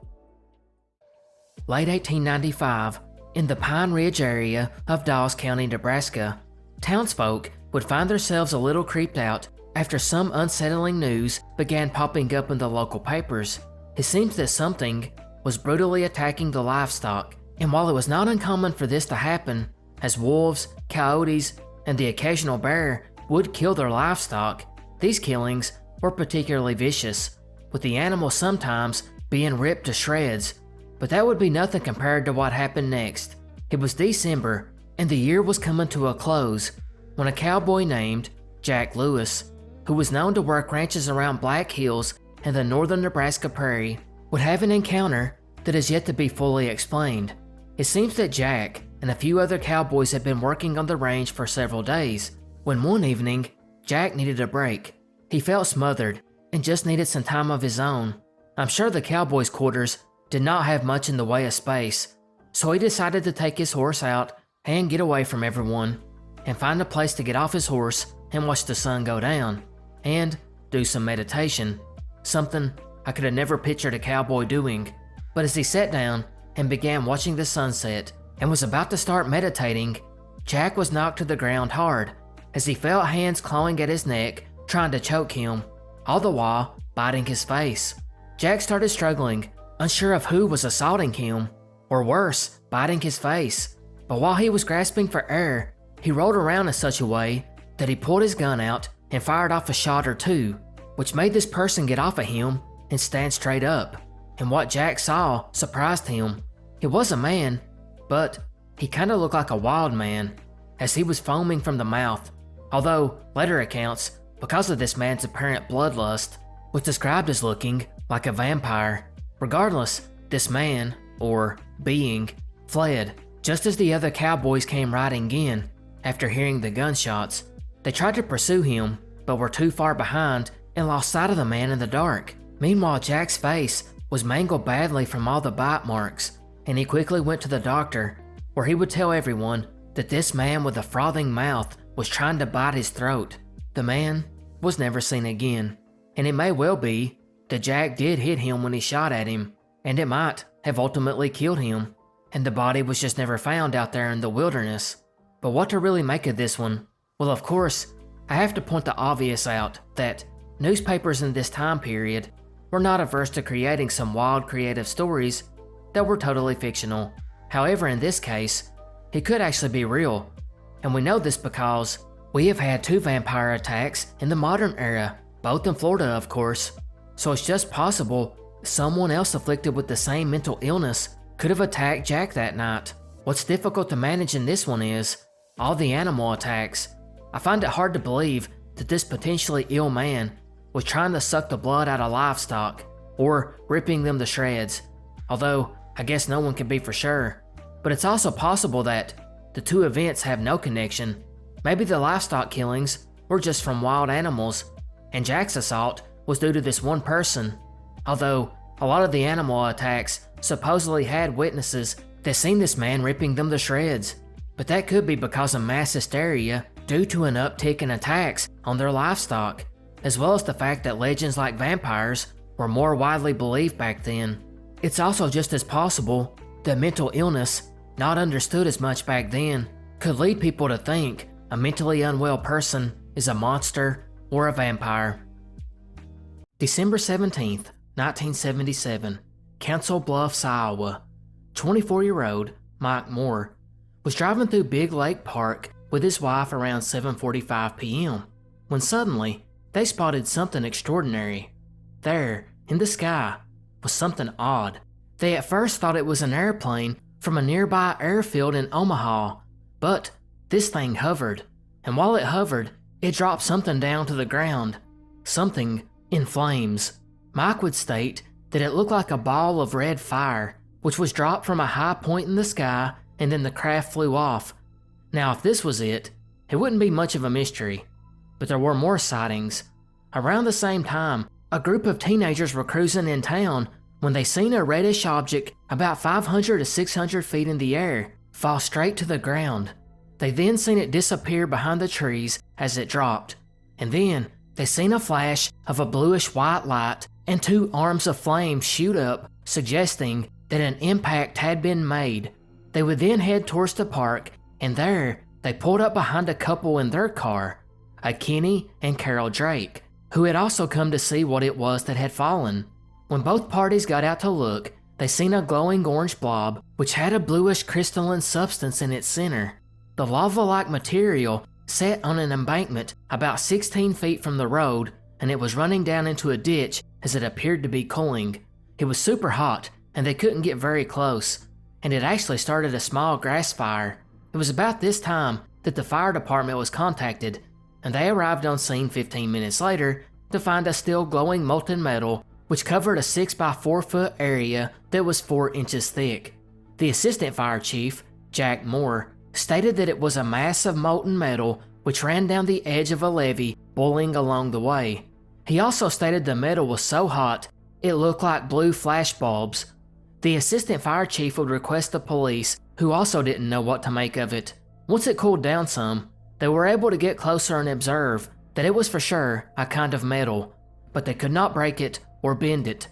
Late 1895, in the Pine Ridge area of Dawes County, Nebraska, townsfolk would find themselves a little creeped out after some unsettling news began popping up in the local papers. It seems that something was brutally attacking the livestock, and while it was not uncommon for this to happen, as wolves, coyotes, and the occasional bear would kill their livestock, these killings were particularly vicious, with the animals sometimes being ripped to shreds. But that would be nothing compared to what happened next. It was December, and the year was coming to a close, when a cowboy named Jack Lewis, who was known to work ranches around Black Hills and the northern Nebraska prairie, would have an encounter that is yet to be fully explained. It seems that Jack and a few other cowboys had been working on the range for several days, when one evening, Jack needed a break. He felt smothered and just needed some time of his own. I'm sure the cowboys' quarters did not have much in the way of space, so he decided to take his horse out and get away from everyone, and find a place to get off his horse and watch the sun go down, and do some meditation, something I could have never pictured a cowboy doing. But as he sat down and began watching the sunset and was about to start meditating, Jack was knocked to the ground hard as he felt hands clawing at his neck, trying to choke him, all the while biting his face. Jack started struggling, unsure of who was assaulting him, or worse, biting his face. But while he was grasping for air, he rolled around in such a way that he pulled his gun out and fired off a shot or two, which made this person get off of him and stand straight up. And what Jack saw surprised him. It was a man, but he kinda looked like a wild man, as he was foaming from the mouth. Although, later accounts, because of this man's apparent bloodlust, was described as looking like a vampire. Regardless, this man, or being, fled, just as the other cowboys came riding in after hearing the gunshots. They tried to pursue him, but were too far behind and lost sight of the man in the dark. Meanwhile, Jack's face was mangled badly from all the bite marks, and he quickly went to the doctor, where he would tell everyone that this man with a frothing mouth was trying to bite his throat. The man was never seen again, and it may well be that Jack did hit him when he shot at him, and it might have ultimately killed him, and the body was just never found out there in the wilderness. But what to really make of this one? Well, of course, I have to point the obvious out that newspapers in this time period were not averse to creating some wild creative stories that were totally fictional. However, in this case, it could actually be real, and we know this because we have had 2 vampire attacks in the modern era, both in Florida of course, so it's just possible someone else afflicted with the same mental illness could have attacked Jack that night. What's difficult to manage in this one is all the animal attacks. I find it hard to believe that this potentially ill man was trying to suck the blood out of livestock or ripping them to shreds, although I guess no one can be for sure. But it's also possible that the 2 events have no connection. Maybe the livestock killings were just from wild animals, and Jack's assault was due to this one person, although a lot of the animal attacks supposedly had witnesses that seen this man ripping them to shreds. But that could be because of mass hysteria due to an uptick in attacks on their livestock, as well as the fact that legends like vampires were more widely believed back then. It's also just as possible that mental illness, not understood as much back then, could lead people to think a mentally unwell person is a monster or a vampire. December 17th, 1977, Council Bluffs, Iowa. 24-year-old Mike Moore was driving through Big Lake Park with his wife around 7:45 p.m. when suddenly they spotted something extraordinary. There, in the sky, was something odd. They at first thought it was an airplane from a nearby airfield in Omaha, but this thing hovered, and while it hovered, it dropped something down to the ground. Something in flames. Mike would state that it looked like a ball of red fire, which was dropped from a high point in the sky, and then the craft flew off. Now, if this was it wouldn't be much of a mystery. But there were more sightings. Around the same time, a group of teenagers were cruising in town when they seen a reddish object about 500 to 600 feet in the air fall straight to the ground. They then seen it disappear behind the trees as it dropped, and then they seen a flash of a bluish-white light and 2 arms of flame shoot up, suggesting that an impact had been made. They would then head towards the park, and there they pulled up behind a couple in their car, a Kenny and Carol Drake, who had also come to see what it was that had fallen. When both parties got out to look, they seen a glowing orange blob which had a bluish crystalline substance in its center. The lava-like material sat on an embankment about 16 feet from the road, and it was running down into a ditch as it appeared to be cooling. It was super hot, and they couldn't get very close, and it actually started a small grass fire. It was about this time that the fire department was contacted, and they arrived on scene 15 minutes later to find a still glowing molten metal which covered a 6 by 4 foot area that was 4 inches thick. The assistant fire chief, Jack Moore, stated that it was a mass of molten metal which ran down the edge of a levee boiling along the way. He also stated the metal was so hot it looked like blue flash bulbs. The assistant fire chief would request the police, who also didn't know what to make of it. Once it cooled down some, they were able to get closer and observe that it was for sure a kind of metal, but they could not break it or bend it.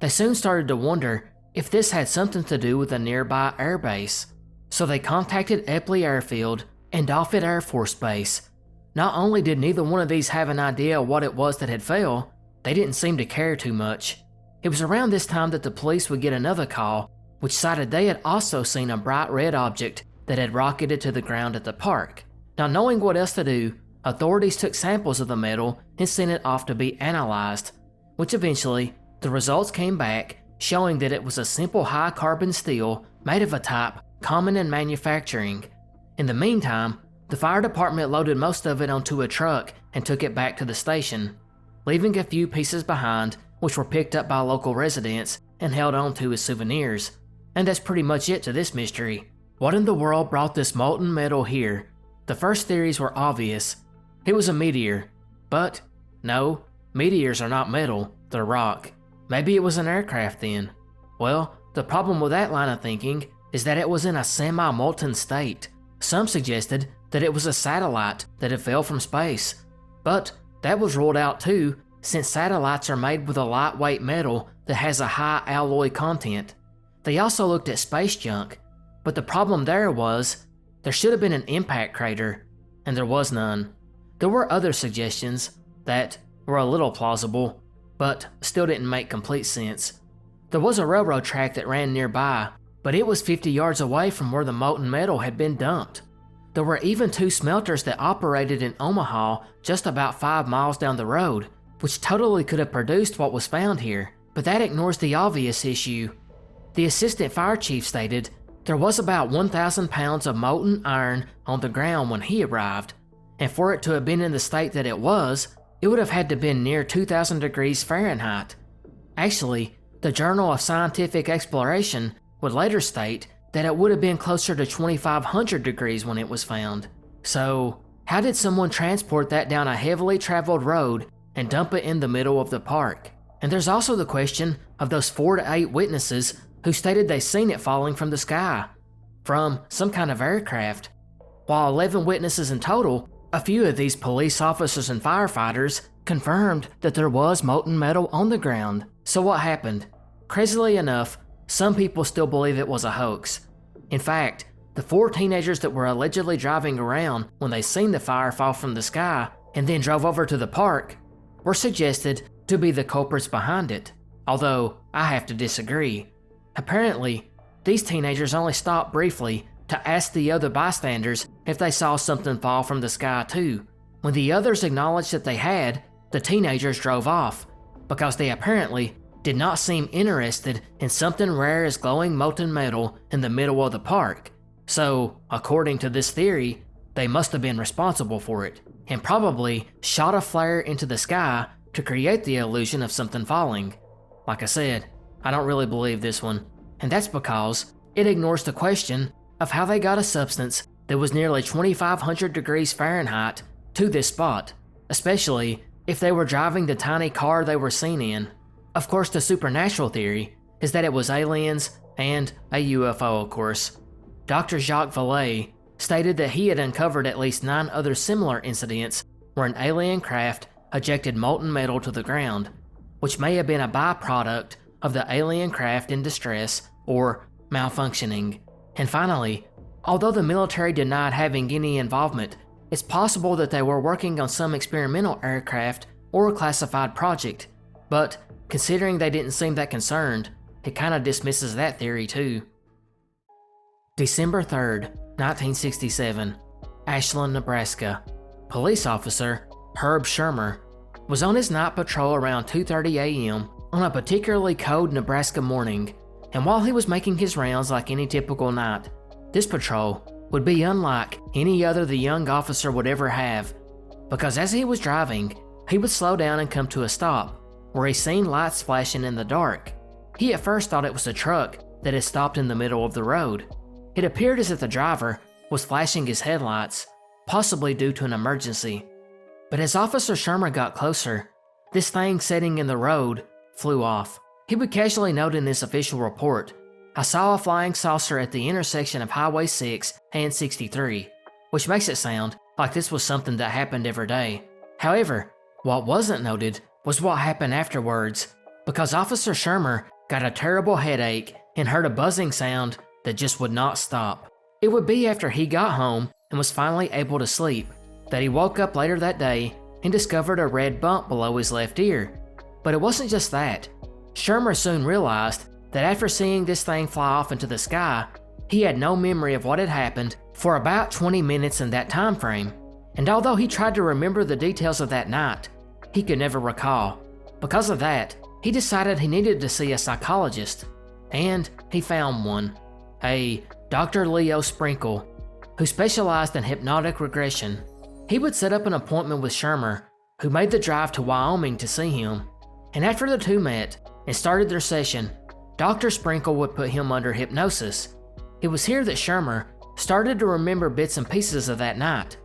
They soon started to wonder if this had something to do with a nearby airbase, so they contacted Epley Airfield and Offutt Air Force Base. Not only did neither one of these have an idea what it was that had fell, they didn't seem to care too much. It was around this time that the police would get another call, which cited they had also seen a bright red object that had rocketed to the ground at the park. Not knowing what else to do, authorities took samples of the metal and sent it off to be analyzed, which eventually, the results came back showing that it was a simple high-carbon steel made of a type common in manufacturing. In the meantime, the fire department loaded most of it onto a truck and took it back to the station, leaving a few pieces behind which were picked up by local residents and held on to as souvenirs. And that's pretty much it to this mystery. What in the world brought this molten metal here? The first theories were obvious. it was a meteor. But, no, meteors are not metal, they're rock. Maybe it was an aircraft then. Well, the problem with that line of thinking is that it was in a semi-molten state. Some suggested that it was a satellite that had fell from space. But that was ruled out too, since satellites are made with a lightweight metal that has a high alloy content. They also looked at space junk, but the problem there was there should have been an impact crater, and there was none. There were other suggestions that were a little plausible, but still didn't make complete sense. There was a railroad track that ran nearby, but it was 50 yards away from where the molten metal had been dumped. There were even 2 smelters that operated in Omaha just about 5 miles down the road, which totally could have produced what was found here, but that ignores the obvious issue. The assistant fire chief stated there was about 1,000 pounds of molten iron on the ground when he arrived, and for it to have been in the state that it was, it would have had to been near 2,000 degrees Fahrenheit. Actually, the Journal of Scientific Exploration would later state that it would have been closer to 2,500 degrees when it was found. So, how did someone transport that down a heavily traveled road and dump it in the middle of the park? And there's also the question of those 4 to 8 witnesses who stated they seen it falling from the sky, from some kind of aircraft. While 11 witnesses in total, a few of these police officers and firefighters confirmed that there was molten metal on the ground. So what happened? Crazily enough, some people still believe it was a hoax. In fact, the 4 teenagers that were allegedly driving around when they seen the fire fall from the sky and then drove over to the park were suggested to be the culprits behind it, although I have to disagree. Apparently, these teenagers only stopped briefly to ask the other bystanders if they saw something fall from the sky too. When the others acknowledged that they had, the teenagers drove off, because they apparently did not seem interested in something rare as glowing molten metal in the middle of the park. So, according to this theory, they must have been responsible for it, and probably shot a flare into the sky to create the illusion of something falling. Like I said, I don't really believe this one, and that's because it ignores the question of how they got a substance that was nearly 2,500 degrees Fahrenheit to this spot, especially if they were driving the tiny car they were seen in. Of course, the supernatural theory is that it was aliens and a UFO, of course. Dr. Jacques Vallée stated that he had uncovered at least 9 other similar incidents where an alien craft ejected molten metal to the ground, which may have been a byproduct of the alien craft in distress or malfunctioning. And finally, although the military denied having any involvement, it's possible that they were working on some experimental aircraft or a classified project, but considering they didn't seem that concerned, it kinda dismisses that theory too. December 3rd, 1967, Ashland, Nebraska. Police officer Herb Schirmer was on his night patrol around 2:30 a.m. on a particularly cold Nebraska morning, and while he was making his rounds like any typical night, this patrol would be unlike any other the young officer would ever have, because as he was driving, he would slow down and come to a stop, where he seen lights flashing in the dark. He at first thought it was a truck that had stopped in the middle of the road. It appeared as if the driver was flashing his headlights, possibly due to an emergency. But as Officer Schirmer got closer, this thing sitting in the road flew off. He would casually note in his official report, "I saw a flying saucer at the intersection of Highway 6 and 63, which makes it sound like this was something that happened every day. However, what wasn't noted was what happened afterwards, because Officer Schirmer got a terrible headache and heard a buzzing sound that just would not stop. It would be after he got home and was finally able to sleep that he woke up later that day and discovered a red bump below his left ear. But it wasn't just that. Schirmer soon realized that after seeing this thing fly off into the sky, he had no memory of what had happened for about 20 minutes in that time frame. And although he tried to remember the details of that night, he could never recall. Because of that, he decided he needed to see a psychologist, and he found one, a Dr. Leo Sprinkle, who specialized in hypnotic regression. He would set up an appointment with Schirmer, who made the drive to Wyoming to see him, and after the two met and started their session, Dr. Sprinkle would put him under hypnosis. It was here that Schirmer started to remember bits and pieces of that night.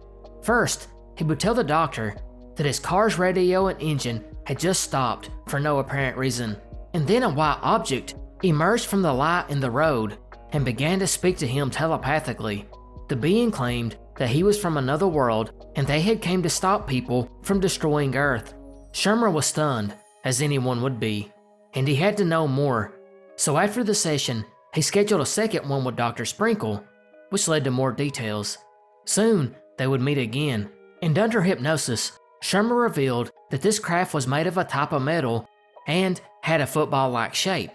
First, He would tell the doctor that his car's radio and engine had just stopped for no apparent reason, and then a white object emerged from the light in the road and began to speak to him telepathically. The being claimed that he was from another world and they had came to stop people from destroying Earth. Schirmer was stunned, as anyone would be, and he had to know more. So after the session, he scheduled a second one with Dr. Sprinkle, which led to more details. Soon, they would meet again, and under hypnosis, Schirmer revealed that this craft was made of a type of metal and had a football-like shape.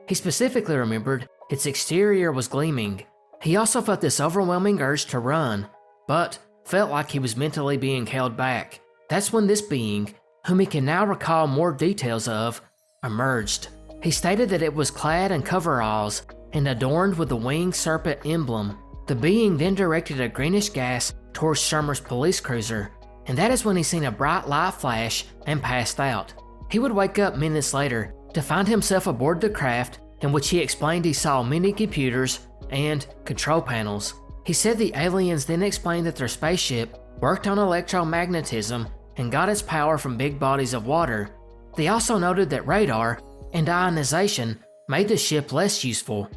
He specifically remembered its exterior was gleaming. He also felt this overwhelming urge to run, but felt like he was mentally being held back. That's when this being, whom he can now recall more details of, emerged. He stated that it was clad in coveralls and adorned with the winged serpent emblem. The being then directed a greenish gas towards Schirmer's police cruiser, and that is when he seen a bright light flash and passed out. He would wake up minutes later to find himself aboard the craft, in which he explained he saw many computers and control panels. He said the aliens then explained that their spaceship worked on electromagnetism and got its power from big bodies of water. They also noted that radar and ionization made the ship less useful,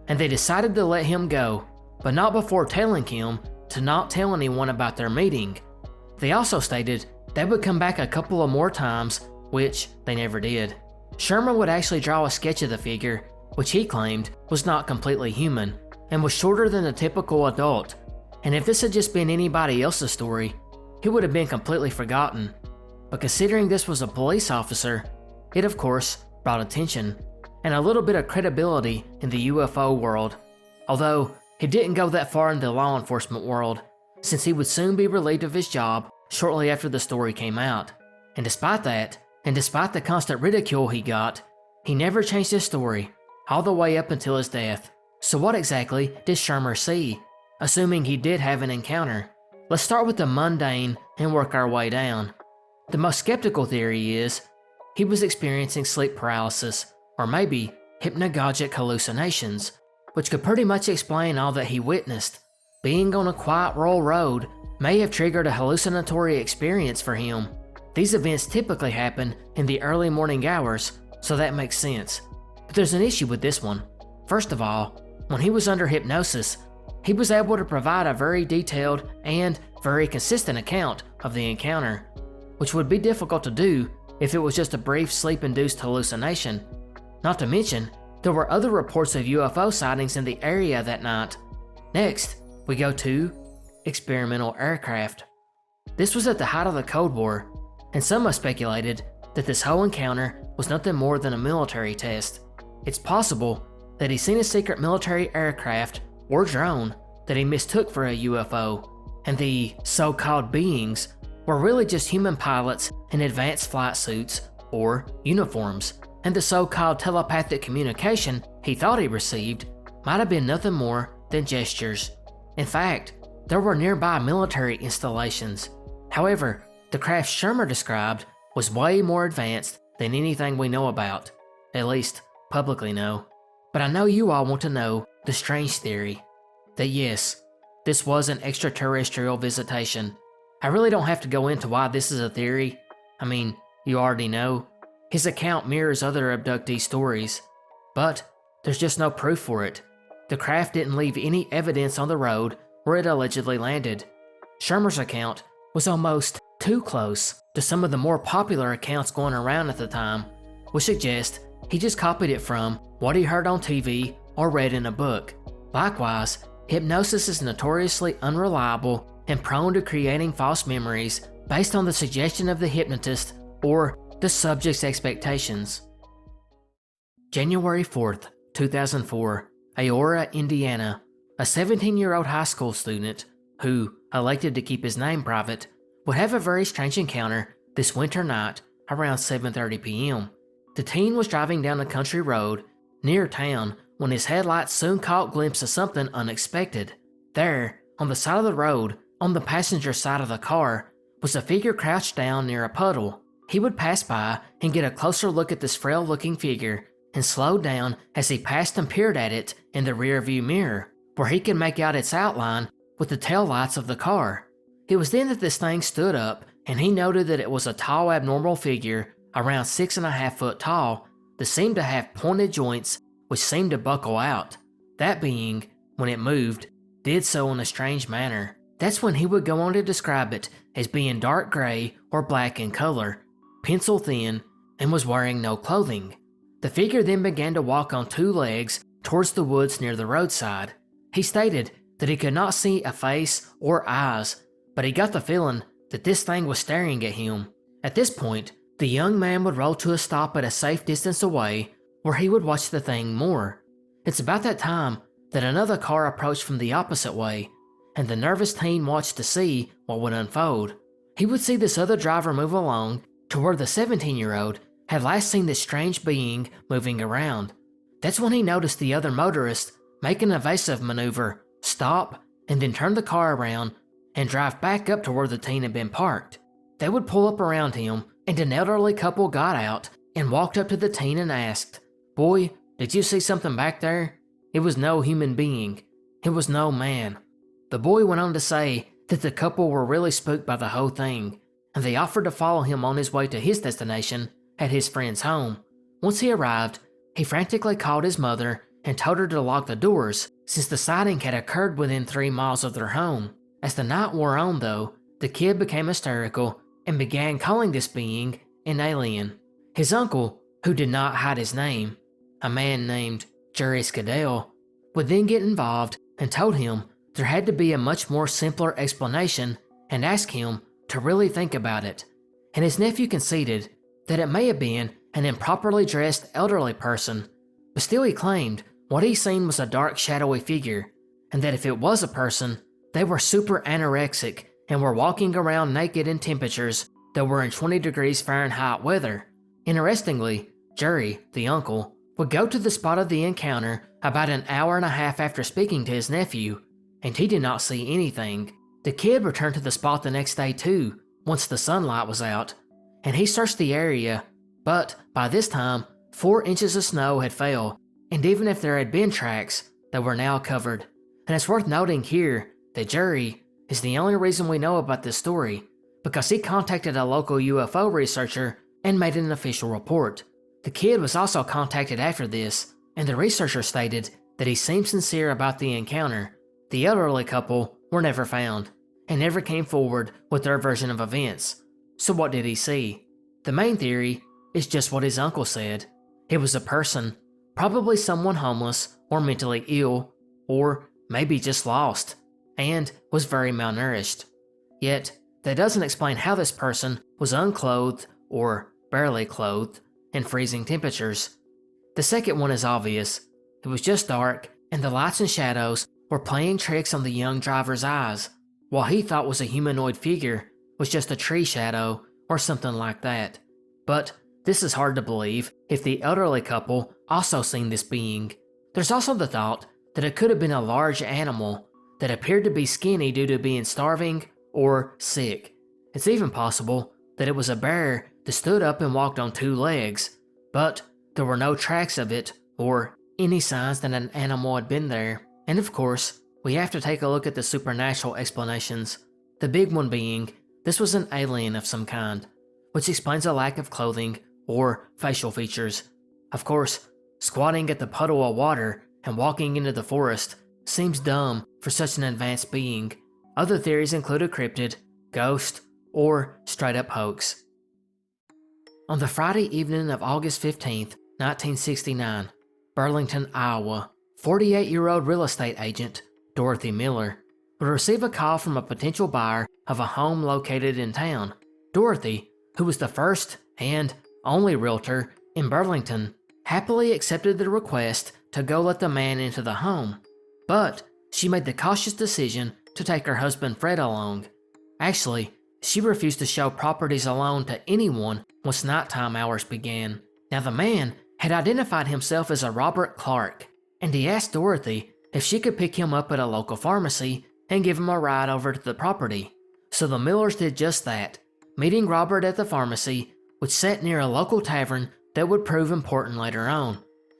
and they decided to let him go, but not before telling him to not tell anyone about their meeting. They also stated they would come back a couple of more times, which they never did. Schirmer would actually draw a sketch of the figure, which he claimed was not completely human, and was shorter than a typical adult, and if this had just been anybody else's story, he would have been completely forgotten. But considering this was a police officer, it of course brought attention, and a little bit of credibility in the UFO world, although he didn't go that far in the law enforcement world, since he would soon be relieved of his job shortly after the story came out. And despite that, and despite the constant ridicule he got, he never changed his story, all the way up until his death. So what exactly did Schirmer see, assuming he did have an encounter? Let's start with the mundane and work our way down. The most skeptical theory is he was experiencing sleep paralysis, or maybe hypnagogic hallucinations, which could pretty much explain all that he witnessed. Being on a quiet rural road may have triggered a hallucinatory experience for him. These events typically happen in the early morning hours, so that makes sense. But there's an issue with this one. First of all, when he was under hypnosis, he was able to provide a very detailed and very consistent account of the encounter, which would be difficult to do if it was just a brief sleep-induced hallucination. Not to mention, there were other reports of UFO sightings in the area that night. Next, we go to experimental aircraft. This was at the height of the Cold War, and some have speculated that this whole encounter was nothing more than a military test. It's possible that he's seen a secret military aircraft or drone that he mistook for a UFO, and the so-called beings were really just human pilots in advanced flight suits or uniforms, and the so-called telepathic communication he thought he received might have been nothing more than gestures. In fact, there were nearby military installations. However, the craft Schirmer described was way more advanced than anything we know about, at least publicly know. But I know you all want to know the strange theory, that yes, this was an extraterrestrial visitation. I really don't have to go into why this is a theory. I mean, you already know. His account mirrors other abductee stories, but there's just no proof for it. The craft didn't leave any evidence on the road where it allegedly landed. Schirmer's account was almost too close to some of the more popular accounts going around at the time, which suggests he just copied it from what he heard on TV or read in a book. Likewise, hypnosis is notoriously unreliable and prone to creating false memories based on the suggestion of the hypnotist or the subject's expectations. January 4th, 2004, Aurora, Indiana. A 17-year-old high school student, who elected to keep his name private, would have a very strange encounter this winter night around 7:30 p.m. The teen was driving down a country road near town when his headlights soon caught a glimpse of something unexpected. There, on the side of the road, on the passenger side of the car, was a figure crouched down near a puddle. He would pass by and get a closer look at this frail-looking figure and slowed down as he passed and peered at it in the rearview mirror, where he could make out its outline with the taillights of the car. It was then that this thing stood up, and he noted that it was a tall abnormal figure, around 6.5 foot tall, that seemed to have pointed joints which seemed to buckle out. That being, when it moved, did so in a strange manner. That's when he would go on to describe it as being dark gray or black in color, pencil thin, and was wearing no clothing. The figure then began to walk on 2 legs towards the woods near the roadside. He stated that he could not see a face or eyes, but he got the feeling that this thing was staring at him. At this point, the young man would roll to a stop at a safe distance away, where he would watch the thing more. It's about that time that another car approached from the opposite way, and the nervous teen watched to see what would unfold. He would see this other driver move along to where the 17-year-old had last seen this strange being moving around. That's when he noticed the other motorist make an evasive maneuver, stop, and then turn the car around and drive back up to where the teen had been parked. They would pull up around him, and an elderly couple got out and walked up to the teen and asked, "Boy, did you see something back there?" It was no human being. It was no man. The boy went on to say that the couple were really spooked by the whole thing, and they offered to follow him on his way to his destination at his friend's home. Once he arrived, he frantically called his mother and told her to lock the doors, since the sighting had occurred within 3 miles of their home. As the night wore on though, the kid became hysterical and began calling this being an alien. His uncle, who did not hide his name, a man named Jerry Skadell, would then get involved and told him there had to be a much more simpler explanation and asked him to really think about it. And his nephew conceded that it may have been an improperly dressed elderly person, but still he claimed what he seen was a dark shadowy figure, and that if it was a person, they were super anorexic and were walking around naked in temperatures that were in 20 degrees Fahrenheit weather. Interestingly, Jerry, the uncle, would go to the spot of the encounter about an hour and a half after speaking to his nephew, and he did not see anything. The kid returned to the spot the next day too, once the sunlight was out, and he searched the area, but by this time, 4 inches of snow had fell, and even if there had been tracks, they were now covered. And it's worth noting here that Jerry is the only reason we know about this story, because he contacted a local UFO researcher and made an official report. The kid was also contacted after this, and the researcher stated that he seemed sincere about the encounter. The elderly couple were never found, and never came forward with their version of events. So what did he see? The main theory is just what his uncle said. It was a person, probably someone homeless or mentally ill, or maybe just lost, and was very malnourished. Yet, that doesn't explain how this person was unclothed or barely clothed in freezing temperatures. The second one is obvious. It was just dark, and the lights and shadows were playing tricks on the young driver's eyes. What he thought was a humanoid figure was just a tree shadow or something like that. But this is hard to believe if the elderly couple also seen this being. There's also the thought that it could have been a large animal that appeared to be skinny due to being starving or sick. It's even possible that it was a bear that stood up and walked on 2 legs, but there were no tracks of it or any signs that an animal had been there. And of course, we have to take a look at the supernatural explanations. The big one being, this was an alien of some kind, which explains a lack of clothing or facial features. Of course, squatting at the puddle of water and walking into the forest seems dumb for such an advanced being. Other theories include a cryptid, ghost, or straight up hoax. On the Friday evening of August 15th, 1969, Burlington, Iowa, 48-year-old real estate agent Dorothy Miller would receive a call from a potential buyer of a home located in town. Dorothy, who was the first and only realtor in Burlington, happily accepted the request to go let the man into the home, but she made the cautious decision to take her husband Fred along. Actually, she refused to show properties alone to anyone once nighttime hours began. Now the man had identified himself as a Robert Clark, and he asked Dorothy if she could pick him up at a local pharmacy and give him a ride over to the property. So the Millers did just that, meeting Robert at the pharmacy, which sat near a local tavern that would prove important later on.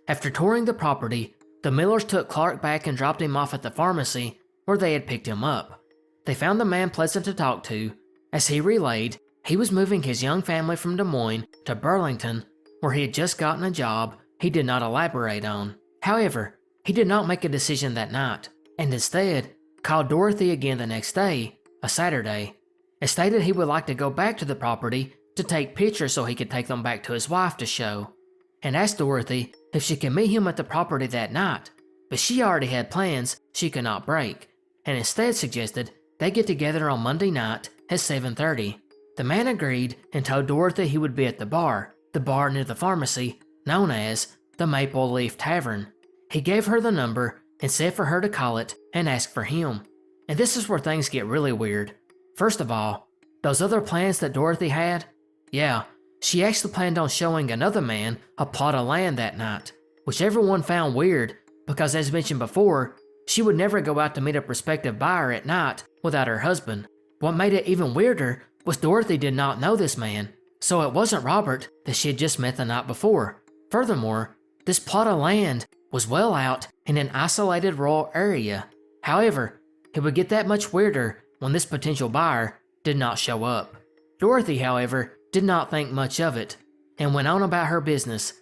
After touring the property, the Millers took Clark back and dropped him off at the pharmacy where they had picked him up. They found the man pleasant to talk to, as he relayed he was moving his young family from Des Moines to Burlington, where he had just gotten a job he did not elaborate on. However, he did not make a decision that night, and instead called Dorothy again the next day, a Saturday, and stated he would like to go back to the property to take pictures so he could take them back to his wife to show, and asked Dorothy if she could meet him at the property that night, but she already had plans she could not break, and instead suggested they get together on Monday night at 7:30. The man agreed and told Dorothy he would be at the bar near the pharmacy, known as the Maple Leaf Tavern. He gave her the number and said for her to call it and ask for him. And this is where things get really weird. First of all, those other plans that Dorothy had? Yeah, she actually planned on showing another man a plot of land that night, which everyone found weird because, as mentioned before, she would never go out to meet a prospective buyer at night without her husband. What made it even weirder was Dorothy did not know this man, so it wasn't Robert that she had just met the night before. Furthermore, this plot of land was well out in an isolated rural area. However, it would get that much weirder when this potential buyer did not show up. Dorothy, however, did not think much of it and went on about her business.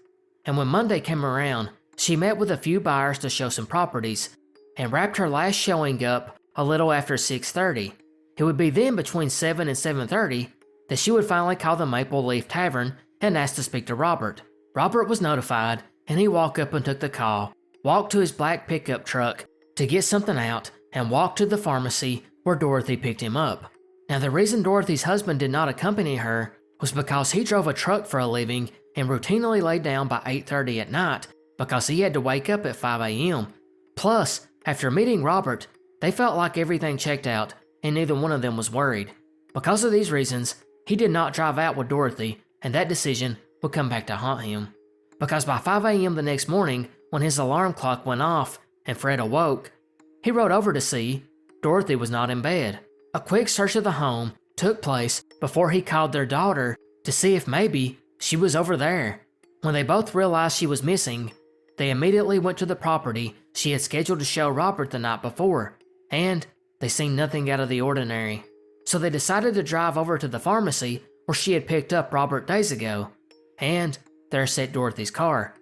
And when Monday came around, she met with a few buyers to show some properties and wrapped her last showing up a little after 6:30. It would be then between 7 and 7:30 that she would finally call the Maple Leaf Tavern and ask to speak to Robert. Robert was notified, and he walked up and took the call, walked to his black pickup truck to get something out, and walked to the pharmacy where Dorothy picked him up. Now, the reason Dorothy's husband did not accompany her was because he drove a truck for a living and routinely laid down by 8:30 at night because he had to wake up at 5 a.m. Plus, after meeting Robert, they felt like everything checked out and neither one of them was worried. Because of these reasons, he did not drive out with Dorothy, and that decision would come back to haunt him. Because by 5 a.m. the next morning, when his alarm clock went off and Fred awoke, he rode over to see Dorothy was not in bed. A quick search of the home took place before he called their daughter to see if maybe she was over there. When they both realized she was missing, they immediately went to the property she had scheduled to show Robert the night before, and they seen nothing out of the ordinary. So they decided to drive over to the pharmacy where she had picked up Robert days ago, and there sat Dorothy's car.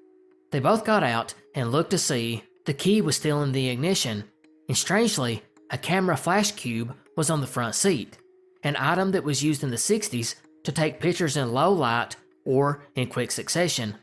They both got out and looked to see the key was still in the ignition, and strangely, a camera flash cube was on the front seat, an item that was used in the 60s to take pictures in low light or in quick succession.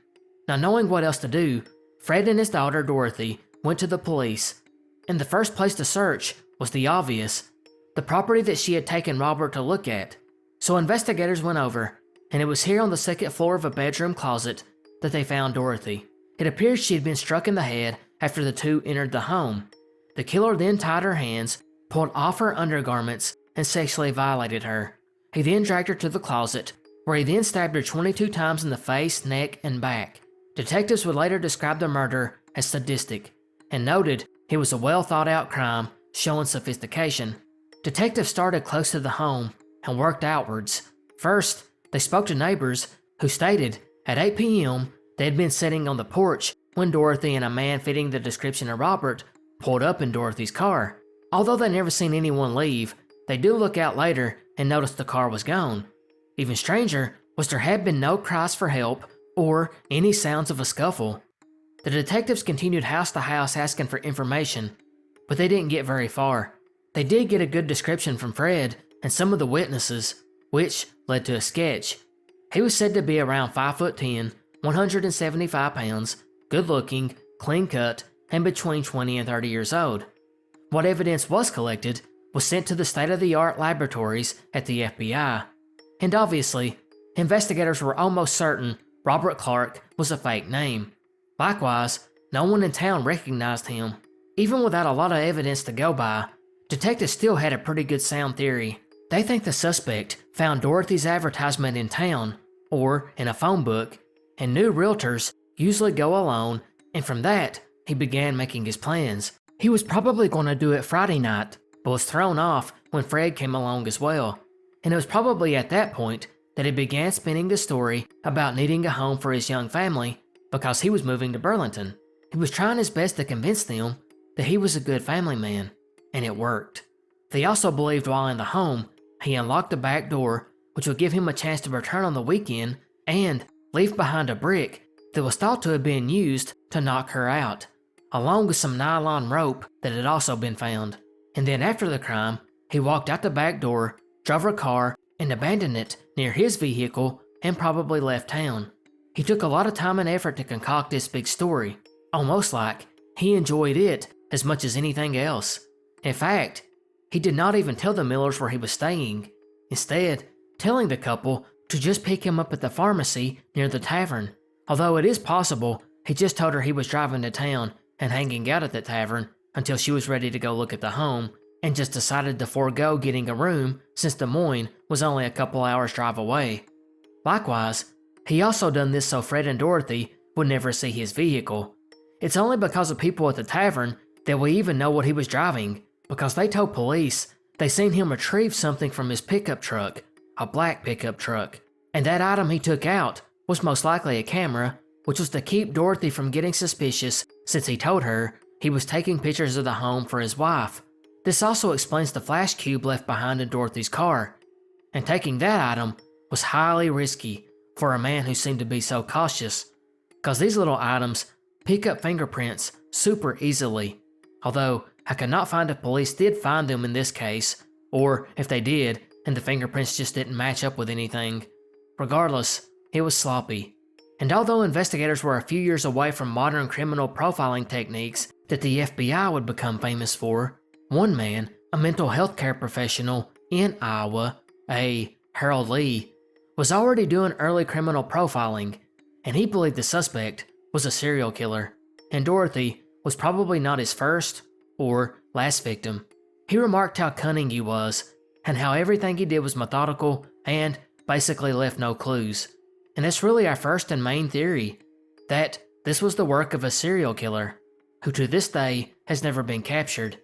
Now, knowing what else to do, Fred and his daughter Dorothy went to the police, and the first place to search was the obvious, the property that she had taken Robert to look at. So investigators went over, and it was here on the second floor of a bedroom closet that they found Dorothy. It appeared she had been struck in the head after the two entered the home. The killer then tied her hands, pulled off her undergarments, and sexually violated her. He then dragged her to the closet, where he then stabbed her 22 times in the face, neck, and back. Detectives would later describe the murder as sadistic, and noted it was a well thought out crime showing sophistication. Detectives started close to the home and worked outwards. First, they spoke to neighbors who stated at 8 p.m. they had been sitting on the porch when Dorothy and a man fitting the description of Robert pulled up in Dorothy's car. Although they never seen anyone leave, they do look out later and notice the car was gone. Even stranger was there had been no cries for help or any sounds of a scuffle. The detectives continued house to house asking for information, but they didn't get very far. They did get a good description from Fred and some of the witnesses, which led to a sketch. He was said to be around 5'10", 175 pounds, good looking, clean cut, and between 20 and 30 years old. What evidence was collected was sent to the state-of-the-art laboratories at the FBI, and obviously, investigators were almost certain Robert Clark was a fake name. Likewise, no one in town recognized him. Even without a lot of evidence to go by, detectives still had a pretty good sound theory. They think the suspect found Dorothy's advertisement in town, or in a phone book, and knew realtors usually go alone, and from that, he began making his plans. He was probably going to do it Friday night, but was thrown off when Fred came along as well. And it was probably at that point that he began spinning the story about needing a home for his young family because he was moving to Burlington. He was trying his best to convince them that he was a good family man, and it worked. They also believed while in the home, he unlocked the back door, which would give him a chance to return on the weekend and leave behind a brick that was thought to have been used to knock her out, along with some nylon rope that had also been found. And then after the crime, he walked out the back door, drove a car, and abandoned it near his vehicle and probably left town. He took a lot of time and effort to concoct this big story, almost like he enjoyed it as much as anything else. In fact, he did not even tell the Millers where he was staying, instead telling the couple to just pick him up at the pharmacy near the tavern, although it is possible he just told her he was driving to town and hanging out at the tavern until she was ready to go look at the home, and just decided to forego getting a room since Des Moines was only a couple hours drive away. Likewise, he also done this so Fred and Dorothy would never see his vehicle. It's only because of people at the tavern that we even know what he was driving, because they told police they seen him retrieve something from his pickup truck, a black pickup truck, and that item he took out was most likely a camera, which was to keep Dorothy from getting suspicious since he told her he was taking pictures of the home for his wife. This also explains the flash cube left behind in Dorothy's car, and taking that item was highly risky for a man who seemed to be so cautious, because these little items pick up fingerprints super easily, although I could not find if police did find them in this case, or if they did and the fingerprints just didn't match up with anything. Regardless, it was sloppy. And although investigators were a few years away from modern criminal profiling techniques that the FBI would become famous for, one man, a mental health care professional in Iowa, Harold Lee, was already doing early criminal profiling, and he believed the suspect was a serial killer, and Dorothy was probably not his first or last victim. He remarked how cunning he was, and how everything he did was methodical and basically left no clues. And that's really our first and main theory, that this was the work of a serial killer, who to this day has never been captured.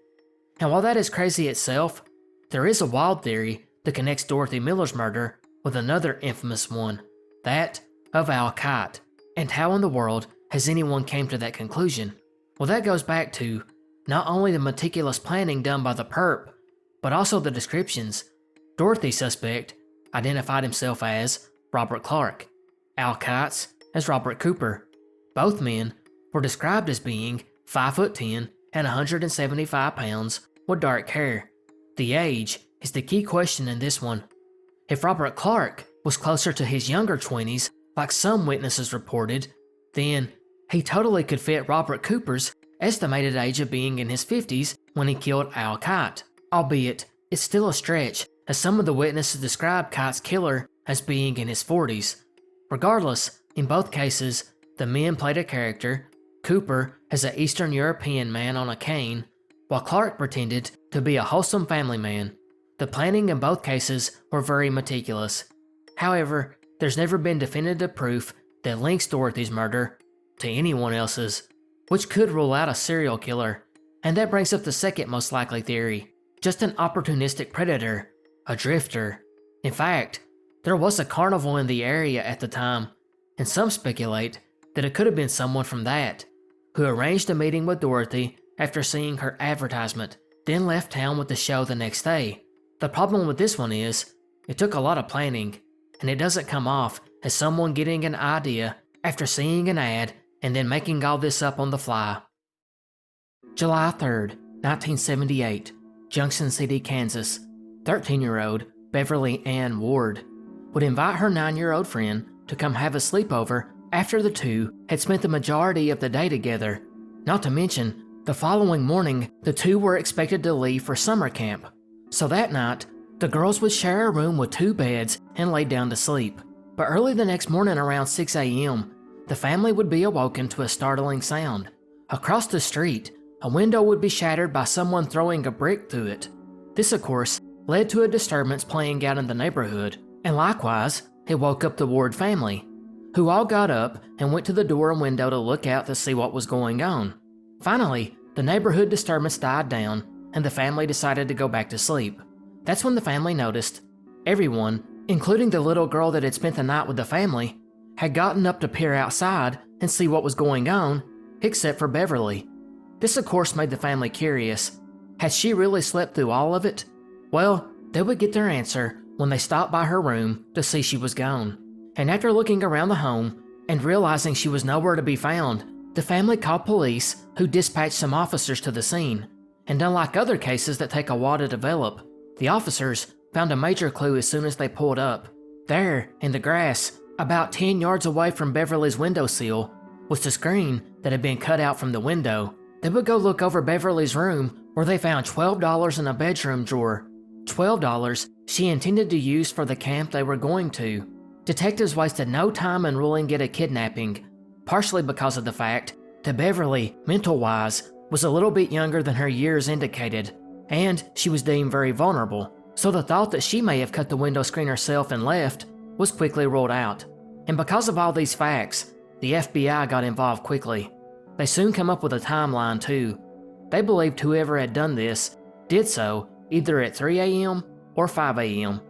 And while that is crazy itself, there is a wild theory that connects Dorothy Miller's murder with another infamous one, that of Al Kite. And how in the world has anyone came to that conclusion? Well, that goes back to not only the meticulous planning done by the perp, but also the descriptions. Dorothy's suspect identified himself as Robert Clark, Al Kite's as Robert Cooper. Both men were described as being 5'10" and 175 pounds with dark hair. The age is the key question in this one. If Robert Clark was closer to his younger 20s, like some witnesses reported, then he totally could fit Robert Cooper's estimated age of being in his 50s when he killed Al Kite, albeit it's still a stretch as some of the witnesses described Kite's killer as being in his 40s. Regardless, in both cases, the men played a character, Cooper as an Eastern European man on a cane, while Clark pretended to be a wholesome family man. The planning in both cases were very meticulous. However, there's never been definitive proof that links Dorothy's murder to anyone else's, which could rule out a serial killer. And that brings up the second most likely theory, just an opportunistic predator, a drifter. In fact, there was a carnival in the area at the time, and some speculate that it could have been someone from that, who arranged a meeting with Dorothy after seeing her advertisement, then left town with the show the next day. The problem with this one is, it took a lot of planning, and it doesn't come off as someone getting an idea after seeing an ad and then making all this up on the fly. July 3rd, 1978, Junction City, Kansas. 13-year-old Beverly Ann Ward would invite her 9-year-old friend to come have a sleepover after the two had spent the majority of the day together. Not to mention, the following morning, the two were expected to leave for summer camp. So that night, the girls would share a room with 2 beds and lay down to sleep. But early the next morning around 6 a.m., the family would be awoken to a startling sound. Across the street, a window would be shattered by someone throwing a brick through it. This, of course, led to a disturbance playing out in the neighborhood, and likewise, it woke up the Ward family, who all got up and went to the door and window to look out to see what was going on. Finally, the neighborhood disturbance died down, and the family decided to go back to sleep. That's when the family noticed everyone, including the little girl that had spent the night with the family, had gotten up to peer outside and see what was going on, except for Beverly. This of course made the family curious. Had she really slept through all of it? Well, they would get their answer when they stopped by her room to see she was gone. And after looking around the home and realizing she was nowhere to be found, the family called police, who dispatched some officers to the scene. And unlike other cases that take a while to develop, the officers found a major clue as soon as they pulled up. There, in the grass, about 10 yards away from Beverly's windowsill, was the screen that had been cut out from the window. They would go look over Beverly's room, where they found $12 in a bedroom drawer. $12 she intended to use for the camp they were going to. Detectives wasted no time in ruling it a kidnapping, partially because of the fact that Beverly, mental-wise, was a little bit younger than her years indicated, and she was deemed very vulnerable, so the thought that she may have cut the window screen herself and left was quickly ruled out. And because of all these facts, the FBI got involved quickly. They soon come up with a timeline too. They believed whoever had done this did so either at 3 a.m. or 5 a.m.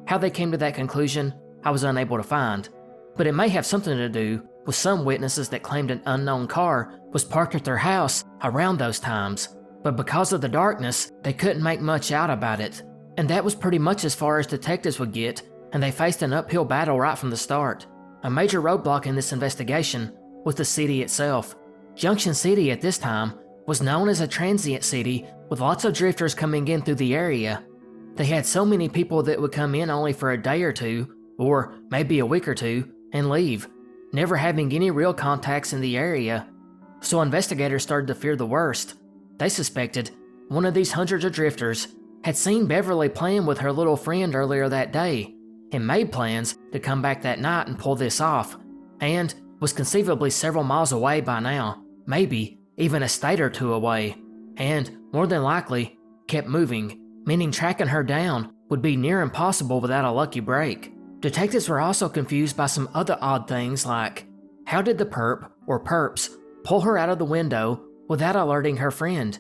How they came to that conclusion, I was unable to find, but it may have something to do with some witnesses that claimed an unknown car was parked at their house around those times. But because of the darkness, they couldn't make much out about it. And that was pretty much as far as detectives would get, and they faced an uphill battle right from the start. A major roadblock in this investigation was the city itself. Junction City at this time was known as a transient city with lots of drifters coming in through the area. They had so many people that would come in only for a day or two, or maybe a week or two, and leave, never having any real contacts in the area. So investigators started to fear the worst. They suspected one of these hundreds of drifters had seen Beverly playing with her little friend earlier that day, and made plans to come back that night and pull this off, and was conceivably several miles away by now, maybe even a state or two away, and more than likely kept moving, meaning tracking her down would be near impossible without a lucky break. Detectives were also confused by some other odd things like, how did the perp, or perps, pull her out of the window without alerting her friend?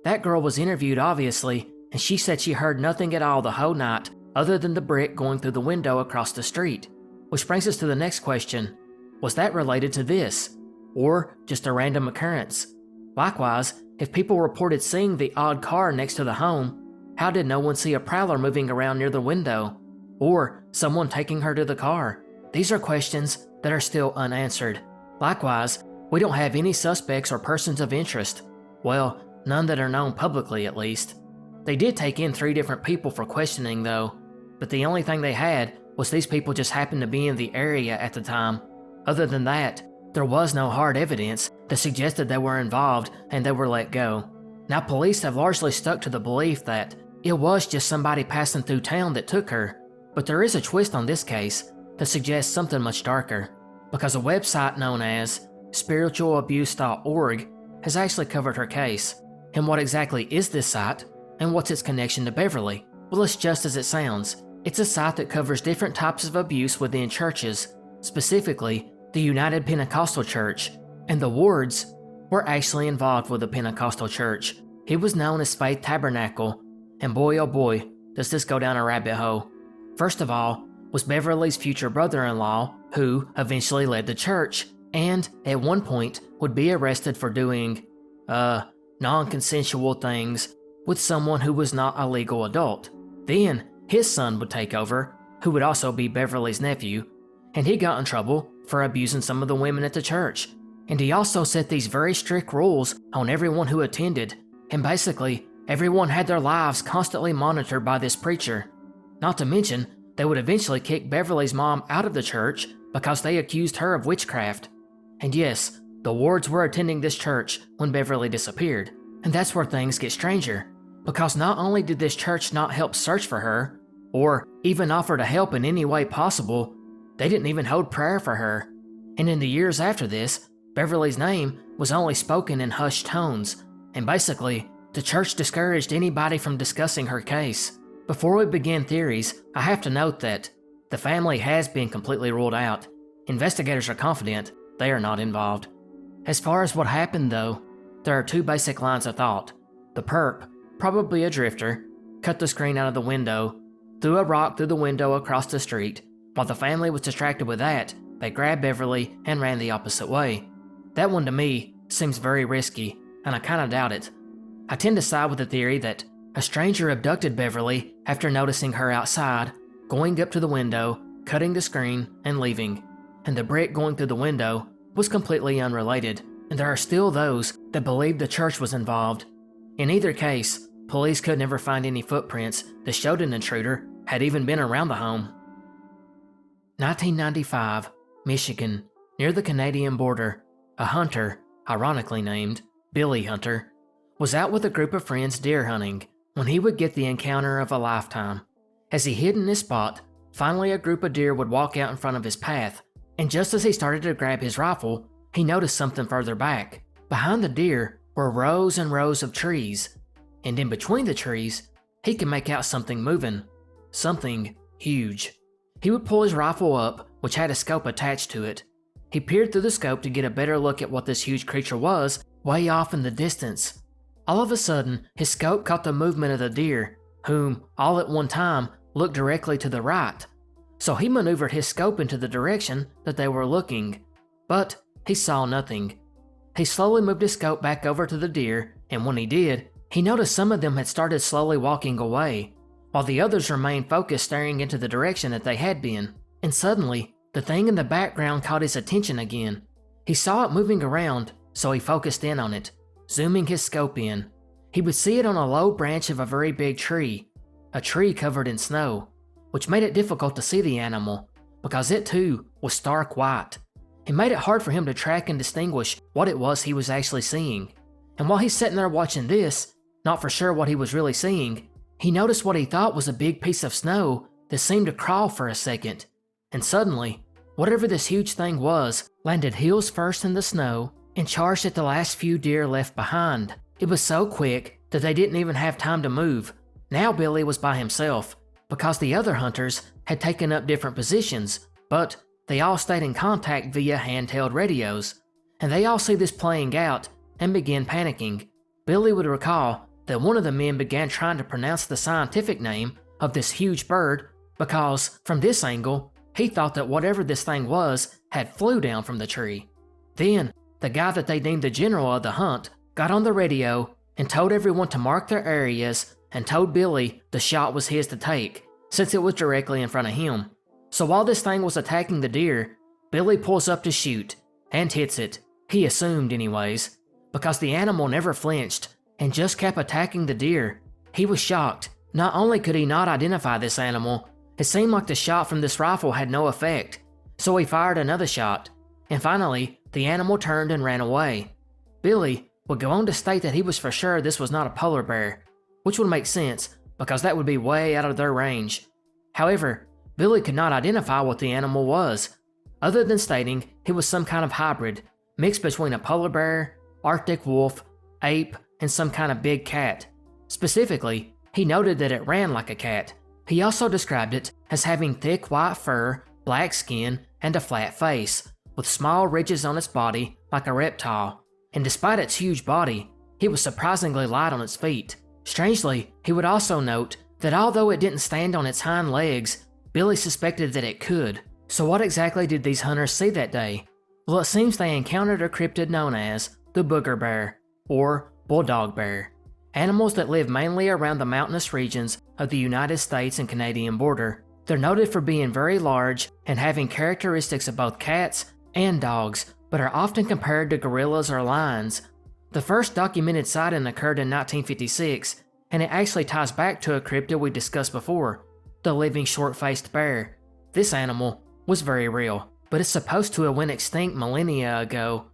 That girl was interviewed obviously, and she said she heard nothing at all the whole night other than the brick going through the window across the street. Which brings us to the next question. Was that related to this? Or just a random occurrence? Likewise, if people reported seeing the odd car next to the home, how did no one see a prowler moving around near the window? Or someone taking her to the car? These are questions that are still unanswered. Likewise, we don't have any suspects or persons of interest. Well, none that are known publicly at least. They did take in 3 different people for questioning though, but the only thing they had was these people just happened to be in the area at the time. Other than that, there was no hard evidence that suggested they were involved and they were let go. Now police have largely stuck to the belief that it was just somebody passing through town that took her, but there is a twist on this case that suggests something much darker, because a website known as spiritualabuse.org has actually covered her case. And what exactly is this site, and what's its connection to Beverly? Well, it's just as it sounds. It's a site that covers different types of abuse within churches, specifically the United Pentecostal Church, and the Wards were actually involved with the Pentecostal Church. It was known as Faith Tabernacle, and boy oh boy, does this go down a rabbit hole. First of all was Beverly's future brother-in-law, who eventually led the church, and at one point would be arrested for doing, non-consensual things with someone who was not a legal adult. Then his son would take over, who would also be Beverly's nephew, and he got in trouble for abusing some of the women at the church. And he also set these very strict rules on everyone who attended, and basically everyone had their lives constantly monitored by this preacher. Not to mention, they would eventually kick Beverly's mom out of the church because they accused her of witchcraft. And yes, the Wards were attending this church when Beverly disappeared, and that's where things get stranger, because not only did this church not help search for her, or even offer to help in any way possible, they didn't even hold prayer for her. And in the years after this, Beverly's name was only spoken in hushed tones, and basically, the church discouraged anybody from discussing her case. Before we begin theories, I have to note that the family has been completely ruled out. Investigators are confident they are not involved. As far as what happened though, there are 2 basic lines of thought. The perp, probably a drifter, cut the screen out of the window, threw a rock through the window across the street. While the family was distracted with that, they grabbed Beverly and ran the opposite way. That one to me seems very risky, and I kinda doubt it. I tend to side with the theory that A stranger abducted Beverly after noticing her outside, going up to the window, cutting the screen, and leaving. And the brick going through the window was completely unrelated, and there are still those that believe the church was involved. In either case, police could never find any footprints that showed an intruder had even been around the home. 1995, Michigan, near the Canadian border, a hunter, ironically named Billy Hunter, was out with a group of friends deer hunting when he would get the encounter of a lifetime. As he hid in his spot, finally a group of deer would walk out in front of his path, and just as he started to grab his rifle, he noticed something further back. Behind the deer were rows and rows of trees, and in between the trees, he could make out something moving. Something huge. He would pull his rifle up, which had a scope attached to it. He peered through the scope to get a better look at what this huge creature was, way off in the distance. All of a sudden, his scope caught the movement of the deer, whom, all at one time, looked directly to the right. So he maneuvered his scope into the direction that they were looking, but he saw nothing. He slowly moved his scope back over to the deer, and when he did, he noticed some of them had started slowly walking away, while the others remained focused staring into the direction that they had been. And suddenly, the thing in the background caught his attention again. He saw it moving around, so he focused in on it, zooming his scope in. He would see it on a low branch of a very big tree, a tree covered in snow, which made it difficult to see the animal, because it too was stark white. It made it hard for him to track and distinguish what it was he was actually seeing. And while he's sitting there watching this, not for sure what he was really seeing, he noticed what he thought was a big piece of snow that seemed to crawl for a second. And suddenly, whatever this huge thing was landed heels first in the snow and charged at the last few deer left behind. It was so quick that they didn't even have time to move. Now Billy was by himself, because the other hunters had taken up different positions, but they all stayed in contact via handheld radios. And they all see this playing out and begin panicking. Billy would recall that one of the men began trying to pronounce the scientific name of this huge bird because, from this angle, he thought that whatever this thing was had flew down from the tree. Then, the guy that they deemed the general of the hunt got on the radio and told everyone to mark their areas and told Billy the shot was his to take, since it was directly in front of him. So while this thing was attacking the deer, Billy pulls up to shoot, and hits it, he assumed anyways, because the animal never flinched and just kept attacking the deer. He was shocked. Not only could he not identify this animal, it seemed like the shot from this rifle had no effect, so he fired another shot, and finally, the animal turned and ran away. Billy would go on to state that he was for sure this was not a polar bear, which would make sense because that would be way out of their range. However, Billy could not identify what the animal was, other than stating it was some kind of hybrid, mixed between a polar bear, Arctic wolf, ape, and some kind of big cat. Specifically, he noted that it ran like a cat. He also described it as having thick white fur, black skin, and a flat face, with small ridges on its body like a reptile. And despite its huge body, it was surprisingly light on its feet. Strangely, he would also note that although it didn't stand on its hind legs, Billy suspected that it could. So what exactly did these hunters see that day? Well, it seems they encountered a cryptid known as the booger bear, or bulldog bear. Animals that live mainly around the mountainous regions of the United States and Canadian border. They're noted for being very large and having characteristics of both cats and dogs, but are often compared to gorillas or lions. The first documented sighting occurred in 1956, and it actually ties back to a cryptid we discussed before, the living short-faced bear. This animal was very real, but it's supposed to have went extinct millennia ago.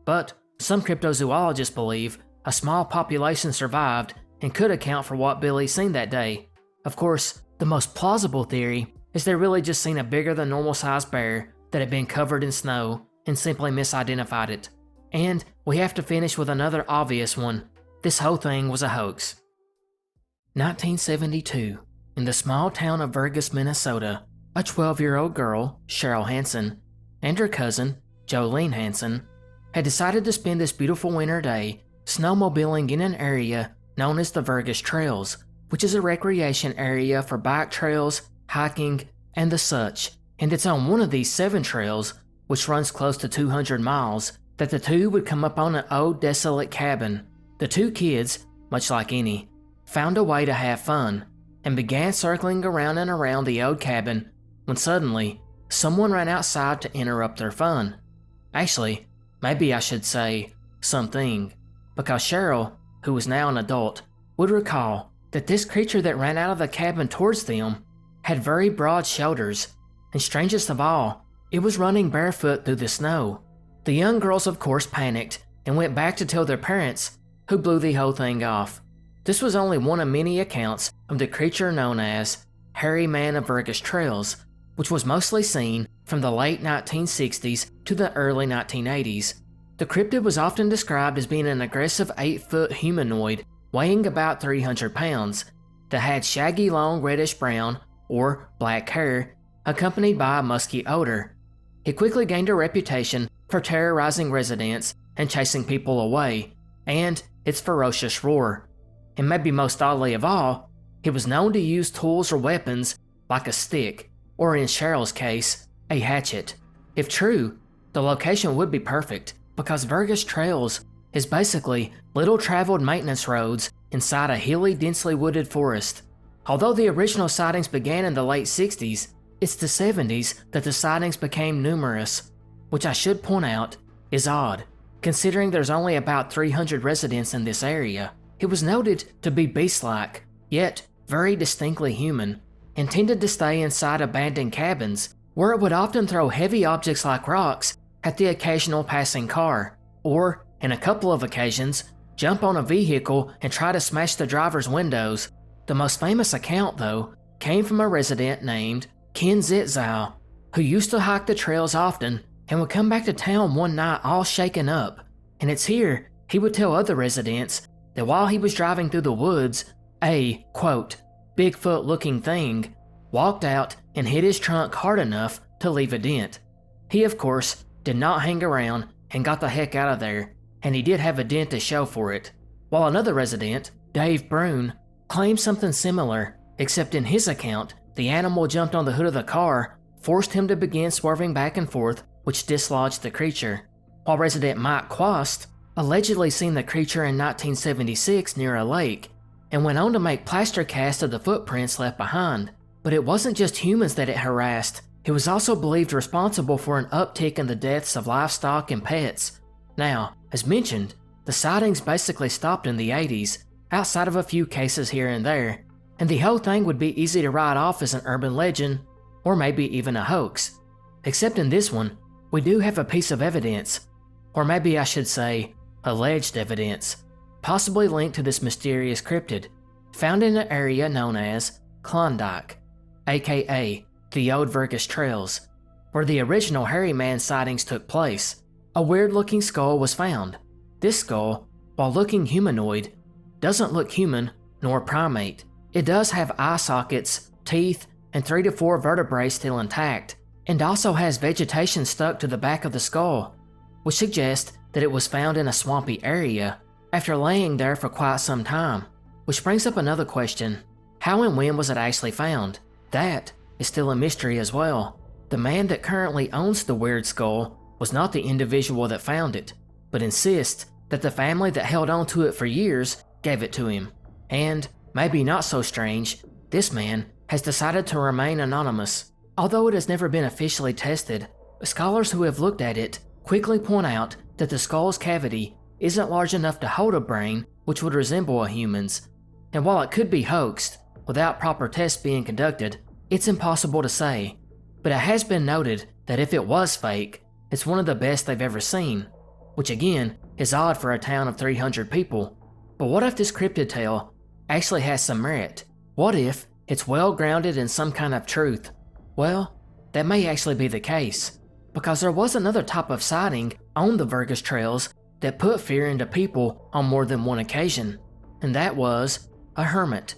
But some cryptozoologists believe a small population survived and could account for what Billy seen that day. Of course, the most plausible theory is they really just seen a bigger than normal sized bear that had been covered in snow and simply misidentified it. And we have to finish with another obvious one. This whole thing was a hoax. 1972, in the small town of Vergas, Minnesota, a 12-year-old girl, Cheryl Hansen, and her cousin, Jolene Hansen, had decided to spend this beautiful winter day snowmobiling in an area known as the Vergas Trails, which is a recreation area for bike trails, hiking, and the such. And it's on one of these 7 trails, which runs close to 200 miles, that the two would come up on an old desolate cabin. The two kids, much like any, found a way to have fun and began circling around and around the old cabin when suddenly someone ran outside to interrupt their fun. Actually, maybe I should say something, because Cheryl, who was now an adult, would recall that this creature that ran out of the cabin towards them had very broad shoulders, and strangest of all, it was running barefoot through the snow. The young girls of course panicked and went back to tell their parents, who blew the whole thing off. This was only one of many accounts of the creature known as Hairy Man of Burgess Trails, which was mostly seen from the late 1960s to the early 1980s. The cryptid was often described as being an aggressive 8-foot humanoid weighing about 300 pounds that had shaggy long reddish-brown or black hair accompanied by a musky odor. It quickly gained a reputation for terrorizing residents and chasing people away, and its ferocious roar. And maybe most oddly of all, it was known to use tools or weapons like a stick, or in Cheryl's case, a hatchet. If true, the location would be perfect, because Burgess Trails is basically little traveled maintenance roads inside a hilly, densely wooded forest. Although the original sightings began in the late 60s, it's the 70s that the sightings became numerous, which I should point out is odd, considering there's only about 300 residents in this area. It was noted to be beast-like, yet very distinctly human, intended to stay inside abandoned cabins, where it would often throw heavy objects like rocks at the occasional passing car, or, in a couple of occasions, jump on a vehicle and try to smash the driver's windows. The most famous account, though, came from a resident named Ken Zitzow, who used to hike the trails often and would come back to town one night all shaken up. And it's here he would tell other residents that while he was driving through the woods, a, quote, Bigfoot-looking thing walked out and hit his trunk hard enough to leave a dent. He, of course, did not hang around and got the heck out of there, and he did have a dent to show for it. While another resident, Dave Brune, claimed something similar, except in his account, the animal jumped on the hood of the car, forced him to begin swerving back and forth, which dislodged the creature. While resident Mike Quast allegedly seen the creature in 1976 near a lake, and went on to make plaster casts of the footprints left behind. But it wasn't just humans that it harassed, it was also believed responsible for an uptick in the deaths of livestock and pets. Now, as mentioned, the sightings basically stopped in the 80s, outside of a few cases here and there, and the whole thing would be easy to write off as an urban legend, or maybe even a hoax. Except in this one, we do have a piece of evidence, or maybe I should say, alleged evidence, possibly linked to this mysterious cryptid, found in an area known as Klondike, aka the Old Burgess Trails, where the original Hairy Man sightings took place. A weird-looking skull was found. This skull, while looking humanoid, doesn't look human nor primate. It does have eye sockets, teeth, and 3 to 4 vertebrae still intact, and also has vegetation stuck to the back of the skull, which suggests that it was found in a swampy area after laying there for quite some time. Which brings up another question: how and when was it actually found? That is still a mystery as well. The man that currently owns the weird skull was not the individual that found it, but insists that the family that held on to it for years gave it to him. And, maybe not so strange, this man has decided to remain anonymous. Although it has never been officially tested, scholars who have looked at it quickly point out that the skull's cavity isn't large enough to hold a brain which would resemble a human's. And while it could be hoaxed, without proper tests being conducted, it's impossible to say. But it has been noted that if it was fake, it's one of the best they've ever seen, which again is odd for a town of 300 people. But what if this cryptid tale actually has some merit? What if it's well grounded in some kind of truth? Well, that may actually be the case, because there was another type of sighting on the Burgess Trails that put fear into people on more than one occasion, and that was a hermit.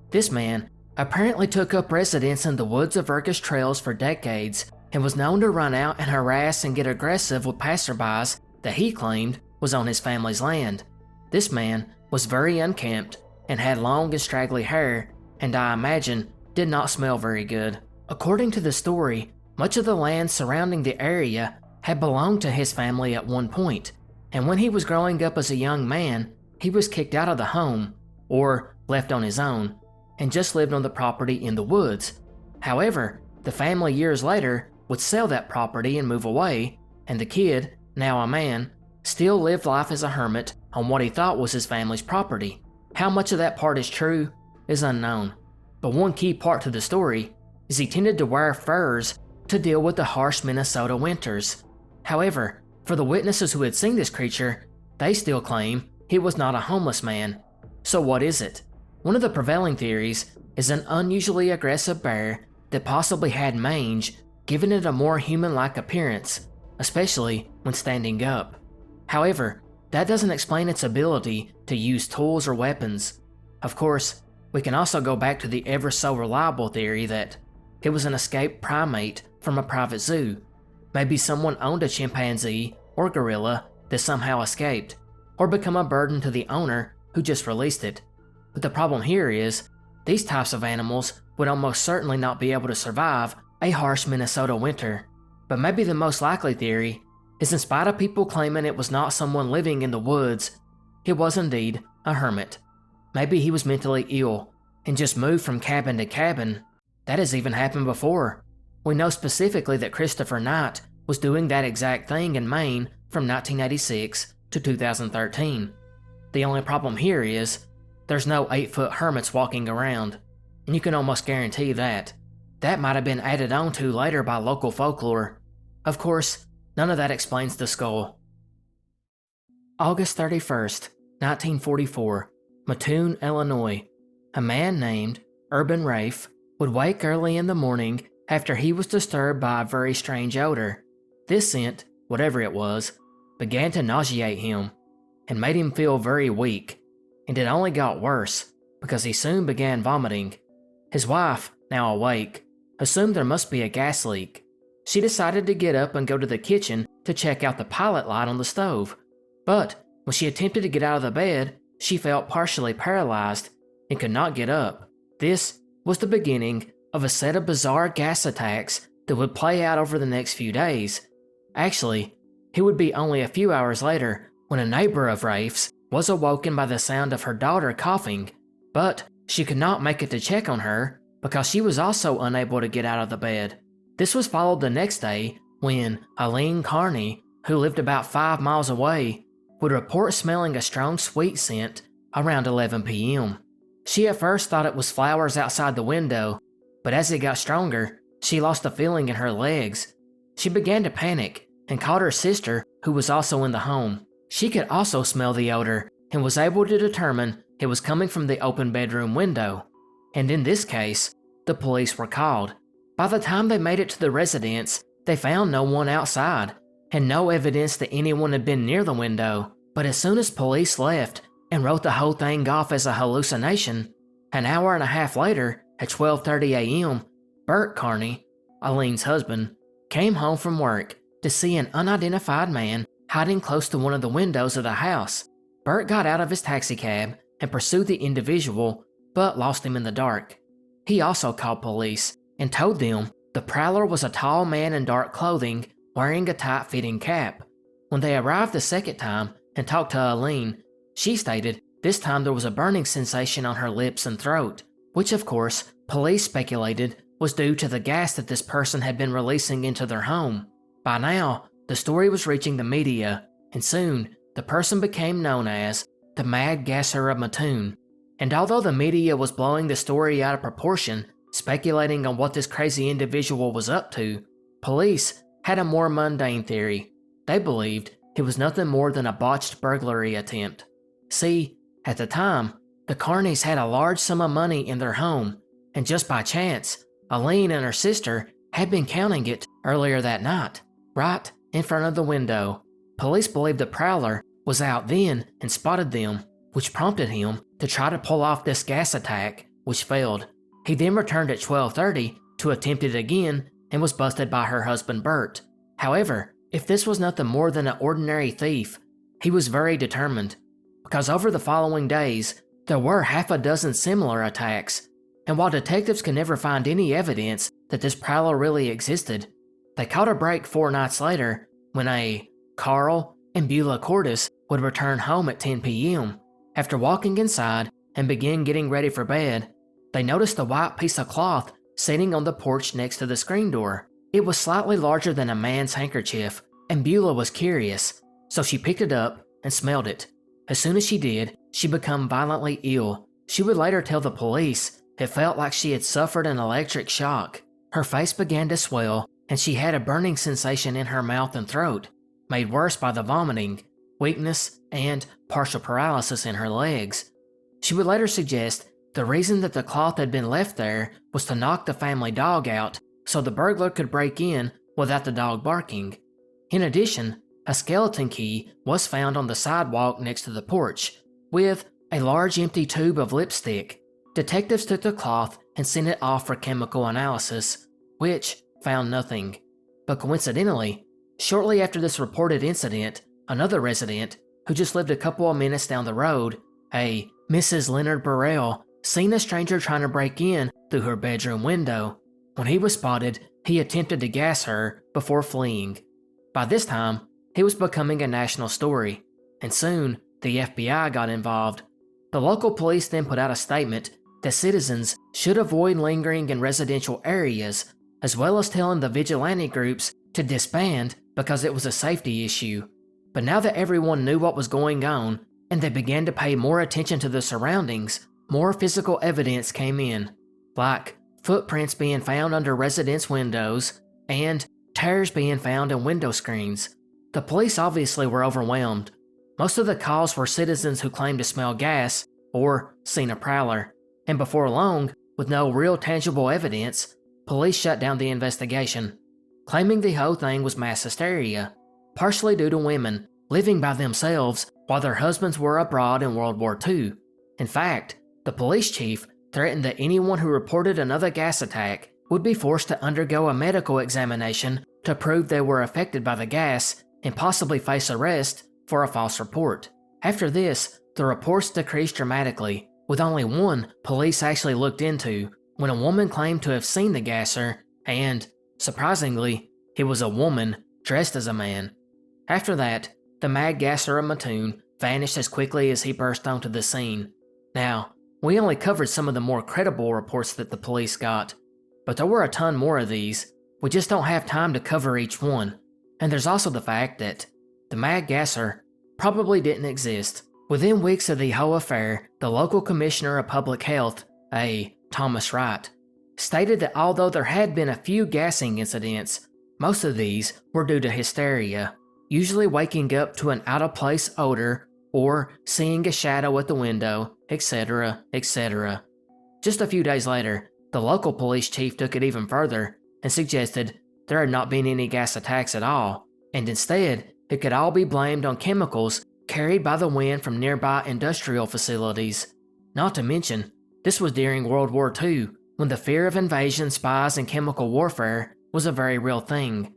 This man apparently took up residence in the woods of Burgess Trails for decades and was known to run out and harass and get aggressive with passerbys that he claimed was on his family's land. This man was very unkempt and had long and straggly hair, and I imagine did not smell very good. According to the story, much of the land surrounding the area had belonged to his family at one point, and when he was growing up as a young man, he was kicked out of the home, or left on his own, and just lived on the property in the woods. However, the family years later would sell that property and move away, and the kid, now a man, still lived life as a hermit on what he thought was his family's property. How much of that part is true is unknown, but one key part to the story is he tended to wear furs to deal with the harsh Minnesota winters. However, for the witnesses who had seen this creature, they still claim he was not a homeless man. So what is it? One of the prevailing theories is an unusually aggressive bear that possibly had mange, giving it a more human-like appearance, especially when standing up. However, that doesn't explain its ability to use tools or weapons. Of course, we can also go back to the ever so reliable theory that it was an escaped primate from a private zoo. Maybe someone owned a chimpanzee or gorilla that somehow escaped, or become a burden to the owner who just released it. But the problem here is, these types of animals would almost certainly not be able to survive a harsh Minnesota winter. But maybe the most likely theory is, in spite of people claiming it was not someone living in the woods, it was indeed a hermit. Maybe he was mentally ill and just moved from cabin to cabin. That has even happened before. We know specifically that Christopher Knight was doing that exact thing in Maine from 1986 to 2013. The only problem here is, there's no 8-foot hermits walking around, and you can almost guarantee that. That might have been added on to later by local folklore. Of course, none of that explains the skull. August 31st, 1944, Mattoon, Illinois. A man named Urban Rafe would wake early in the morning after he was disturbed by a very strange odor. This scent, whatever it was, began to nauseate him and made him feel very weak, and it only got worse because he soon began vomiting. His wife, now awake, assumed there must be a gas leak. She decided to get up and go to the kitchen to check out the pilot light on the stove, but when she attempted to get out of the bed, she felt partially paralyzed and could not get up. This was the beginning of a set of bizarre gas attacks that would play out over the next few days. Actually, it would be only a few hours later when a neighbor of Rafe's was awoken by the sound of her daughter coughing, but she could not make it to check on her because she was also unable to get out of the bed. This was followed the next day when Eileen Carney, who lived about 5 miles away, would report smelling a strong sweet scent around 11 p.m. She at first thought it was flowers outside the window, but as it got stronger, she lost the feeling in her legs. She began to panic and called her sister, who was also in the home. She could also smell the odor and was able to determine it was coming from the open bedroom window. And in this case, the police were called. By the time they made it to the residence, they found no one outside and no evidence that anyone had been near the window. But as soon as police left and wrote the whole thing off as a hallucination, an hour and a half later, at 12:30 a.m., Bert Carney, Eileen's husband, came home from work to see an unidentified man hiding close to one of the windows of the house. Bert got out of his taxicab and pursued the individual, but lost him in the dark. He also called police and told them the prowler was a tall man in dark clothing wearing a tight-fitting cap. When they arrived the second time and talked to Eileen, she stated this time there was a burning sensation on her lips and throat, which of course, police speculated was due to the gas that this person had been releasing into their home. By now, the story was reaching the media, and soon, the person became known as the Mad Gasser of Mattoon. And although the media was blowing the story out of proportion, speculating on what this crazy individual was up to, police had a more mundane theory. They believed it was nothing more than a botched burglary attempt. See, at the time, the Carneys had a large sum of money in their home, and just by chance, Eileen and her sister had been counting it earlier that night, right in front of the window. Police believed the prowler was out then and spotted them, which prompted him to try to pull off this gas attack, which failed. He then returned at 12:30 to attempt it again and was busted by her husband Bert. However, if this was nothing more than an ordinary thief, he was very determined, because over the following days, there were half a dozen similar attacks, and while detectives could never find any evidence that this prowler really existed, they caught a break 4 nights later when a Carl and Beulah Cordes would return home at 10 p.m. after walking inside and began getting ready for bed, they noticed a white piece of cloth sitting on the porch next to the screen door. It was slightly larger than a man's handkerchief, and Beulah was curious, so she picked it up and smelled it. As soon as she did, she became violently ill. She would later tell the police it felt like she had suffered an electric shock. Her face began to swell, and she had a burning sensation in her mouth and throat, made worse by the vomiting, weakness, and partial paralysis in her legs. She would later suggest the reason that the cloth had been left there was to knock the family dog out so the burglar could break in without the dog barking. In addition, a skeleton key was found on the sidewalk next to the porch, with a large empty tube of lipstick. Detectives took the cloth and sent it off for chemical analysis, which found nothing. But coincidentally, shortly after this reported incident, another resident, who just lived a couple of minutes down the road, a Mrs. Leonard Burrell, seen a stranger trying to break in through her bedroom window. When he was spotted, he attempted to gas her before fleeing. By this time, he was becoming a national story, and soon the FBI got involved. The local police then put out a statement that citizens should avoid lingering in residential areas, as well as telling the vigilante groups to disband because it was a safety issue. But now that everyone knew what was going on, and they began to pay more attention to the surroundings, more physical evidence came in, like footprints being found under residents' windows and tears being found in window screens. The police obviously were overwhelmed. Most of the calls were citizens who claimed to smell gas or seen a prowler, and before long, with no real tangible evidence, police shut down the investigation, claiming the whole thing was mass hysteria, partially due to women living by themselves while their husbands were abroad in World War II. In fact, the police chief threatened that anyone who reported another gas attack would be forced to undergo a medical examination to prove they were affected by the gas and possibly face arrest for a false report. After this, the reports decreased dramatically, with only one police actually looked into when a woman claimed to have seen the gasser, and, surprisingly, it was a woman dressed as a man. After that, the mad gasser of Mattoon vanished as quickly as he burst onto the scene. Now, we only covered some of the more credible reports that the police got, but there were a ton more of these. We just don't have time to cover each one. And there's also the fact that the mad gasser probably didn't exist. Within weeks of the whole affair, the local commissioner of public health, a Thomas Wright, stated that although there had been a few gassing incidents, most of these were due to hysteria, usually waking up to an out-of-place odor or seeing a shadow at the window, etc., etc. Just a few days later, the local police chief took it even further and suggested there had not been any gas attacks at all, and instead, it could all be blamed on chemicals carried by the wind from nearby industrial facilities. Not to mention, this was during World War II, when the fear of invasion, spies, and chemical warfare was a very real thing.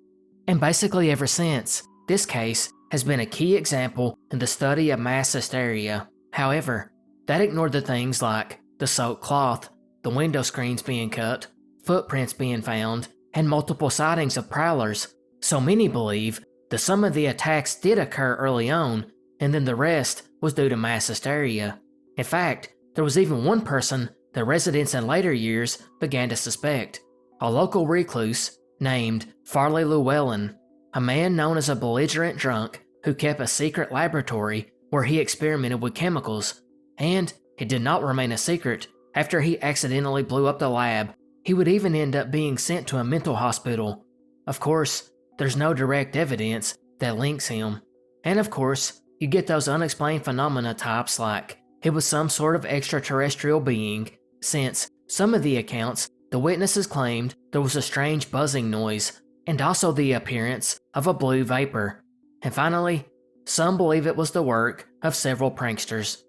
And basically ever since, this case has been a key example in the study of mass hysteria. However, that ignored the things like the soaked cloth, the window screens being cut, footprints being found, and multiple sightings of prowlers. So many believe that some of the attacks did occur early on, and then the rest was due to mass hysteria. In fact, there was even one person that residents in later years began to suspect, a local recluse named Farley Llewellyn, a man known as a belligerent drunk who kept a secret laboratory where he experimented with chemicals, and it did not remain a secret. After he accidentally blew up the lab, he would even end up being sent to a mental hospital. Of course, there's no direct evidence that links him. And of course, you get those unexplained phenomena types like it was some sort of extraterrestrial being, since some of the accounts, the witnesses claimed there was a strange buzzing noise, and also the appearance of a blue vapor. And finally, some believe it was the work of several pranksters.